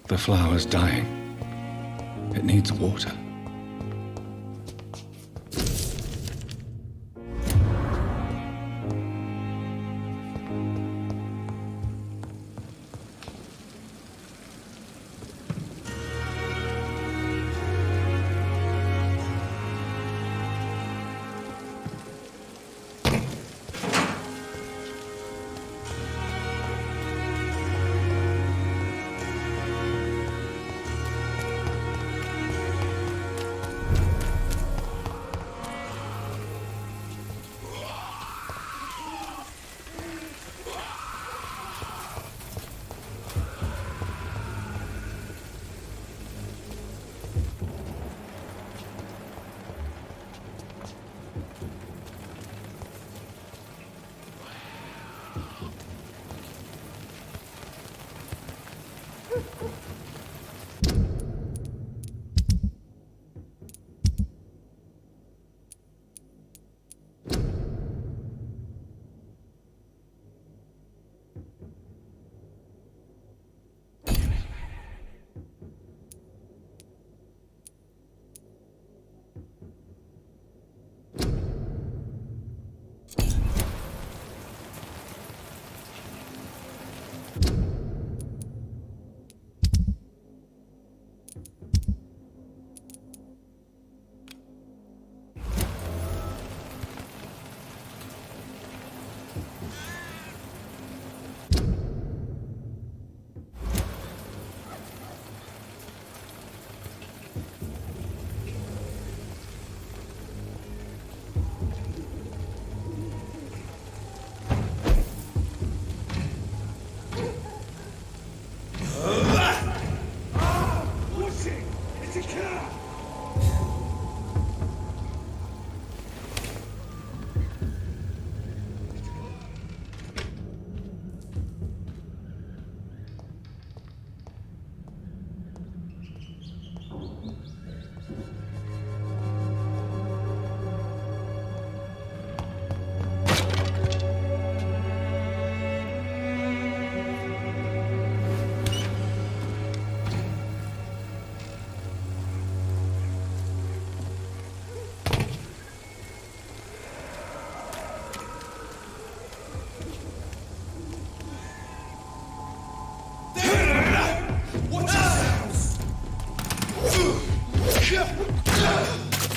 The flower's dying. It needs water.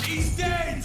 He's dead!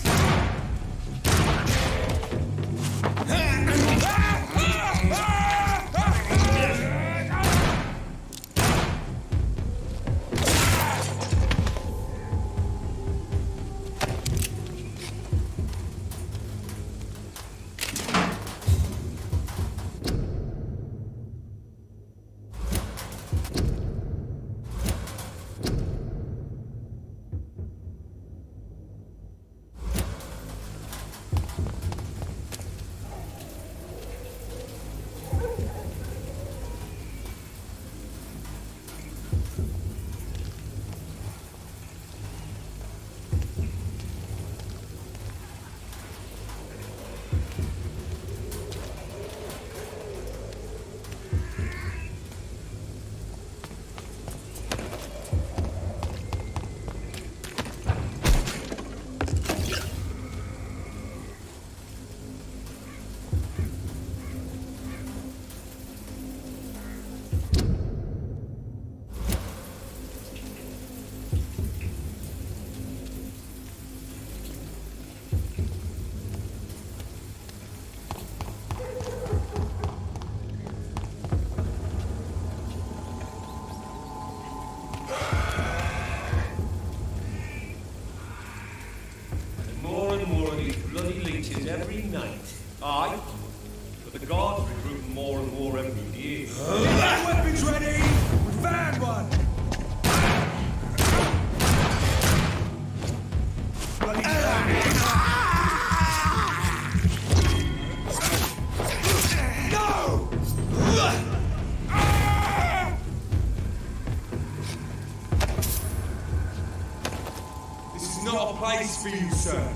Every night. Aye. But the guards recruit more and more every year. Get weapons ready! We found one! No! This is not a place for you, sir.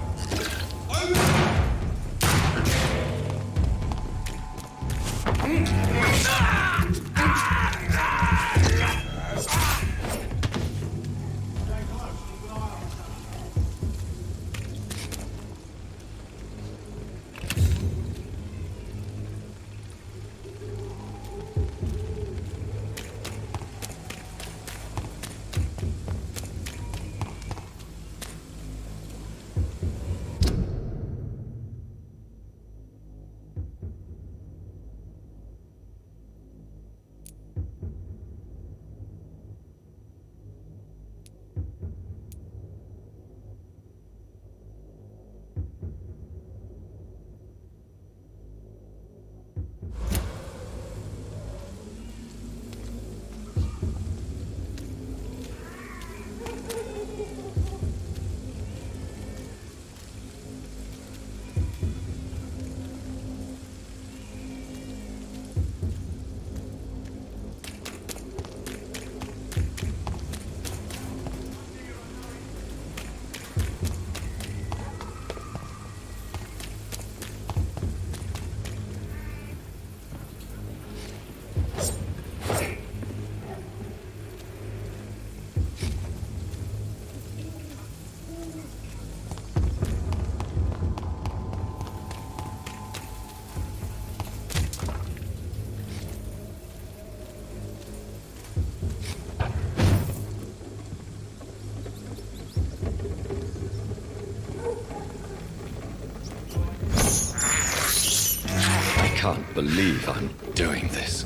can't believe I'm doing this.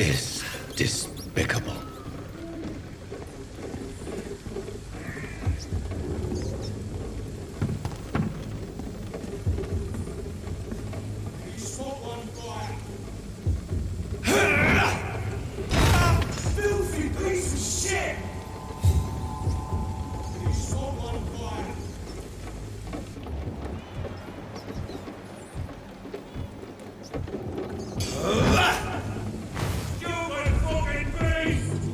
Is despicable. Filthy piece of shit! You saw one fire. Stupid fucking beast!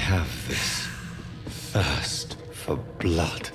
have this thirst for blood.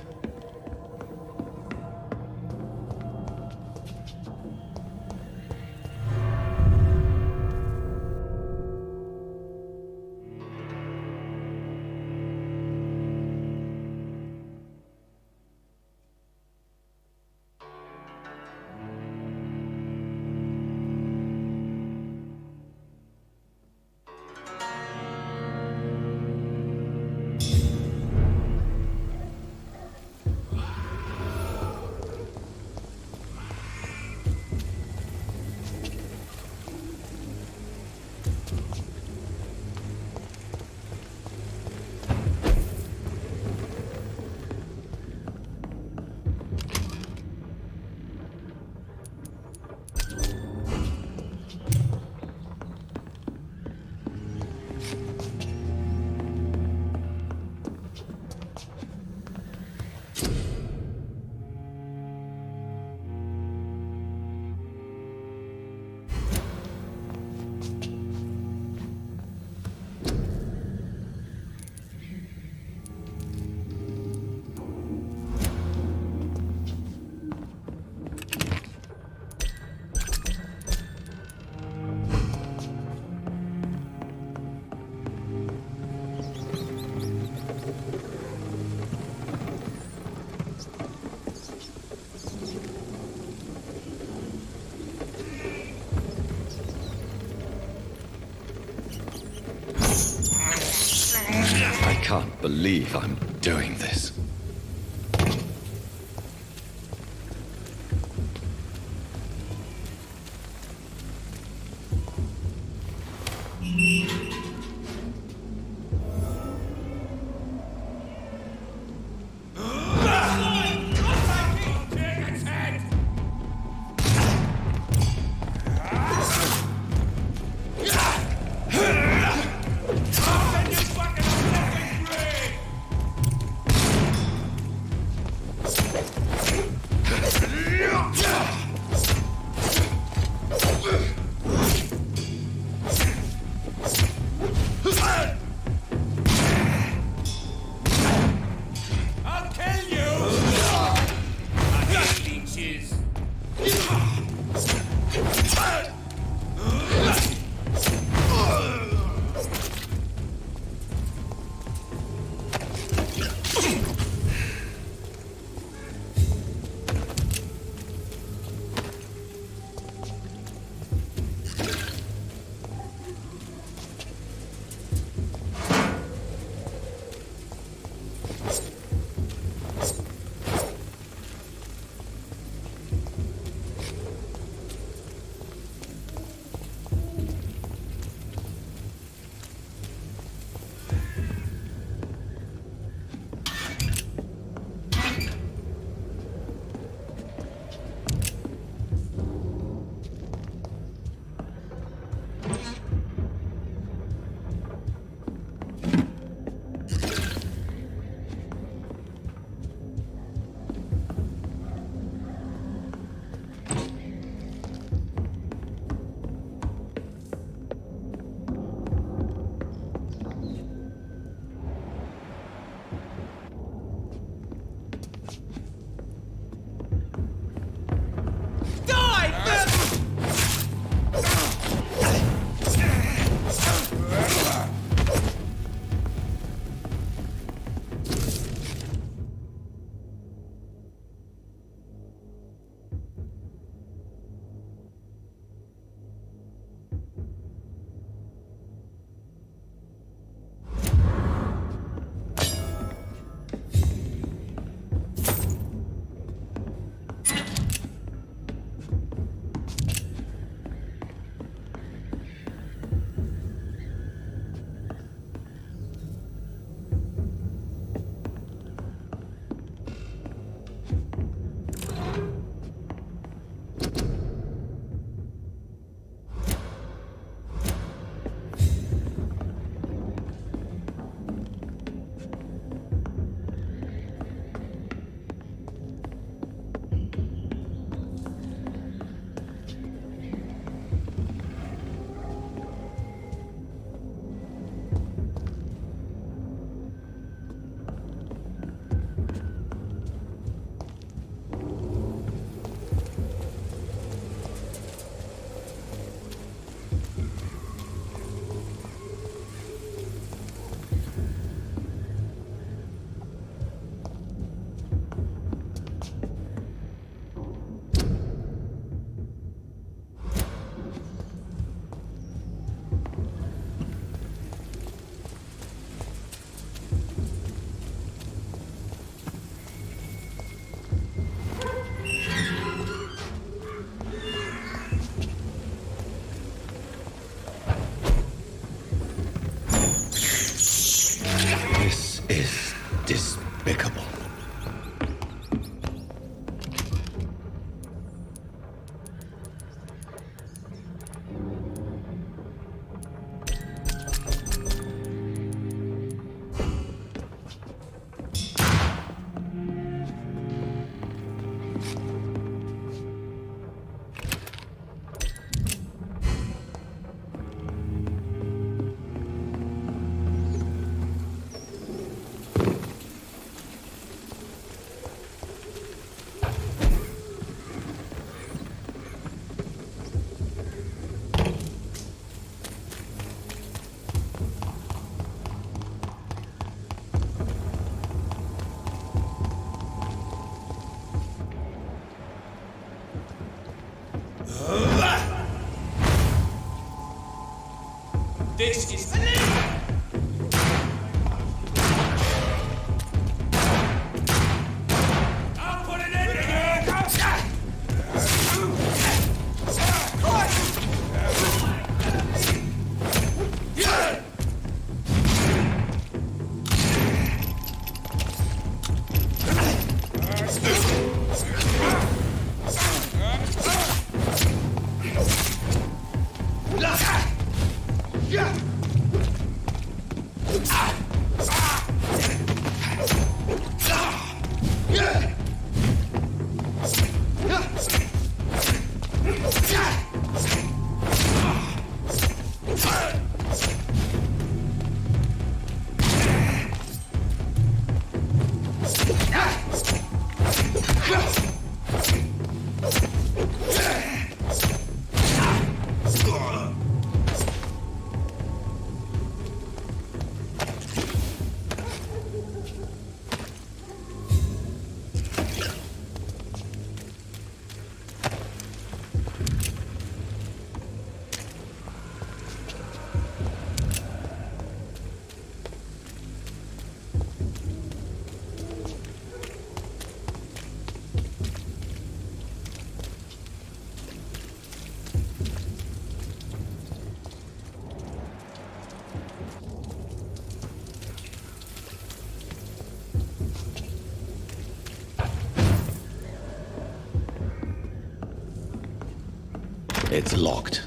I can't believe I'm doing this. This is... I'll put it in here! It's locked.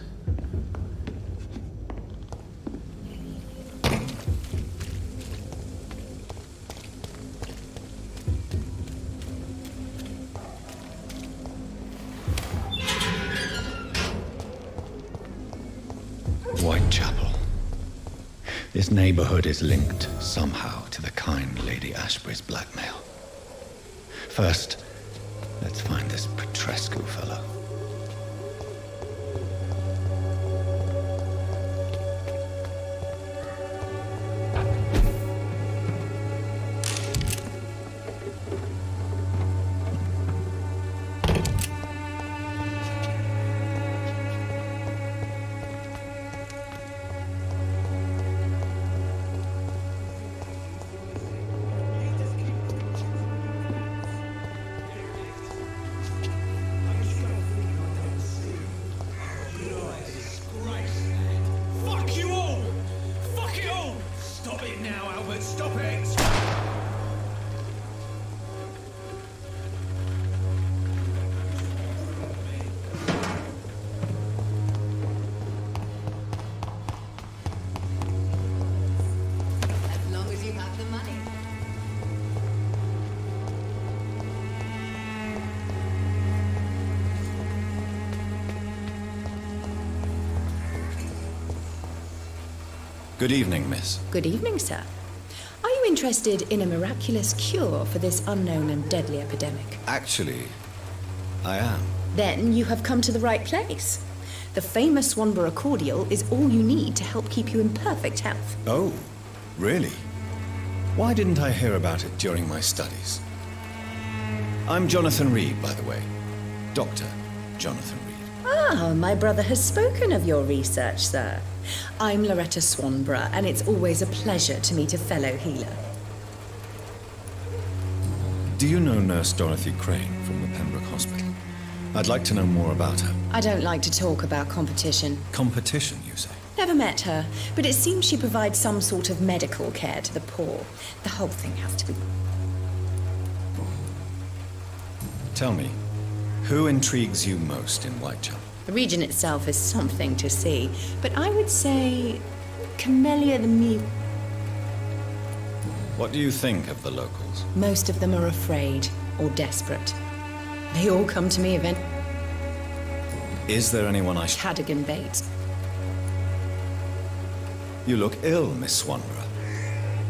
Whitechapel. This neighborhood is linked somehow to the kind Lady Ashbury's blackmail. First, let's find this Petrescu fellow. Good evening, miss. Good evening, sir. Are you interested in a miraculous cure for this unknown and deadly epidemic? Actually, I am. Then you have come to the right place. The famous Swanborough cordial is all you need to help keep you in perfect health. Oh, really? Why didn't I hear about it during my studies? I'm Jonathan Reed, by the way. Dr. Jonathan Reed. Ah, my brother has spoken of your research, sir. I'm Loretta Swanborough, and it's always a pleasure to meet a fellow healer. Do you know Nurse Dorothy Crane from the Pembroke Hospital? I'd like to know more about her. I don't like to talk about competition. Competition, you say? Never met her, but it seems she provides some sort of medical care to the poor. The whole thing has to be... Tell me, who intrigues you most in Whitechapel? The region itself is something to see, but I would say Camellia the Mute. What do you think of the locals? Most of them are afraid or desperate. They all come to me eventually. Is there anyone I should... Cadogan Bates. You look ill, Miss Swanborough.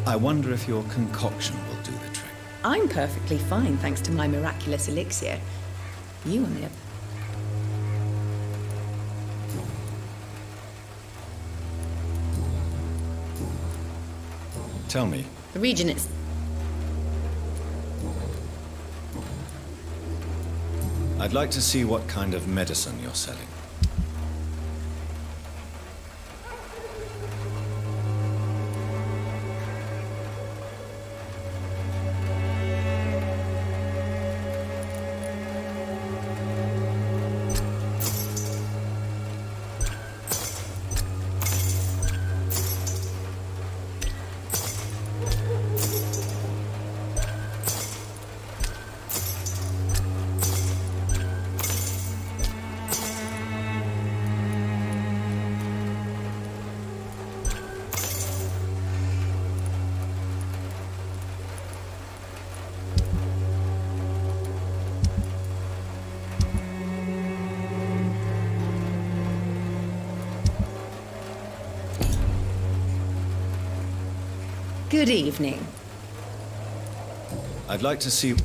I wonder if your concoction will do the trick. I'm perfectly fine, thanks to my miraculous elixir. You on the other... Tell me. The region is... I'd like to see what kind of medicine you're selling. Good evening. I'd like to see...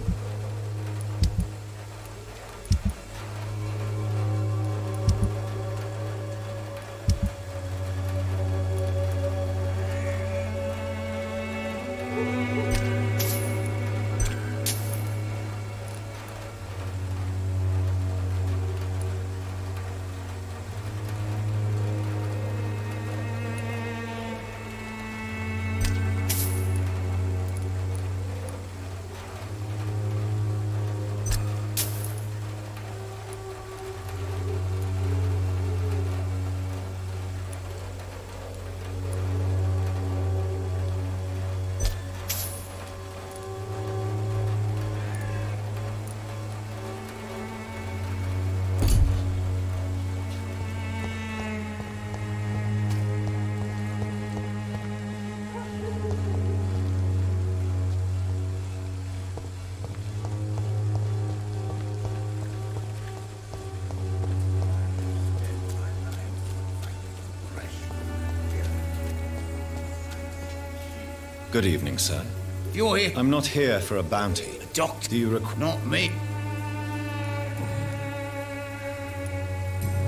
Good evening, sir. You're here. I'm not here for a bounty. Doctor. Do you require... Not me.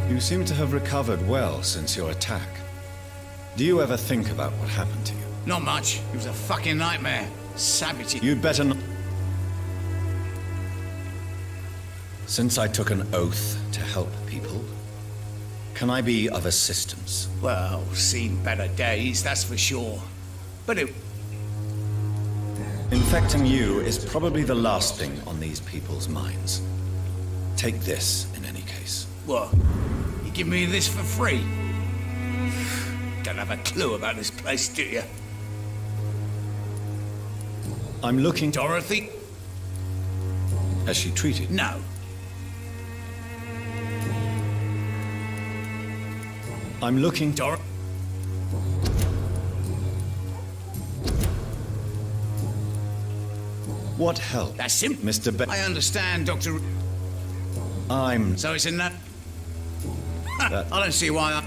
You seem to have recovered well since your attack. Do you ever think about what happened to you? Not much. It was a fucking nightmare. Savage. You'd better not... Since I took an oath to help people, can I be of assistance? Well, seen better days, that's for sure. But it... Infecting you is probably the last thing on these people's minds. Take this, in any case. What? You give me this for free? Don't have a clue about this place, do you? I'm looking... Dorothy? Has she treated? No. I'm looking... What help? That's simple. Mr. I understand, Dr. I'm... So it's in that... I don't see why I...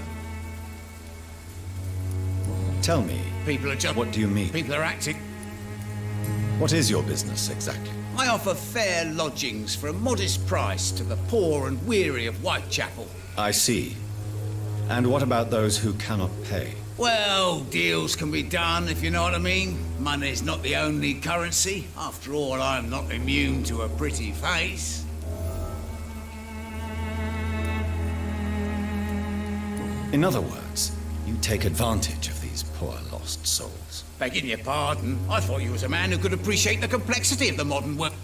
Tell me. People are just... What do you mean? People are acting... What is your business, exactly? I offer fair lodgings for a modest price to the poor and weary of Whitechapel. I see. And what about those who cannot pay? Well, deals can be done, if you know what I mean. Money's not the only currency. After all, I'm not immune to a pretty face. In other words, you take advantage of these poor lost souls. Begging your pardon, I thought you was a man who could appreciate the complexity of the modern world.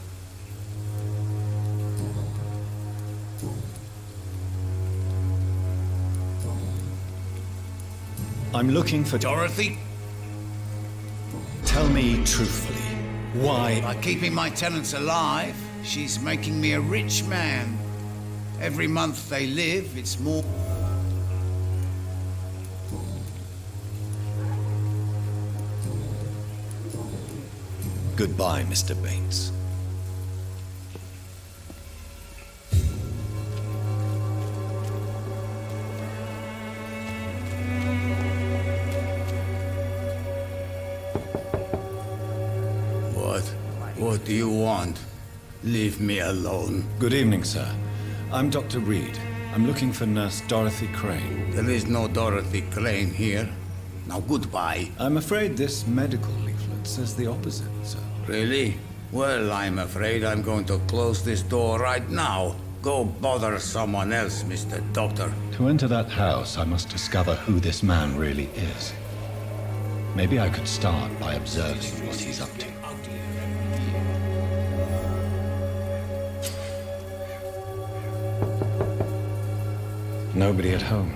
I'm looking for... Dorothy? Tell me truthfully, why... By keeping my tenants alive, she's making me a rich man. Every month they live, it's more... Goodbye, Mr. Bates. What do you want? Leave me alone. Good evening, sir. I'm Dr. Reed. I'm looking for Nurse Dorothy Crane. There is no Dorothy Crane here. Now, goodbye. I'm afraid this medical leaflet says the opposite, sir. Really? Well, I'm afraid I'm going to close this door right now. Go bother someone else, Mr. Doctor. To enter that house, I must discover who this man really is. Maybe I could start by observing what he's up to. Nobody at home.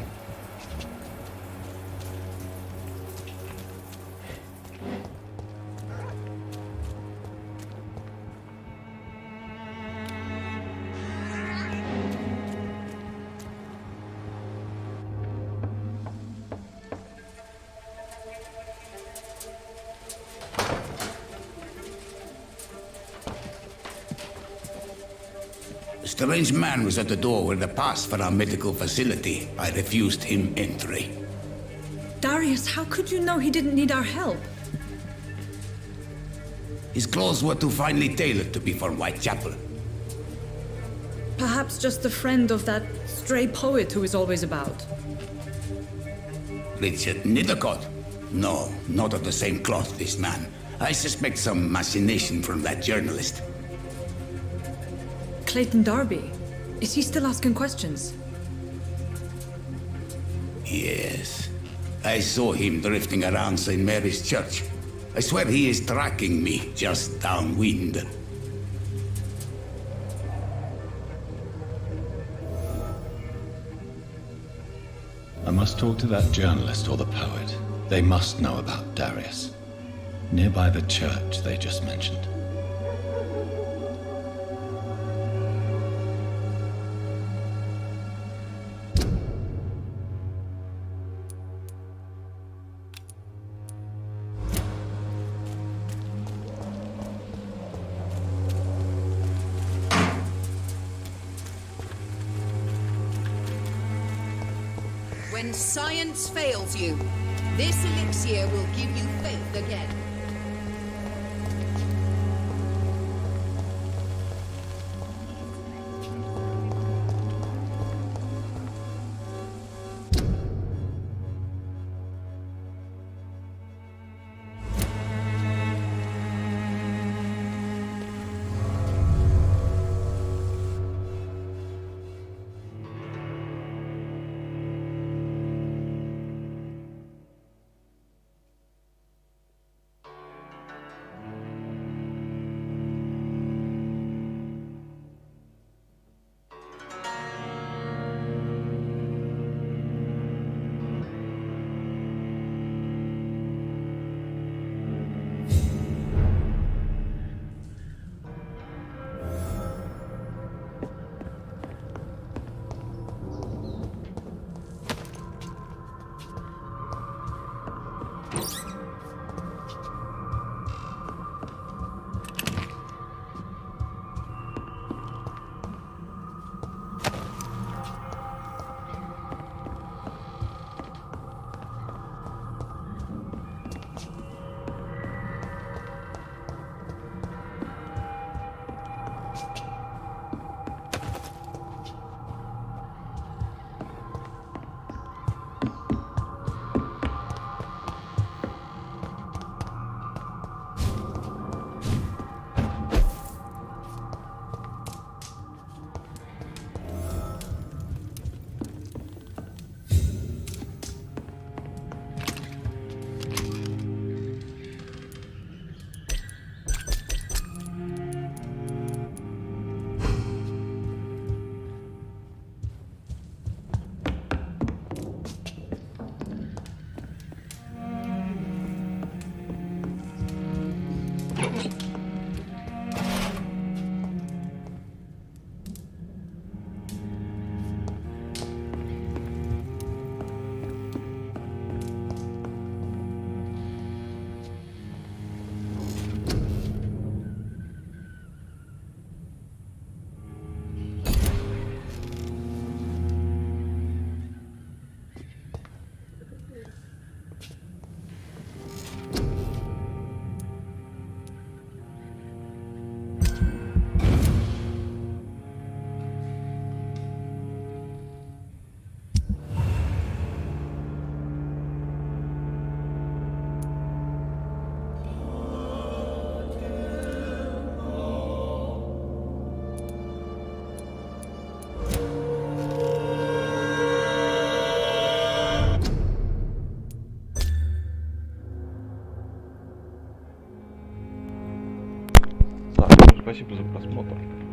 A strange man was at the door with a pass for our medical facility. I refused him entry. Darius, how could you know he didn't need our help? His clothes were too finely tailored to be from Whitechapel. Perhaps just a friend of that stray poet who is always about. Richard Nithercott? No, not of the same cloth, this man. I suspect some machination from that journalist. Clayton Darby. Is he still asking questions? Yes. I saw him drifting around St. Mary's Church. I swear he is tracking me just downwind. I must talk to that journalist or the poet. They must know about Darius. Nearby the church they just mentioned. When science fails you, this elixir will give you faith again. Спасибо за просмотр.